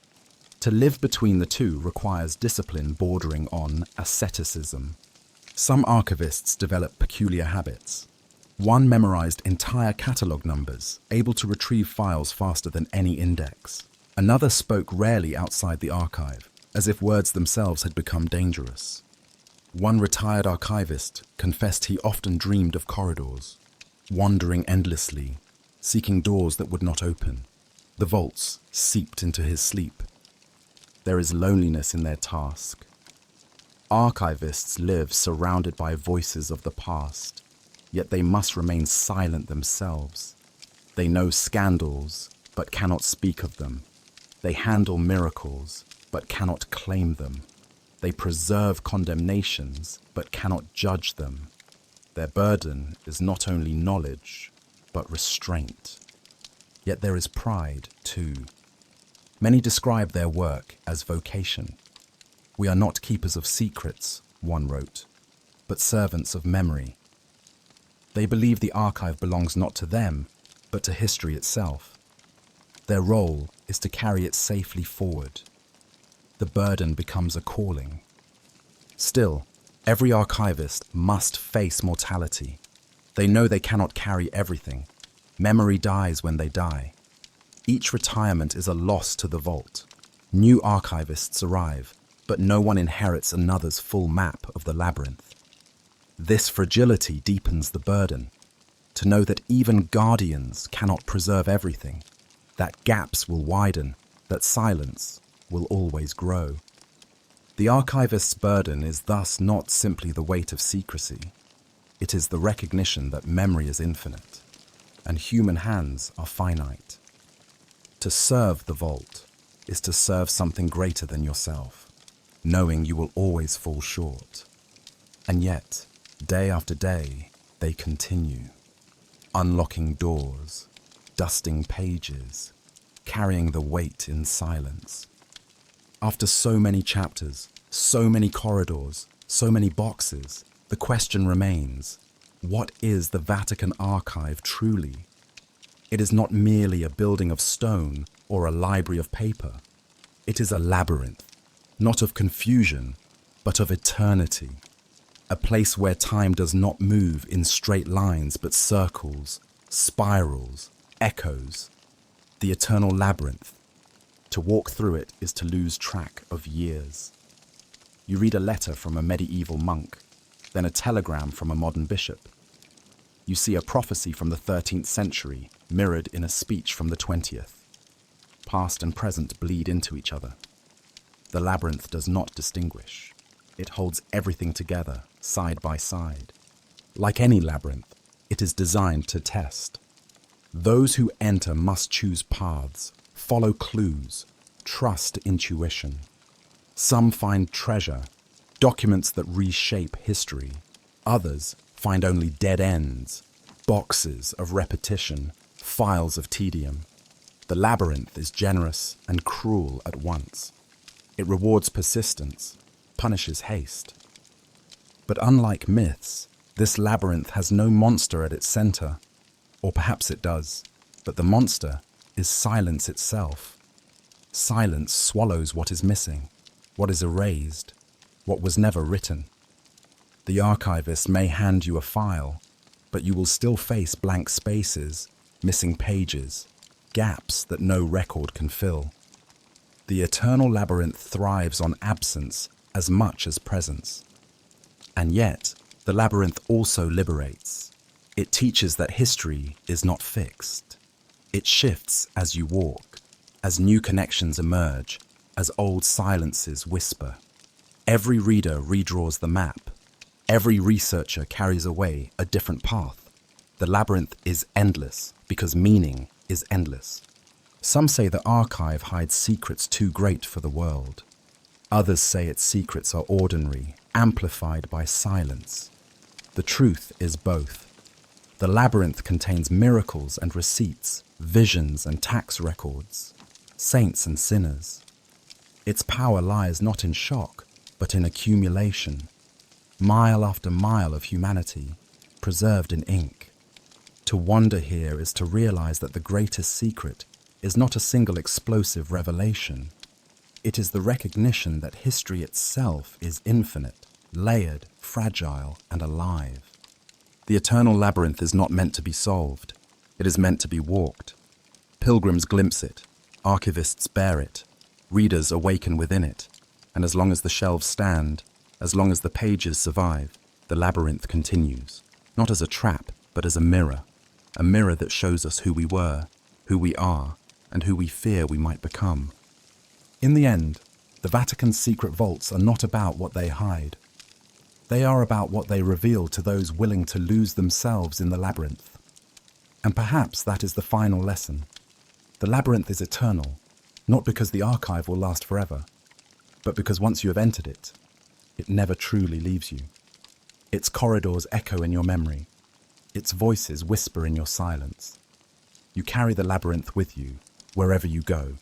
To live between the two requires discipline bordering on asceticism. Some archivists develop peculiar habits. One memorized entire catalogue numbers, able to retrieve files faster than any index. Another spoke rarely outside the archive, as if words themselves had become dangerous. One retired archivist confessed he often dreamed of corridors, wandering endlessly, seeking doors that would not open. The vaults seeped into his sleep. There is loneliness in their task. Archivists live surrounded by voices of the past, yet they must remain silent themselves. They know scandals, but cannot speak of them. They handle miracles, but cannot claim them. They preserve condemnations, but cannot judge them. Their burden is not only knowledge, but restraint. Yet there is pride, too. Many describe their work as vocation. "We are not keepers of secrets," one wrote, "but servants of memory." They believe the archive belongs not to them, but to history itself. Their role is to carry it safely forward. The burden becomes a calling. Still, every archivist must face mortality. They know they cannot carry everything. Memory dies when they die. Each retirement is a loss to the vault. New archivists arrive, but no one inherits another's full map of the labyrinth. This fragility deepens the burden. To know that even guardians cannot preserve everything, that gaps will widen, that silence will always grow. The archivist's burden is thus not simply the weight of secrecy. It is the recognition that memory is infinite. and human hands are finite. To serve the vault is to serve something greater than yourself, knowing you will always fall short. And yet, day after day, they continue, unlocking doors, dusting pages, carrying the weight in silence. After so many chapters, so many corridors, so many boxes, the question remains, what is the Vatican Archive truly? It is not merely a building of stone or a library of paper. It is a labyrinth, not of confusion, but of eternity. A place where time does not move in straight lines, but circles, spirals, echoes. The eternal labyrinth. To walk through it is to lose track of years. You read a letter from a medieval monk, then a telegram from a modern bishop. You see a prophecy from the 13th century mirrored in a speech from the 20th. Past and present bleed into each other. The labyrinth does not distinguish. It holds everything together, side by side. Like any labyrinth, it is designed to test. Those who enter must choose paths, follow clues, trust intuition. Some find treasure, documents that reshape history. Others find only dead ends, boxes of repetition, files of tedium. The labyrinth is generous and cruel at once. It rewards persistence, punishes haste. But unlike myths, this labyrinth has no monster at its center. Or perhaps it does, but the monster is silence itself. Silence swallows what is missing, what is erased, what was never written. The archivist may hand you a file, but you will still face blank spaces, missing pages, gaps that no record can fill. The eternal labyrinth thrives on absence as much as presence. And yet, the labyrinth also liberates. It teaches that history is not fixed. It shifts as you walk, as new connections emerge, as old silences whisper. Every reader redraws the map. Every researcher carries away a different path. The labyrinth is endless because meaning is endless. Some say the archive hides secrets too great for the world. Others say its secrets are ordinary, amplified by silence. The truth is both. The labyrinth contains miracles and receipts, visions and tax records, saints and sinners. Its power lies not in shock, but in accumulation. Mile after mile of humanity, preserved in ink. To wander here is to realize that the greatest secret is not a single explosive revelation. It is the recognition that history itself is infinite, layered, fragile, and alive. The eternal labyrinth is not meant to be solved. It is meant to be walked. Pilgrims glimpse it, archivists bear it, readers awaken within it, and as long as the shelves stand, as long as the pages survive, the labyrinth continues, not as a trap, but as a mirror that shows us who we were, who we are, and who we fear we might become. In the end, the Vatican's secret vaults are not about what they hide. They are about what they reveal to those willing to lose themselves in the labyrinth. And perhaps that is the final lesson. The labyrinth is eternal, not because the archive will last forever, but because once you have entered it, it never truly leaves you. Its corridors echo in your memory. Its voices whisper in your silence. You carry the labyrinth with you, wherever you go.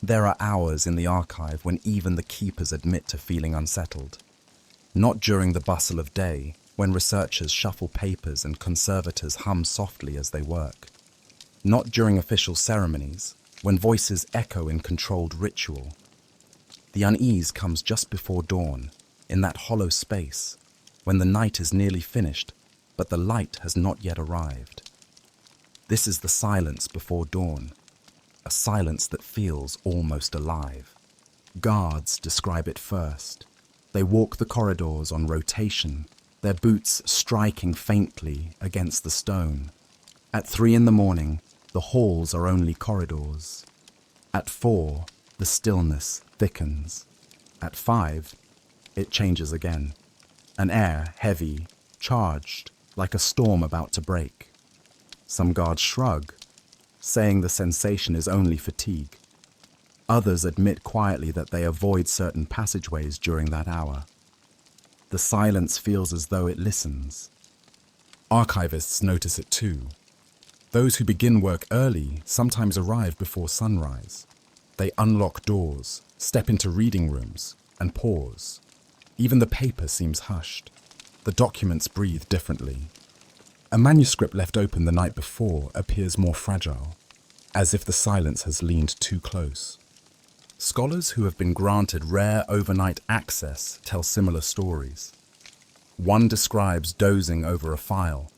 There are hours in the archive when even the keepers admit to feeling unsettled. Not during the bustle of day, when researchers shuffle papers and conservators hum softly as they work. Not during official ceremonies, when voices echo in controlled ritual. The unease comes just before dawn, in that hollow space, when the night is nearly finished, but the light has not yet arrived. This is the silence before dawn, a silence that feels almost alive. Guards describe it first. They walk the corridors on rotation, their boots striking faintly against the stone. At 3 a.m, the halls are only corridors. At 4, the stillness thickens. At 5, it changes again. An air heavy, charged, like a storm about to break. Some guards shrug, saying the sensation is only fatigue. Others admit quietly that they avoid certain passageways during that hour. The silence feels as though it listens. Archivists notice it too. Those who begin work early sometimes arrive before sunrise. They unlock doors, step into reading rooms, and pause. Even the paper seems hushed. The documents breathe differently. A manuscript left open the night before appears more fragile, as if the silence has leaned too close. Scholars who have been granted rare overnight access tell similar stories. One describes dozing over a file,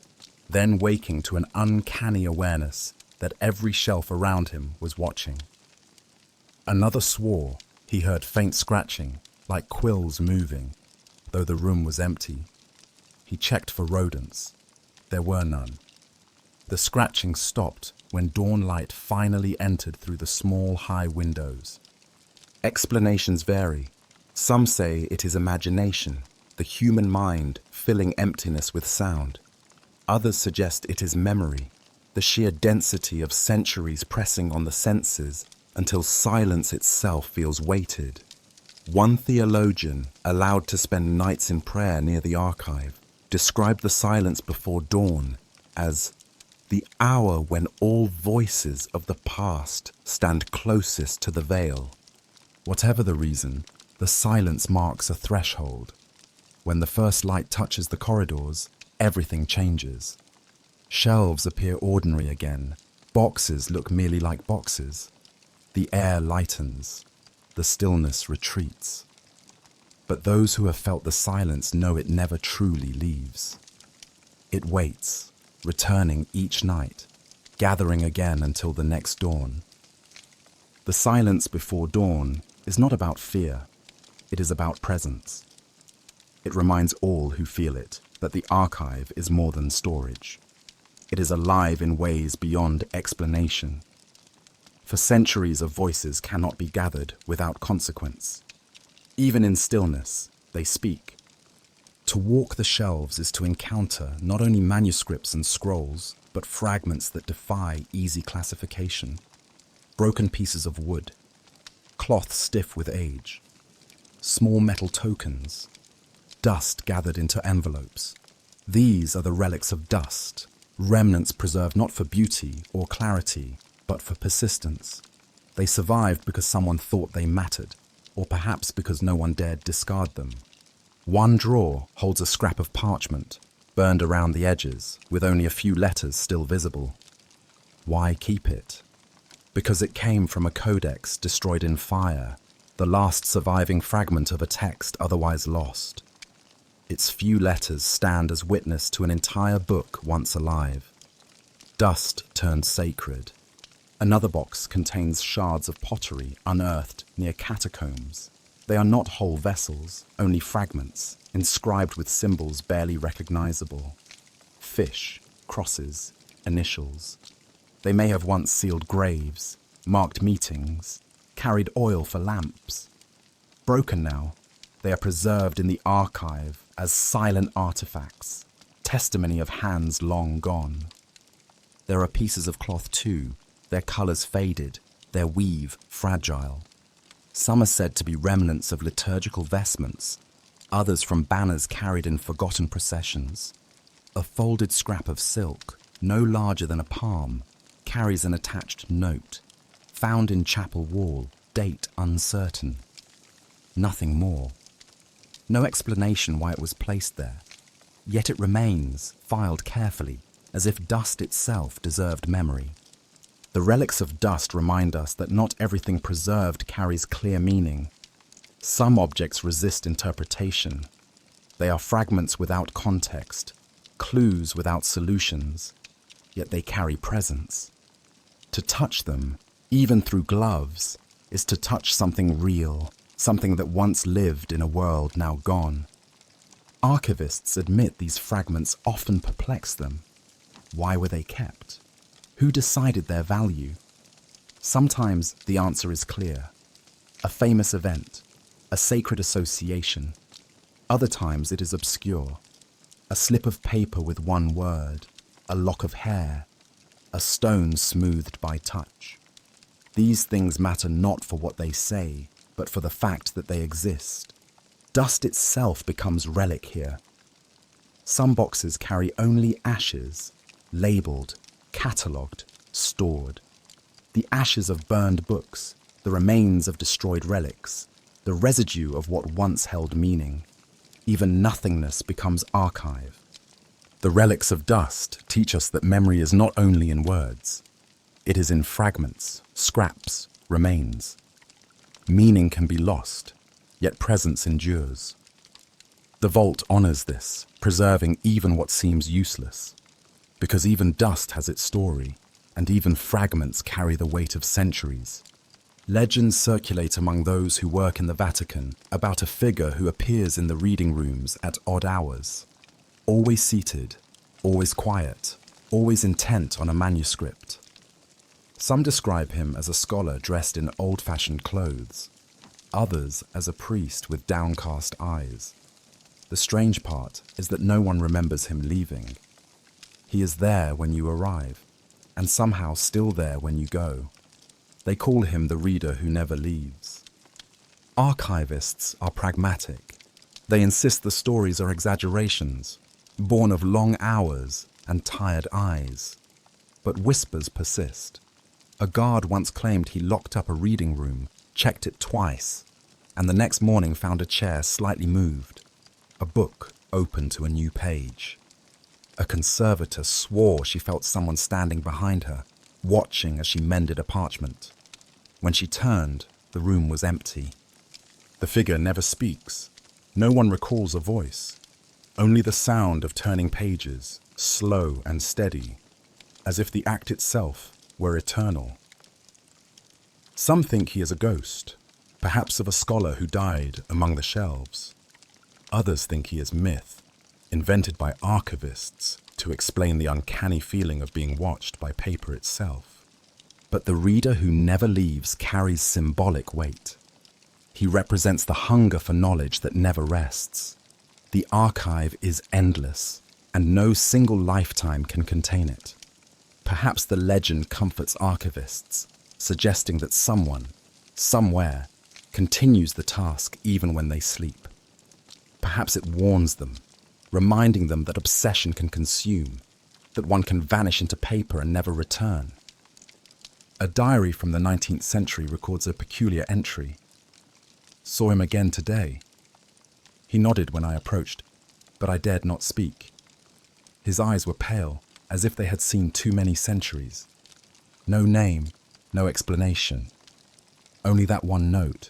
then waking to an uncanny awareness that every shelf around him was watching. Another swore he heard faint scratching, like quills moving, though the room was empty. He checked for rodents. There were none. The scratching stopped when dawn light finally entered through the small, high windows. Explanations vary. Some say it is imagination, the human mind filling emptiness with sound. Others suggest it is memory, the sheer density of centuries pressing on the senses until silence itself feels weighted. One theologian, allowed to spend nights in prayer near the archive, described the silence before dawn as the hour when all voices of the past stand closest to the veil. Whatever the reason, the silence marks a threshold. When the first light touches the corridors, everything changes. Shelves appear ordinary again. Boxes look merely like boxes. The air lightens. The stillness retreats. But those who have felt the silence know it never truly leaves. It waits, returning each night, gathering again until the next dawn. The silence before dawn is not about fear. It is about presence. It reminds all who feel it that the archive is more than storage. It is alive in ways beyond explanation. For centuries of voices cannot be gathered without consequence. Even in stillness, they speak. To walk the shelves is to encounter not only manuscripts and scrolls, but fragments that defy easy classification. Broken pieces of wood, cloth stiff with age, small metal tokens, dust gathered into envelopes. These are the relics of dust, remnants preserved not for beauty or clarity, but for persistence. They survived because someone thought they mattered, or perhaps because no one dared discard them. One drawer holds a scrap of parchment, burned around the edges, with only a few letters still visible. Why keep it? Because it came from a codex destroyed in fire, the last surviving fragment of a text otherwise lost. Its few letters stand as witness to an entire book once alive. Dust turned sacred. Another box contains shards of pottery unearthed near catacombs. They are not whole vessels, only fragments, inscribed with symbols barely recognizable. Fish, crosses, initials. They may have once sealed graves, marked meetings, carried oil for lamps. Broken now, they are preserved in the archive as silent artifacts, testimony of hands long gone. There are pieces of cloth too, their colors faded, their weave fragile. Some are said to be remnants of liturgical vestments, others from banners carried in forgotten processions. A folded scrap of silk, no larger than a palm, carries an attached note, found in chapel wall, date uncertain. Nothing more. No explanation why it was placed there, yet it remains, filed carefully, as if dust itself deserved memory. The relics of dust remind us that not everything preserved carries clear meaning. Some objects resist interpretation. They are fragments without context, clues without solutions, yet they carry presence. To touch them, even through gloves, is to touch something real, something that once lived in a world now gone. Archivists admit these fragments often perplex them. Why were they kept? Who decided their value? Sometimes the answer is clear. A famous event, a sacred association. Other times it is obscure. A slip of paper with one word, a lock of hair, a stone smoothed by touch. These things matter not for what they say, but for the fact that they exist. Dust itself becomes relic here. Some boxes carry only ashes, labelled, catalogued, stored. The ashes of burned books, the remains of destroyed relics, the residue of what once held meaning. Even nothingness becomes archive. The relics of dust teach us that memory is not only in words. It is in fragments, scraps, remains. Meaning can be lost, yet presence endures. The vault honors this, preserving even what seems useless. Because even dust has its story, and even fragments carry the weight of centuries. Legends circulate among those who work in the Vatican about a figure who appears in the reading rooms at odd hours. Always seated, always quiet, always intent on a manuscript. Some describe him as a scholar dressed in old-fashioned clothes, others as a priest with downcast eyes. The strange part is that no one remembers him leaving. He is there when you arrive, and somehow still there when you go. They call him the reader who never leaves. Archivists are pragmatic. They insist the stories are exaggerations, born of long hours and tired eyes. But whispers persist. A guard once claimed he locked up a reading room, checked it twice, and the next morning found a chair slightly moved, a book open to a new page. A conservator swore she felt someone standing behind her, watching as she mended a parchment. When she turned, the room was empty. The figure never speaks. No one recalls a voice. Only the sound of turning pages, slow and steady, as if the act itself were eternal. Some think he is a ghost, perhaps of a scholar who died among the shelves. Others think he is myth, invented by archivists to explain the uncanny feeling of being watched by paper itself. But the reader who never leaves carries symbolic weight. He represents the hunger for knowledge that never rests. The archive is endless, and no single lifetime can contain it. Perhaps the legend comforts archivists, suggesting that someone, somewhere, continues the task even when they sleep. Perhaps it warns them, reminding them that obsession can consume, that one can vanish into paper and never return. A diary from the 19th century records a peculiar entry. Saw him again today. He nodded when I approached, but I dared not speak. His eyes were pale, as if they had seen too many centuries. No name, no explanation. Only that one note,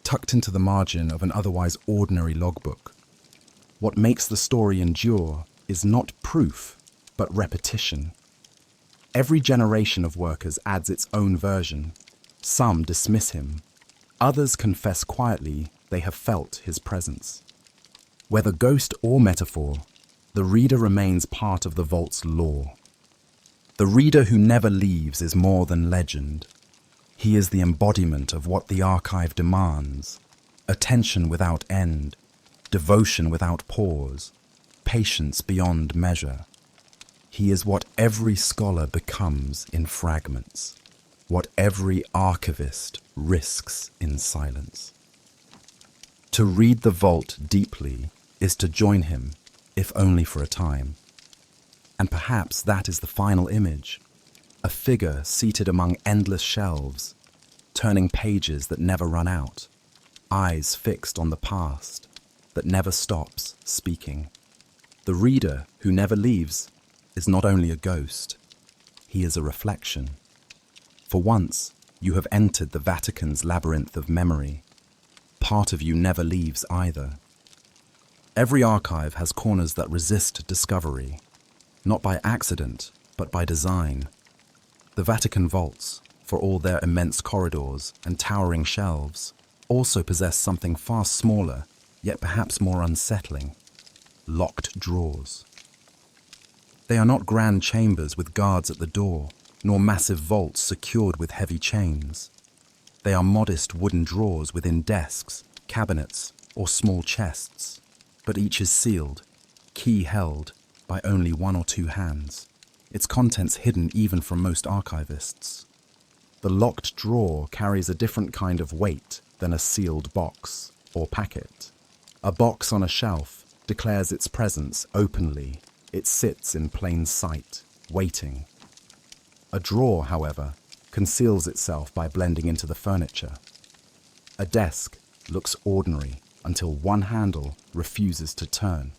tucked into the margin of an otherwise ordinary logbook. What makes the story endure is not proof, but repetition. Every generation of workers adds its own version. Some dismiss him. Others confess quietly they have felt his presence. Whether ghost or metaphor, the reader remains part of the vault's lore. The reader who never leaves is more than legend. He is the embodiment of what the archive demands: attention without end, devotion without pause, patience beyond measure. He is what every scholar becomes in fragments, what every archivist risks in silence. To read the vault deeply is to join him, if only for a time. And perhaps that is the final image, a figure seated among endless shelves, turning pages that never run out, eyes fixed on the past that never stops speaking. The reader who never leaves is not only a ghost, he is a reflection. For once, you have entered the Vatican's labyrinth of memory. Part of you never leaves either. Every archive has corners that resist discovery, not by accident, but by design. The Vatican vaults, for all their immense corridors and towering shelves, also possess something far smaller, yet perhaps more unsettling: locked drawers. They are not grand chambers with guards at the door, nor massive vaults secured with heavy chains. They are modest wooden drawers within desks, cabinets, or small chests, but each is sealed, key held, by only one or two hands. its contents hidden even from most archivists. The locked drawer carries a different kind of weight than a sealed box or packet. A box on a shelf declares its presence openly. It sits in plain sight, waiting. A drawer, however, conceals itself by blending into the furniture. A desk looks ordinary until one handle refuses to turn.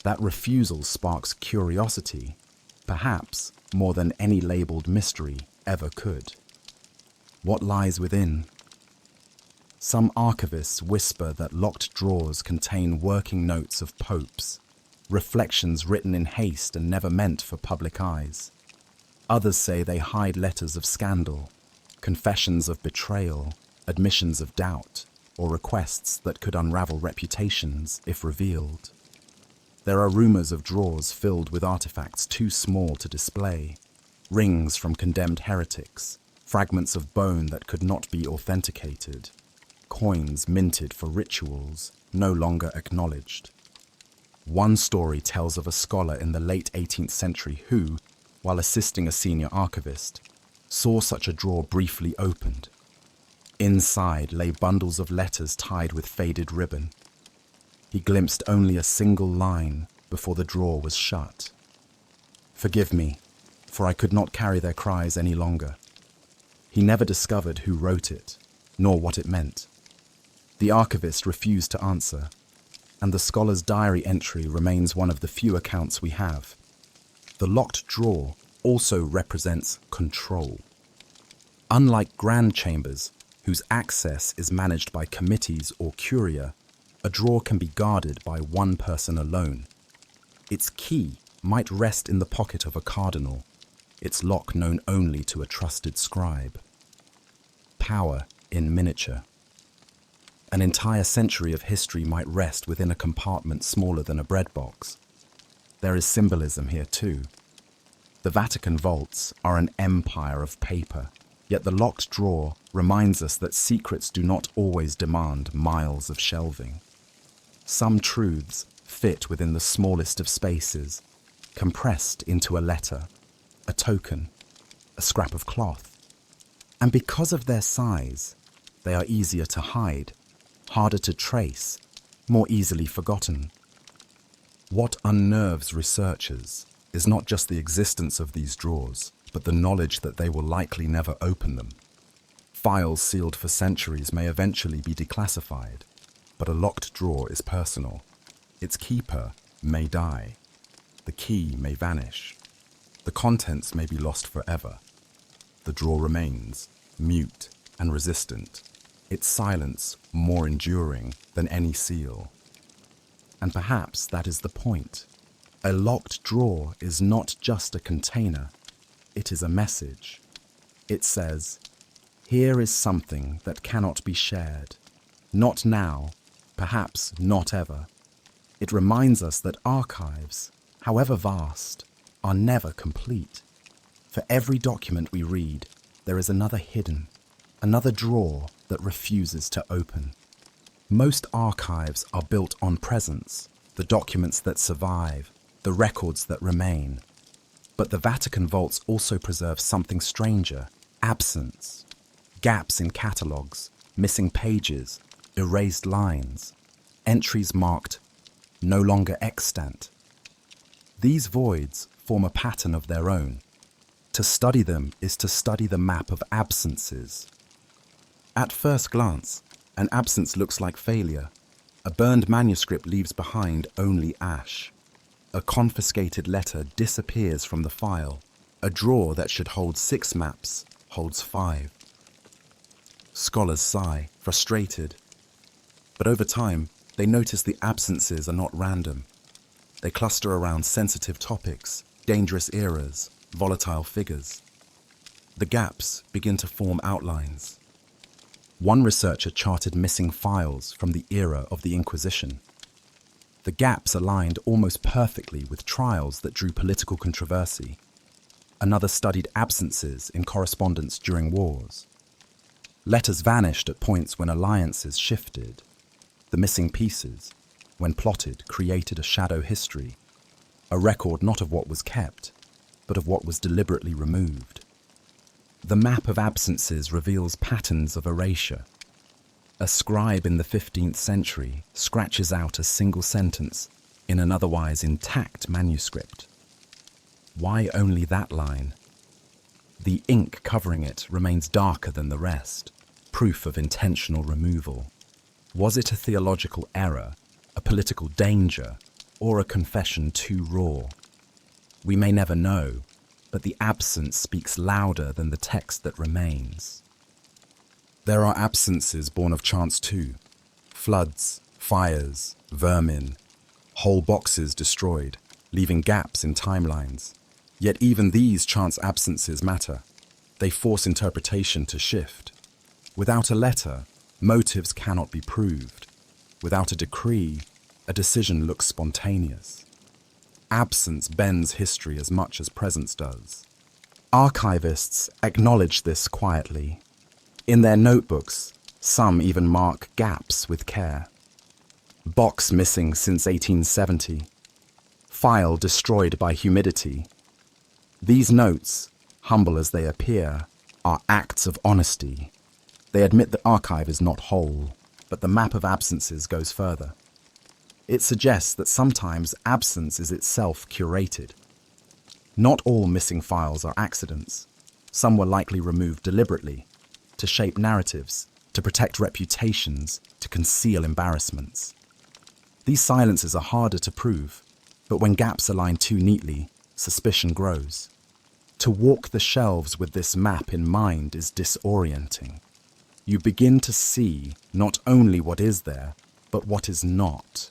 That refusal sparks curiosity, perhaps more than any labeled mystery ever could. What lies within? Some archivists whisper that locked drawers contain working notes of popes, reflections written in haste and never meant for public eyes. Others say they hide letters of scandal, confessions of betrayal, admissions of doubt, or requests that could unravel reputations if revealed. There are rumors of drawers filled with artifacts too small to display, rings from condemned heretics, fragments of bone that could not be authenticated, coins minted for rituals no longer acknowledged. One story tells of a scholar in the late 18th century who, while assisting a senior archivist, saw such a drawer briefly opened. Inside lay bundles of letters tied with faded ribbon. He glimpsed only a single line before the drawer was shut. "Forgive me, for I could not carry their cries any longer." He never discovered who wrote it, nor what it meant. The archivist refused to answer, and the scholar's diary entry remains one of the few accounts we have. The locked drawer also represents control. Unlike grand chambers, whose access is managed by committees or curia, a drawer can be guarded by one person alone. Its key might rest in the pocket of a cardinal, its lock known only to a trusted scribe. Power in miniature. An entire century of history might rest within a compartment smaller than a bread box. There is symbolism here too. The Vatican vaults are an empire of paper, yet the locked drawer reminds us that secrets do not always demand miles of shelving. Some truths fit within the smallest of spaces, compressed into a letter, a token, a scrap of cloth. And because of their size, they are easier to hide, harder to trace, more easily forgotten. What unnerves researchers is not just the existence of these drawers, but the knowledge that they will likely never open them. Files sealed for centuries may eventually be declassified, but a locked drawer is personal. Its keeper may die. The key may vanish. The contents may be lost forever. The drawer remains, mute and resistant, its silence more enduring than any seal. And perhaps that is the point. A locked drawer is not just a container, it is a message. It says, "Here is something that cannot be shared. Not now, perhaps not ever." It reminds us that archives, however vast, are never complete. For every document we read, there is another hidden, another drawer that refuses to open. Most archives are built on presence, the documents that survive, the records that remain. But the Vatican vaults also preserve something stranger: absence, gaps in catalogues, missing pages, erased lines, entries marked no longer extant. These voids form a pattern of their own. To study them is to study the map of absences. At first glance, an absence looks like failure. A burned manuscript leaves behind only ash. A confiscated letter disappears from the file. A drawer that should hold 6 maps holds 5. Scholars sigh, frustrated. But over time, they notice the absences are not random. They cluster around sensitive topics, dangerous eras, volatile figures. The gaps begin to form outlines. One researcher charted missing files from the era of the Inquisition. The gaps aligned almost perfectly with trials that drew political controversy. Another studied absences in correspondence during wars. Letters vanished at points when alliances shifted. The missing pieces, when plotted, created a shadow history, a record not of what was kept, but of what was deliberately removed. The map of absences reveals patterns of erasure. A scribe in the 15th century scratches out a single sentence in an otherwise intact manuscript. Why only that line? The ink covering it remains darker than the rest, proof of intentional removal. Was it a theological error, a political danger, or a confession too raw? We may never know, but the absence speaks louder than the text that remains. There are absences born of chance too. Floods, fires, vermin, whole boxes destroyed, leaving gaps in timelines. Yet even these chance absences matter. They force interpretation to shift. Without a letter, motives cannot be proved. Without a decree, a decision looks spontaneous. Absence bends history as much as presence does. Archivists acknowledge this quietly. In their notebooks, some even mark gaps with care. Box missing since 1870. File destroyed by humidity. These notes, humble as they appear, are acts of honesty. They admit the archive is not whole, but the map of absences goes further. It suggests that sometimes absence is itself curated. Not all missing files are accidents. Some were likely removed deliberately, to shape narratives, to protect reputations, to conceal embarrassments. These silences are harder to prove, but when gaps align too neatly, suspicion grows. To walk the shelves with this map in mind is disorienting. You begin to see not only what is there, but what is not.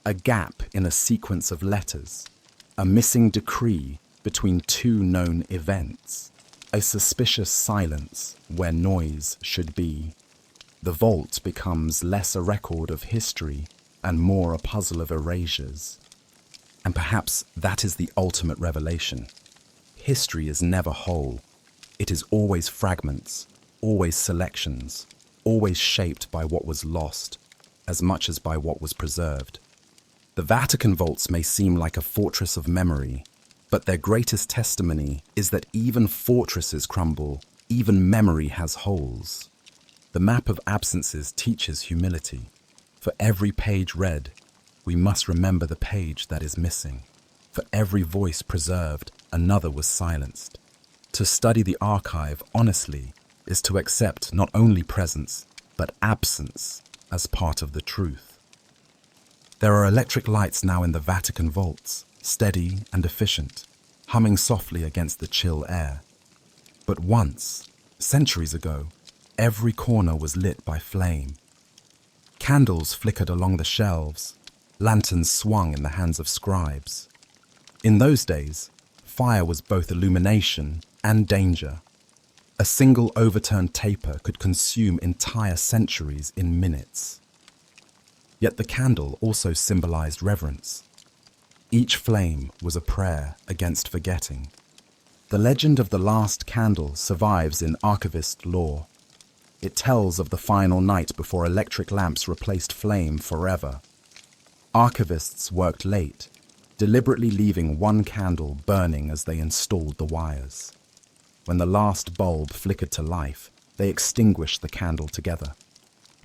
A gap in a sequence of letters, a missing decree between two known events, a suspicious silence where noise should be. The vault becomes less a record of history and more a puzzle of erasures. And perhaps that is the ultimate revelation. History is never whole. It is always fragments, always selections, always shaped by what was lost, as much as by what was preserved. The Vatican vaults may seem like a fortress of memory, but their greatest testimony is that even fortresses crumble, even memory has holes. The map of absences teaches humility. For every page read, we must remember the page that is missing. For every voice preserved, another was silenced. To study the archive honestly is to accept not only presence, but absence as part of the truth. There are electric lights now in the Vatican vaults, steady and efficient, humming softly against the chill air. But once, centuries ago, every corner was lit by flame. Candles flickered along the shelves, lanterns swung in the hands of scribes. In those days, fire was both illumination and danger. A single overturned taper could consume entire centuries in minutes. Yet the candle also symbolized reverence. Each flame was a prayer against forgetting. The legend of the last candle survives in archivist lore. It tells of the final night before electric lamps replaced flame forever. Archivists worked late, deliberately leaving one candle burning as they installed the wires. When the last bulb flickered to life, they extinguished the candle together.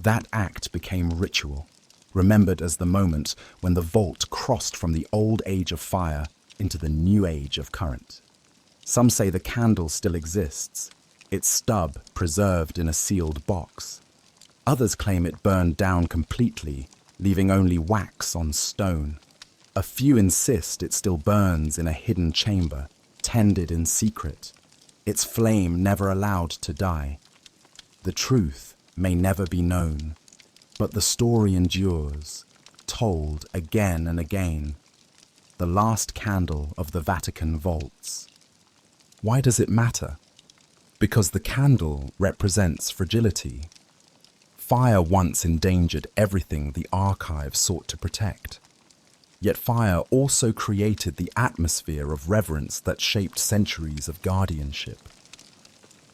That act became ritual, remembered as the moment when the vault crossed from the old age of fire into the new age of current. Some say the candle still exists, its stub preserved in a sealed box. Others claim it burned down completely, leaving only wax on stone. A few insist it still burns in a hidden chamber, tended in secret, its flame never allowed to die. The truth may never be known, but the story endures, told again and again. The last candle of the Vatican vaults. Why does it matter? Because the candle represents fragility. Fire once endangered everything the archive sought to protect. Yet fire also created the atmosphere of reverence that shaped centuries of guardianship.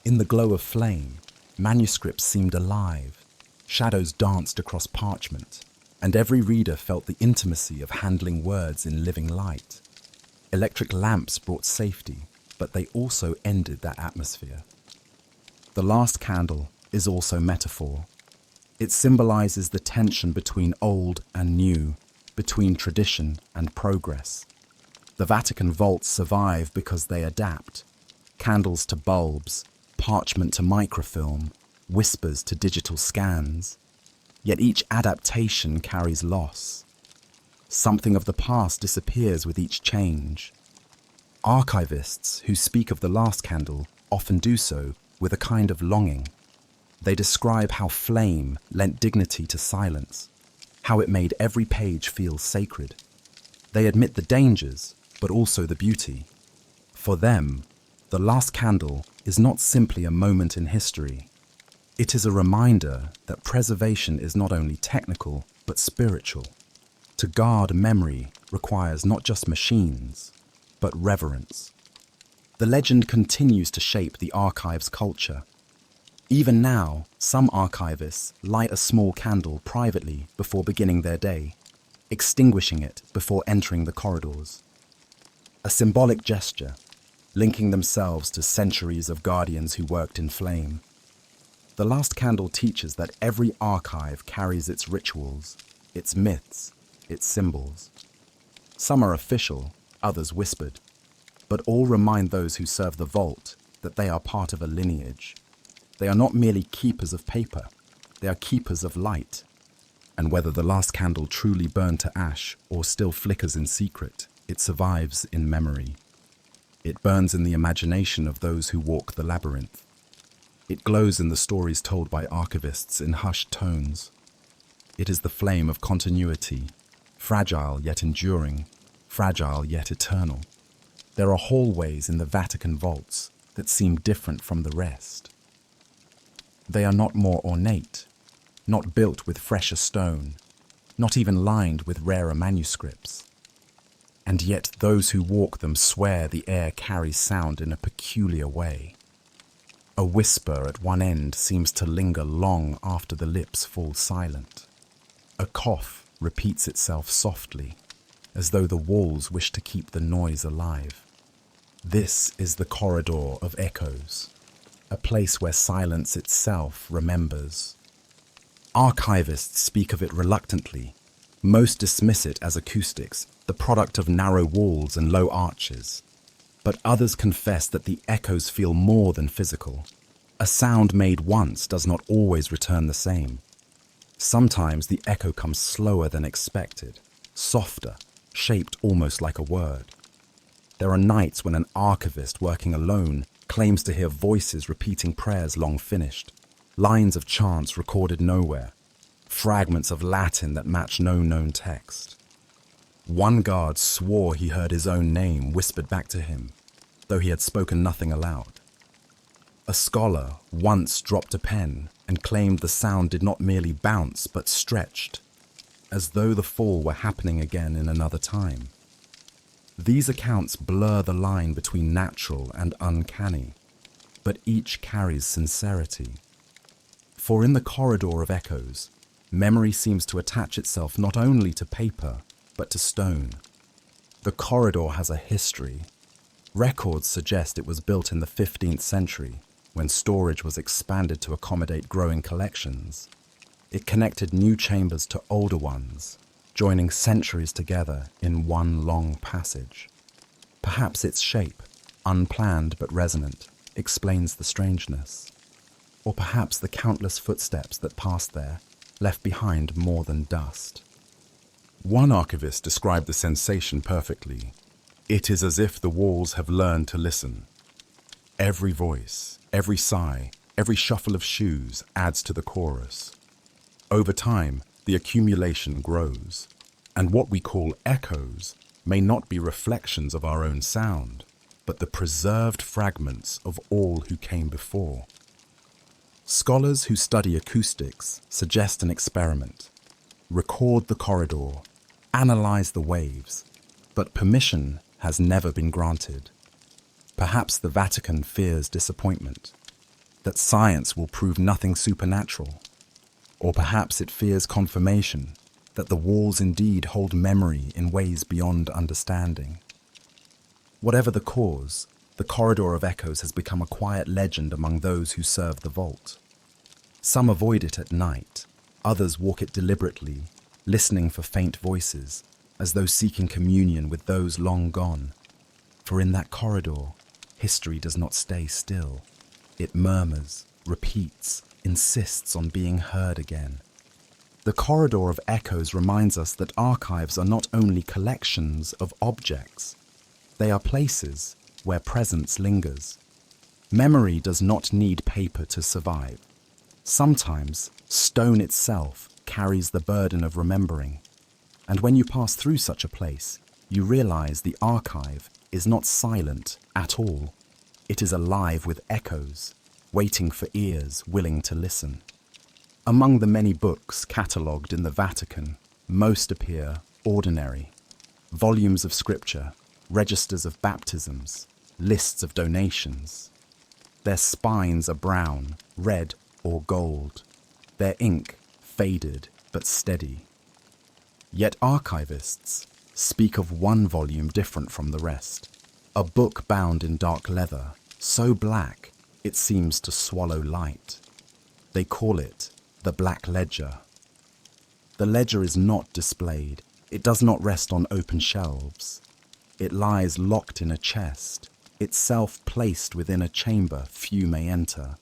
In the glow of flame, manuscripts seemed alive. Shadows danced across parchment, and every reader felt the intimacy of handling words in living light. Electric lamps brought safety, but they also ended that atmosphere. The last candle is also metaphor. It symbolizes the tension between old and new, between tradition and progress. The Vatican vaults survive because they adapt. Candles to bulbs, parchment to microfilm, whispers to digital scans. Yet each adaptation carries loss. Something of the past disappears with each change. Archivists who speak of the last candle often do so with a kind of longing. They describe how flame lent dignity to silence, how it made every page feel sacred. They admit the dangers, but also the beauty. For them, the last candle is not simply a moment in history. It is a reminder that preservation is not only technical, but spiritual. To guard memory requires not just machines, but reverence. The legend continues to shape the archive's culture. Even now, some archivists light a small candle privately before beginning their day, extinguishing it before entering the corridors. A symbolic gesture, linking themselves to centuries of guardians who worked in flame. The last candle teaches that every archive carries its rituals, its myths, its symbols. Some are official, others whispered, but all remind those who serve the vault that they are part of a lineage. They are not merely keepers of paper, they are keepers of light. And whether the last candle truly burned to ash or still flickers in secret, it survives in memory. It burns in the imagination of those who walk the labyrinth. It glows in the stories told by archivists in hushed tones. It is the flame of continuity, fragile yet enduring, fragile yet eternal. There are hallways in the Vatican vaults that seem different from the rest. They are not more ornate, not built with fresher stone, not even lined with rarer manuscripts. And yet those who walk them swear the air carries sound in a peculiar way. A whisper at one end seems to linger long after the lips fall silent. A cough repeats itself softly, as though the walls wish to keep the noise alive. This is the corridor of echoes, a place where silence itself remembers. Archivists speak of it reluctantly. Most dismiss it as acoustics, the product of narrow walls and low arches. But others confess that the echoes feel more than physical. A sound made once does not always return the same. Sometimes the echo comes slower than expected, softer, shaped almost like a word. There are nights when an archivist working alone claims to hear voices repeating prayers long finished, lines of chants recorded nowhere, fragments of Latin that match no known text. One guard swore he heard his own name whispered back to him, though he had spoken nothing aloud. A scholar once dropped a pen and claimed the sound did not merely bounce but stretched, as though the fall were happening again in another time. These accounts blur the line between natural and uncanny, but each carries sincerity. For in the corridor of echoes, memory seems to attach itself not only to paper, but to stone. The corridor has a history. Records suggest it was built in the 15th century, when storage was expanded to accommodate growing collections. It connected new chambers to older ones, joining centuries together in one long passage. Perhaps its shape, unplanned but resonant, explains the strangeness. Or perhaps the countless footsteps that passed there left behind more than dust. One archivist described the sensation perfectly. It is as if the walls have learned to listen. Every voice, every sigh, every shuffle of shoes adds to the chorus. Over time, the accumulation grows, and what we call echoes may not be reflections of our own sound, but the preserved fragments of all who came before. Scholars who study acoustics suggest an experiment. Record the corridor, analyze the waves, but permission has never been granted. Perhaps the Vatican fears disappointment, that science will prove nothing supernatural. Or perhaps it fears confirmation, that the walls indeed hold memory in ways beyond understanding. Whatever the cause, the corridor of echoes has become a quiet legend among those who serve the vault. Some avoid it at night, others walk it deliberately, listening for faint voices, as though seeking communion with those long gone. For in that corridor, history does not stay still. It murmurs, repeats, insists on being heard again. The corridor of echoes reminds us that archives are not only collections of objects, they are places where presence lingers. Memory does not need paper to survive. Sometimes, stone itself carries the burden of remembering. And when you pass through such a place, you realize the archive is not silent at all. It is alive with echoes, waiting for ears willing to listen. Among the many books catalogued in the Vatican, most appear ordinary. Volumes of scripture, registers of baptisms, lists of donations. Their spines are brown, red, or gold. Their ink faded but steady. Yet archivists speak of one volume different from the rest. A book bound in dark leather, so black it seems to swallow light. They call it the Black Ledger. The ledger is not displayed. It does not rest on open shelves. It lies locked in a chest, itself placed within a chamber few may enter.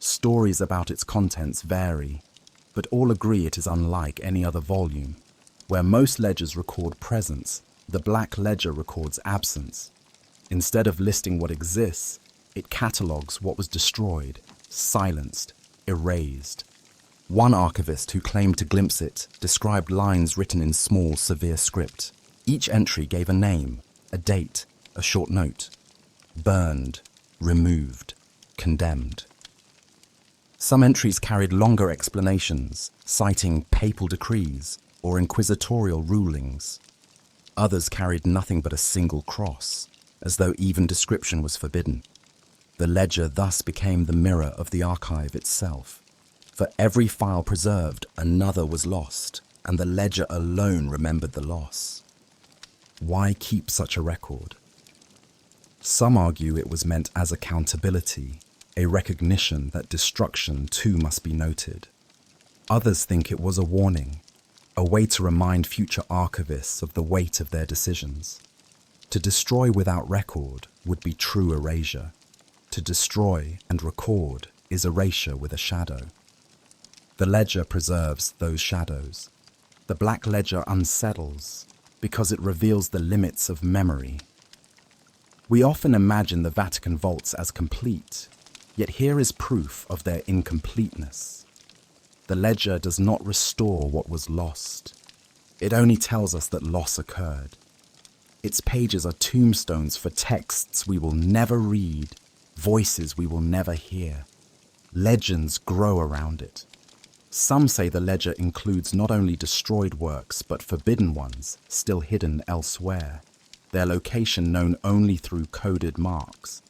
Stories about its contents vary, but all agree it is unlike any other volume. Where most ledgers record presence, the Black Ledger records absence. Instead of listing what exists, it catalogues what was destroyed, silenced, erased. One archivist who claimed to glimpse it described lines written in small, severe script. Each entry gave a name, a date, a short note. Burned, removed, condemned. Some entries carried longer explanations, citing papal decrees or inquisitorial rulings. Others carried nothing but a single cross, as though even description was forbidden. The ledger thus became the mirror of the archive itself. For every file preserved, another was lost, and the ledger alone remembered the loss. Why keep such a record? Some argue it was meant as accountability, a recognition that destruction too must be noted. Others think it was a warning, a way to remind future archivists of the weight of their decisions. To destroy without record would be true erasure. To destroy and record is erasure with a shadow. The ledger preserves those shadows. The Black Ledger unsettles because it reveals the limits of memory. We often imagine the Vatican vaults as complete, yet here is proof of their incompleteness. The ledger does not restore what was lost. It only tells us that loss occurred. Its pages are tombstones for texts we will never read, voices we will never hear. Legends grow around it. Some say the ledger includes not only destroyed works, but forbidden ones still hidden elsewhere, their location known only through coded marks.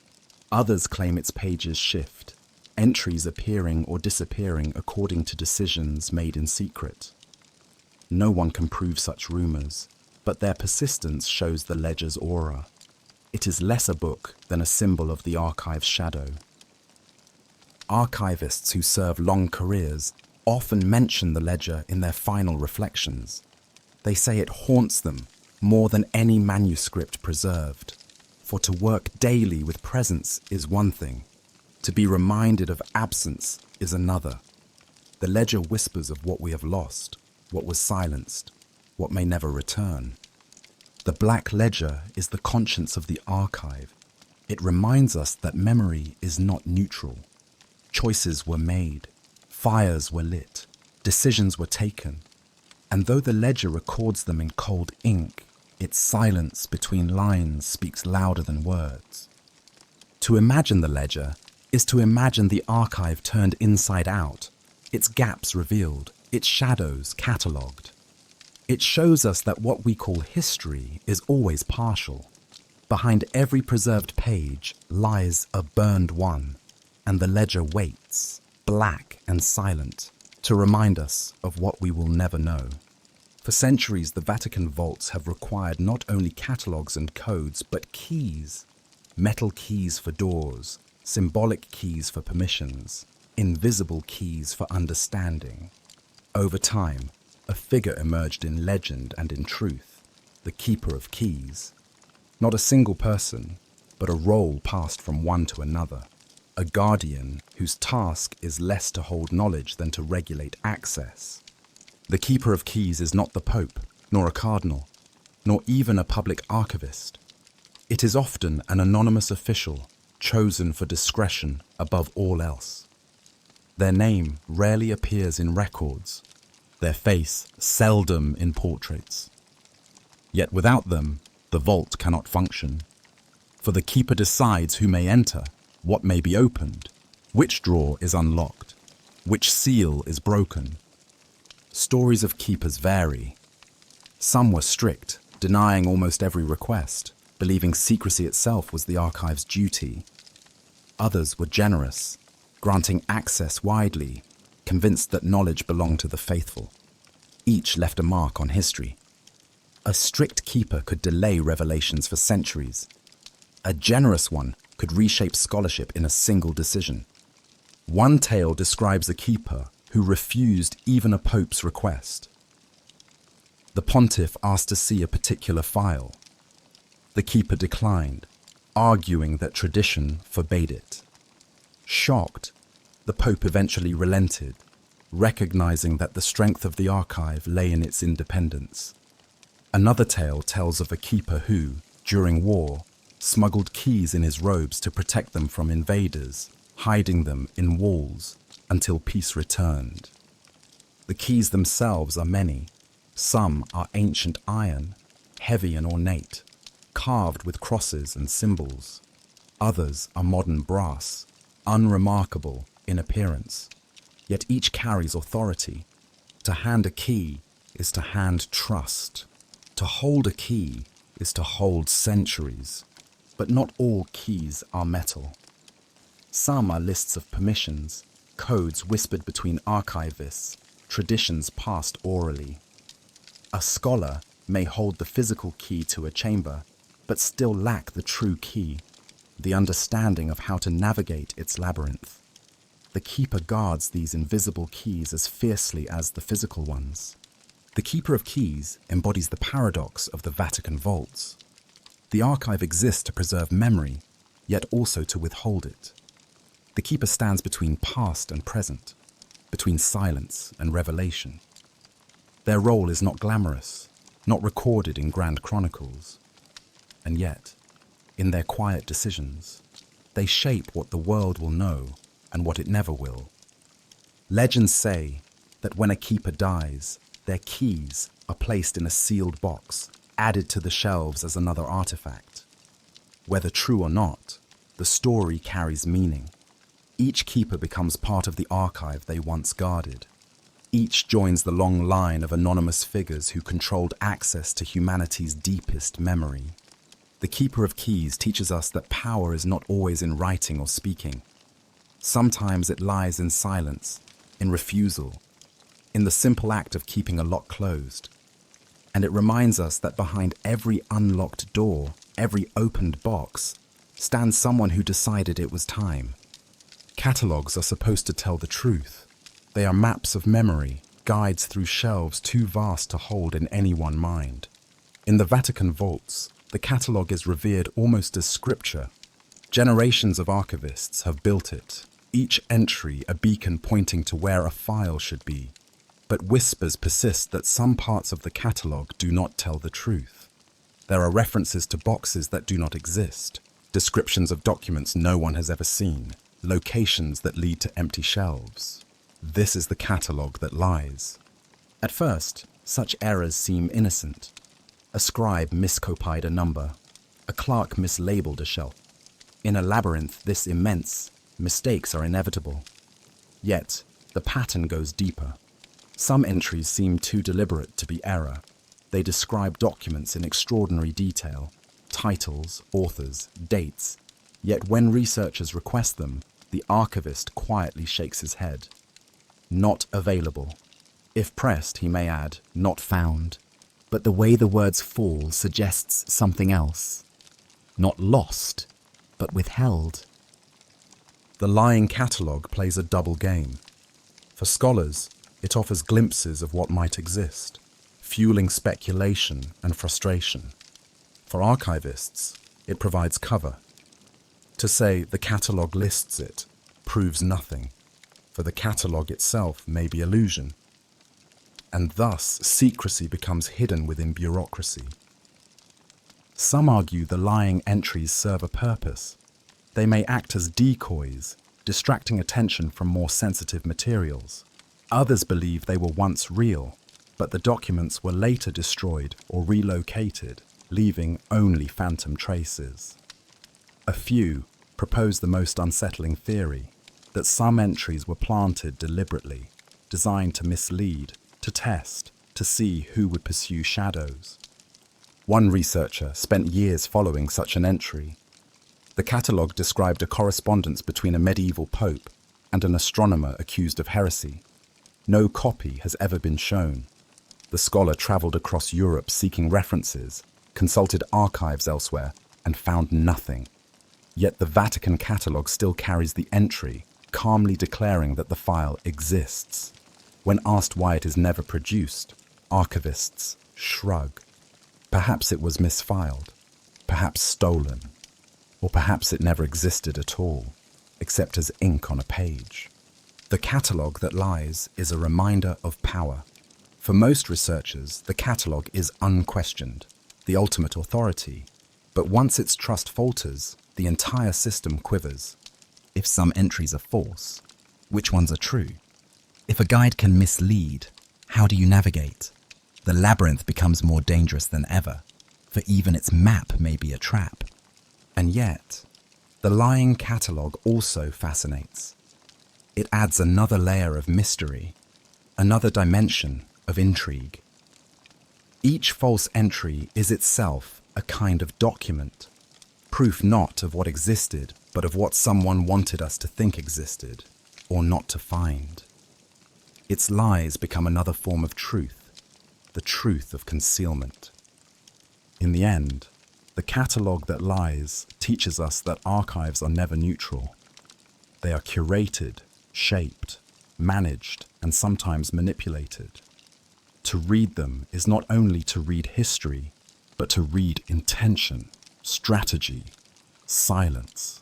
Others claim its pages shift, entries appearing or disappearing according to decisions made in secret. No one can prove such rumors, but their persistence shows the ledger's aura. It is less a book than a symbol of the archive's shadow. Archivists who serve long careers often mention the ledger in their final reflections. They say it haunts them more than any manuscript preserved. For to work daily with presence is one thing, to be reminded of absence is another. The ledger whispers of what we have lost, what was silenced, what may never return. The Black Ledger is the conscience of the archive. It reminds us that memory is not neutral. Choices were made. Fires were lit, decisions were taken, and though the ledger records them in cold ink, its silence between lines speaks louder than words. To imagine the ledger is to imagine the archive turned inside out, its gaps revealed, its shadows catalogued. It shows us that what we call history is always partial. Behind every preserved page lies a burned one, and the ledger waits, black and silent, to remind us of what we will never know. For centuries, the Vatican vaults have required not only catalogues and codes, but keys. Metal keys for doors, symbolic keys for permissions, invisible keys for understanding. Over time, a figure emerged in legend and in truth, the keeper of keys. Not a single person, but a role passed from one to another. A guardian whose task is less to hold knowledge than to regulate access. The keeper of keys is not the Pope, nor a cardinal, nor even a public archivist. It is often an anonymous official, chosen for discretion above all else. Their name rarely appears in records, their face seldom in portraits. Yet without them, the vault cannot function. For the keeper decides who may enter, what may be opened, which drawer is unlocked, which seal is broken. Stories of keepers vary. Some were strict, denying almost every request, believing secrecy itself was the archive's duty. Others were generous, granting access widely, convinced that knowledge belonged to the faithful. Each left a mark on history. A strict keeper could delay revelations for centuries. A generous one could reshape scholarship in a single decision. One tale describes a keeper who refused even a pope's request. The pontiff asked to see a particular file. The keeper declined, arguing that tradition forbade it. Shocked, the pope eventually relented, recognizing that the strength of the archive lay in its independence. Another tale tells of a keeper who, during war, smuggled keys in his robes to protect them from invaders, hiding them in walls until peace returned. The keys themselves are many. Some are ancient iron, heavy and ornate, carved with crosses and symbols. Others are modern brass, unremarkable in appearance. Yet each carries authority. To hand a key is to hand trust. To hold a key is to hold centuries. But not all keys are metal. Some are lists of permissions, codes whispered between archivists, traditions passed orally. A scholar may hold the physical key to a chamber, but still lack the true key, the understanding of how to navigate its labyrinth. The keeper guards these invisible keys as fiercely as the physical ones. The keeper of keys embodies the paradox of the Vatican vaults. The archive exists to preserve memory, yet also to withhold it. The keeper stands between past and present, between silence and revelation. Their role is not glamorous, not recorded in grand chronicles. And yet, in their quiet decisions, they shape what the world will know and what it never will. Legends say that when a keeper dies, their keys are placed in a sealed box, added to the shelves as another artifact. Whether true or not, the story carries meaning. Each keeper becomes part of the archive they once guarded. Each joins the long line of anonymous figures who controlled access to humanity's deepest memory. The keeper of keys teaches us that power is not always in writing or speaking. Sometimes it lies in silence, in refusal, in the simple act of keeping a lock closed. And it reminds us that behind every unlocked door, every opened box, stands someone who decided it was time. Catalogues are supposed to tell the truth. They are maps of memory, guides through shelves too vast to hold in any one mind. In the Vatican vaults, the catalogue is revered almost as scripture. Generations of archivists have built it, each entry a beacon pointing to where a file should be. But whispers persist that some parts of the catalogue do not tell the truth. There are references to boxes that do not exist, descriptions of documents no one has ever seen, locations that lead to empty shelves. This is the catalogue that lies. At first, such errors seem innocent. A scribe miscopied a number. A clerk mislabeled a shelf. In a labyrinth this immense, mistakes are inevitable. Yet, the pattern goes deeper. Some entries seem too deliberate to be error. They describe documents in extraordinary detail, titles, authors, dates. Yet when researchers request them, the archivist quietly shakes his head. Not available. If pressed, he may add, not found. But the way the words fall suggests something else. Not lost, but withheld. The lying catalogue plays a double game. For scholars, it offers glimpses of what might exist, fueling speculation and frustration. For archivists, it provides cover. To say the catalogue lists it proves nothing, for the catalogue itself may be illusion. And thus, secrecy becomes hidden within bureaucracy. Some argue the lying entries serve a purpose. They may act as decoys, distracting attention from more sensitive materials. Others believe they were once real, but the documents were later destroyed or relocated, leaving only phantom traces. A few propose the most unsettling theory, that some entries were planted deliberately, designed to mislead, to test, to see who would pursue shadows. One researcher spent years following such an entry. The catalogue described a correspondence between a medieval pope and an astronomer accused of heresy. No copy has ever been shown. The scholar travelled across Europe seeking references, consulted archives elsewhere, and found nothing. Yet the Vatican catalogue still carries the entry, calmly declaring that the file exists. When asked why it is never produced, archivists shrug. Perhaps it was misfiled, perhaps stolen, or perhaps it never existed at all, except as ink on a page. The catalogue that lies is a reminder of power. For most researchers, the catalogue is unquestioned, the ultimate authority. But once its trust falters, the entire system quivers. If some entries are false, which ones are true? If a guide can mislead, how do you navigate? The labyrinth becomes more dangerous than ever, for even its map may be a trap. And yet, the lying catalogue also fascinates. It adds another layer of mystery, another dimension of intrigue. Each false entry is itself a kind of document, proof not of what existed, but of what someone wanted us to think existed, or not to find. Its lies become another form of truth, the truth of concealment. In the end, the catalogue that lies teaches us that archives are never neutral. They are curated, shaped, managed, and sometimes manipulated. To read them is not only to read history, but to read intention, strategy, silence.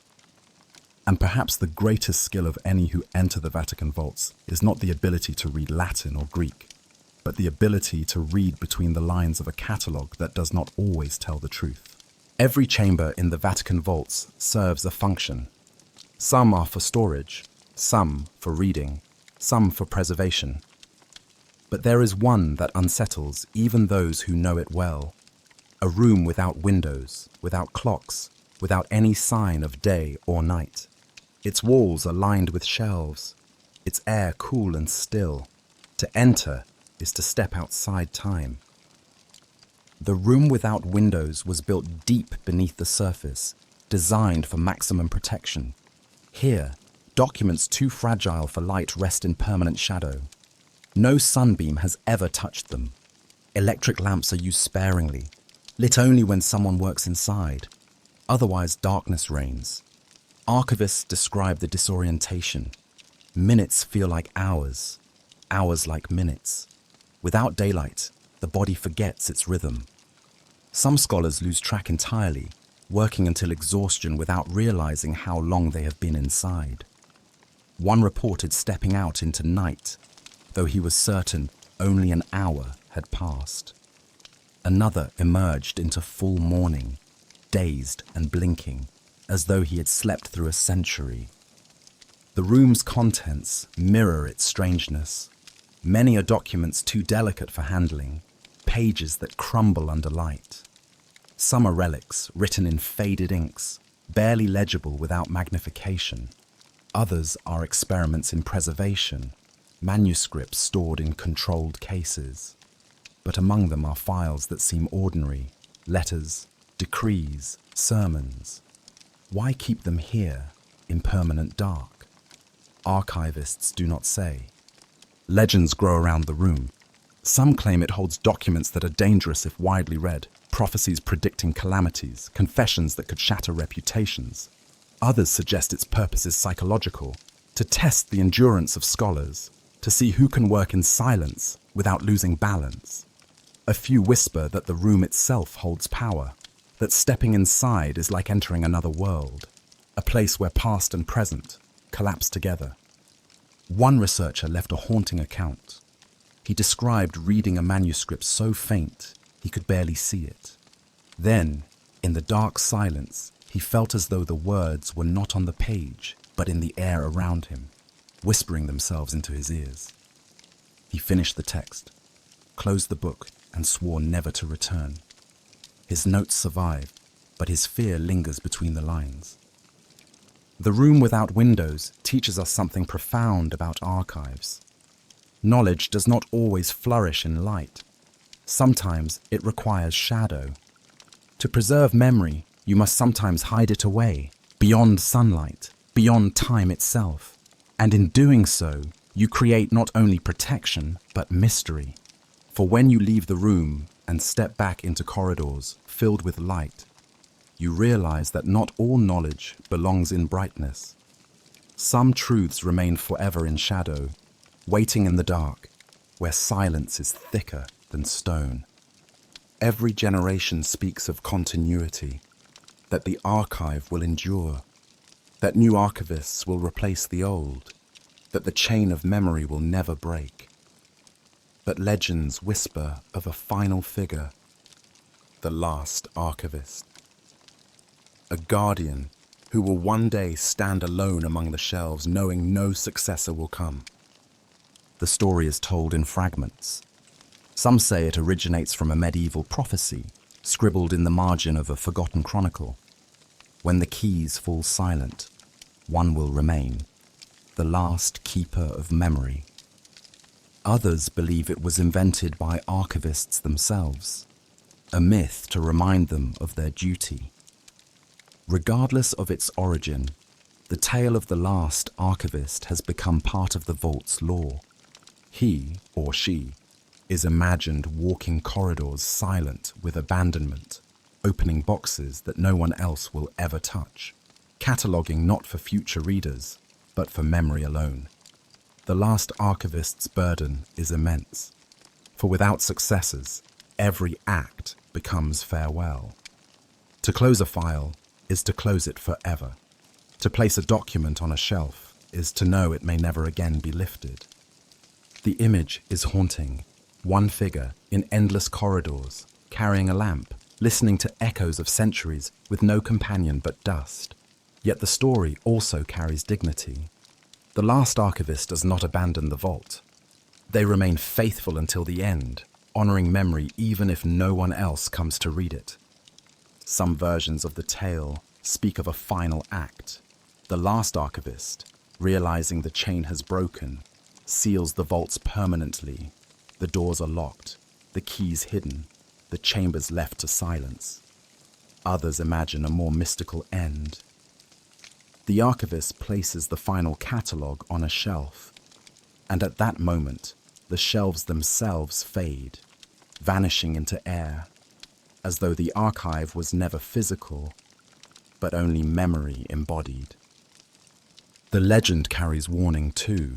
And perhaps the greatest skill of any who enter the Vatican vaults is not the ability to read Latin or Greek, but the ability to read between the lines of a catalogue that does not always tell the truth. Every chamber in the Vatican vaults serves a function. Some are for storage, some for reading, some for preservation. But there is one that unsettles even those who know it well. A room without windows, without clocks, without any sign of day or night. Its walls are lined with shelves, its air cool and still. To enter is to step outside time. The room without windows was built deep beneath the surface, designed for maximum protection. Here, documents too fragile for light rest in permanent shadow. No sunbeam has ever touched them. Electric lamps are used sparingly, lit only when someone works inside. Otherwise, darkness reigns. Archivists describe the disorientation. Minutes feel like hours, hours like minutes. Without daylight, the body forgets its rhythm. Some scholars lose track entirely, working until exhaustion without realizing how long they have been inside. One reported stepping out into night, though he was certain only an hour had passed. Another emerged into full morning, dazed and blinking, as though he had slept through a century. The room's contents mirror its strangeness. Many are documents too delicate for handling, pages that crumble under light. Some are relics written in faded inks, barely legible without magnification. Others are experiments in preservation, manuscripts stored in controlled cases. But among them are files that seem ordinary, letters, decrees, sermons. Why keep them here, in permanent dark? Archivists do not say. Legends grow around the room. Some claim it holds documents that are dangerous if widely read, prophecies predicting calamities, confessions that could shatter reputations. Others suggest its purpose is psychological, to test the endurance of scholars, to see who can work in silence without losing balance. A few whisper that the room itself holds power, that stepping inside is like entering another world, a place where past and present collapse together. One researcher left a haunting account. He described reading a manuscript so faint he could barely see it. Then, in the dark silence, he felt as though the words were not on the page, but in the air around him, whispering themselves into his ears. He finished the text, closed the book, and swore never to return. His notes survive, but his fear lingers between the lines. The room without windows teaches us something profound about archives. Knowledge does not always flourish in light. Sometimes it requires shadow. To preserve memory, you must sometimes hide it away, beyond sunlight, beyond time itself. And in doing so, you create not only protection, but mystery. For when you leave the room and step back into corridors filled with light, you realize that not all knowledge belongs in brightness. Some truths remain forever in shadow, waiting in the dark, where silence is thicker than stone. Every generation speaks of continuity, that the archive will endure, that new archivists will replace the old, that the chain of memory will never break. But legends whisper of a final figure, the last archivist. A guardian who will one day stand alone among the shelves, knowing no successor will come. The story is told in fragments. Some say it originates from a medieval prophecy, scribbled in the margin of a forgotten chronicle. When the keys fall silent, one will remain, the last keeper of memory. Others believe it was invented by archivists themselves, a myth to remind them of their duty. Regardless of its origin, the tale of the last archivist has become part of the vault's lore. He, or she, is imagined walking corridors silent with abandonment, opening boxes that no one else will ever touch, cataloguing not for future readers, but for memory alone. The last archivist's burden is immense, for without successors, every act becomes farewell. To close a file is to close it forever. To place a document on a shelf is to know it may never again be lifted. The image is haunting, one figure in endless corridors, carrying a lamp, listening to echoes of centuries with no companion but dust. Yet the story also carries dignity. The last archivist does not abandon the vault. They remain faithful until the end, honoring memory even if no one else comes to read it. Some versions of the tale speak of a final act. The last archivist, realizing the chain has broken, seals the vaults permanently. The doors are locked, the keys hidden, the chambers left to silence. Others imagine a more mystical end. The archivist places the final catalogue on a shelf, and at that moment, the shelves themselves fade, vanishing into air, as though the archive was never physical, but only memory embodied. The legend carries warning too.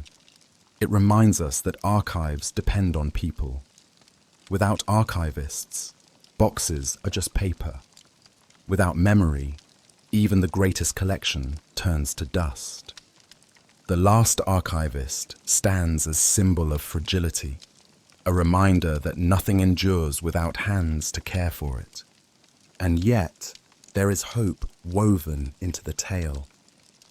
It reminds us that archives depend on people. Without archivists, boxes are just paper. Without memory, even the greatest collection turns to dust. The last archivist stands as symbol of fragility, a reminder that nothing endures without hands to care for it. And yet, there is hope woven into the tale.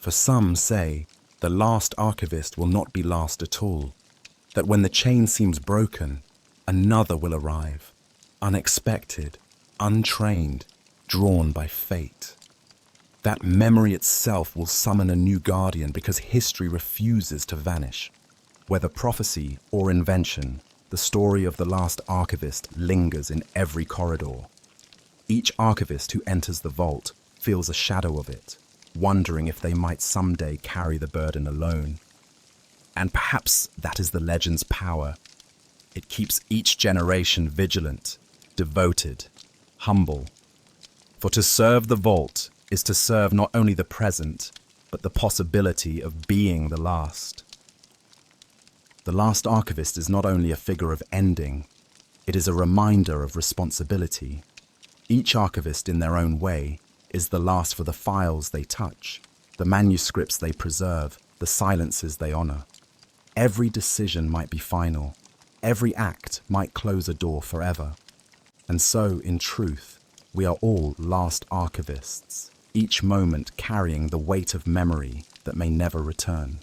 For some say, the last archivist will not be last at all, that when the chain seems broken, another will arrive, unexpected, untrained, drawn by fate. That memory itself will summon a new guardian because history refuses to vanish. Whether prophecy or invention, the story of the last archivist lingers in every corridor. Each archivist who enters the vault feels a shadow of it, wondering if they might someday carry the burden alone. And perhaps that is the legend's power. It keeps each generation vigilant, devoted, humble. For to serve the vault is to serve not only the present, but the possibility of being the last. The last archivist is not only a figure of ending, it is a reminder of responsibility. Each archivist in their own way is the last for the files they touch, the manuscripts they preserve, the silences they honor. Every decision might be final. Every act might close a door forever. And so, in truth, we are all last archivists, each moment carrying the weight of memory that may never return.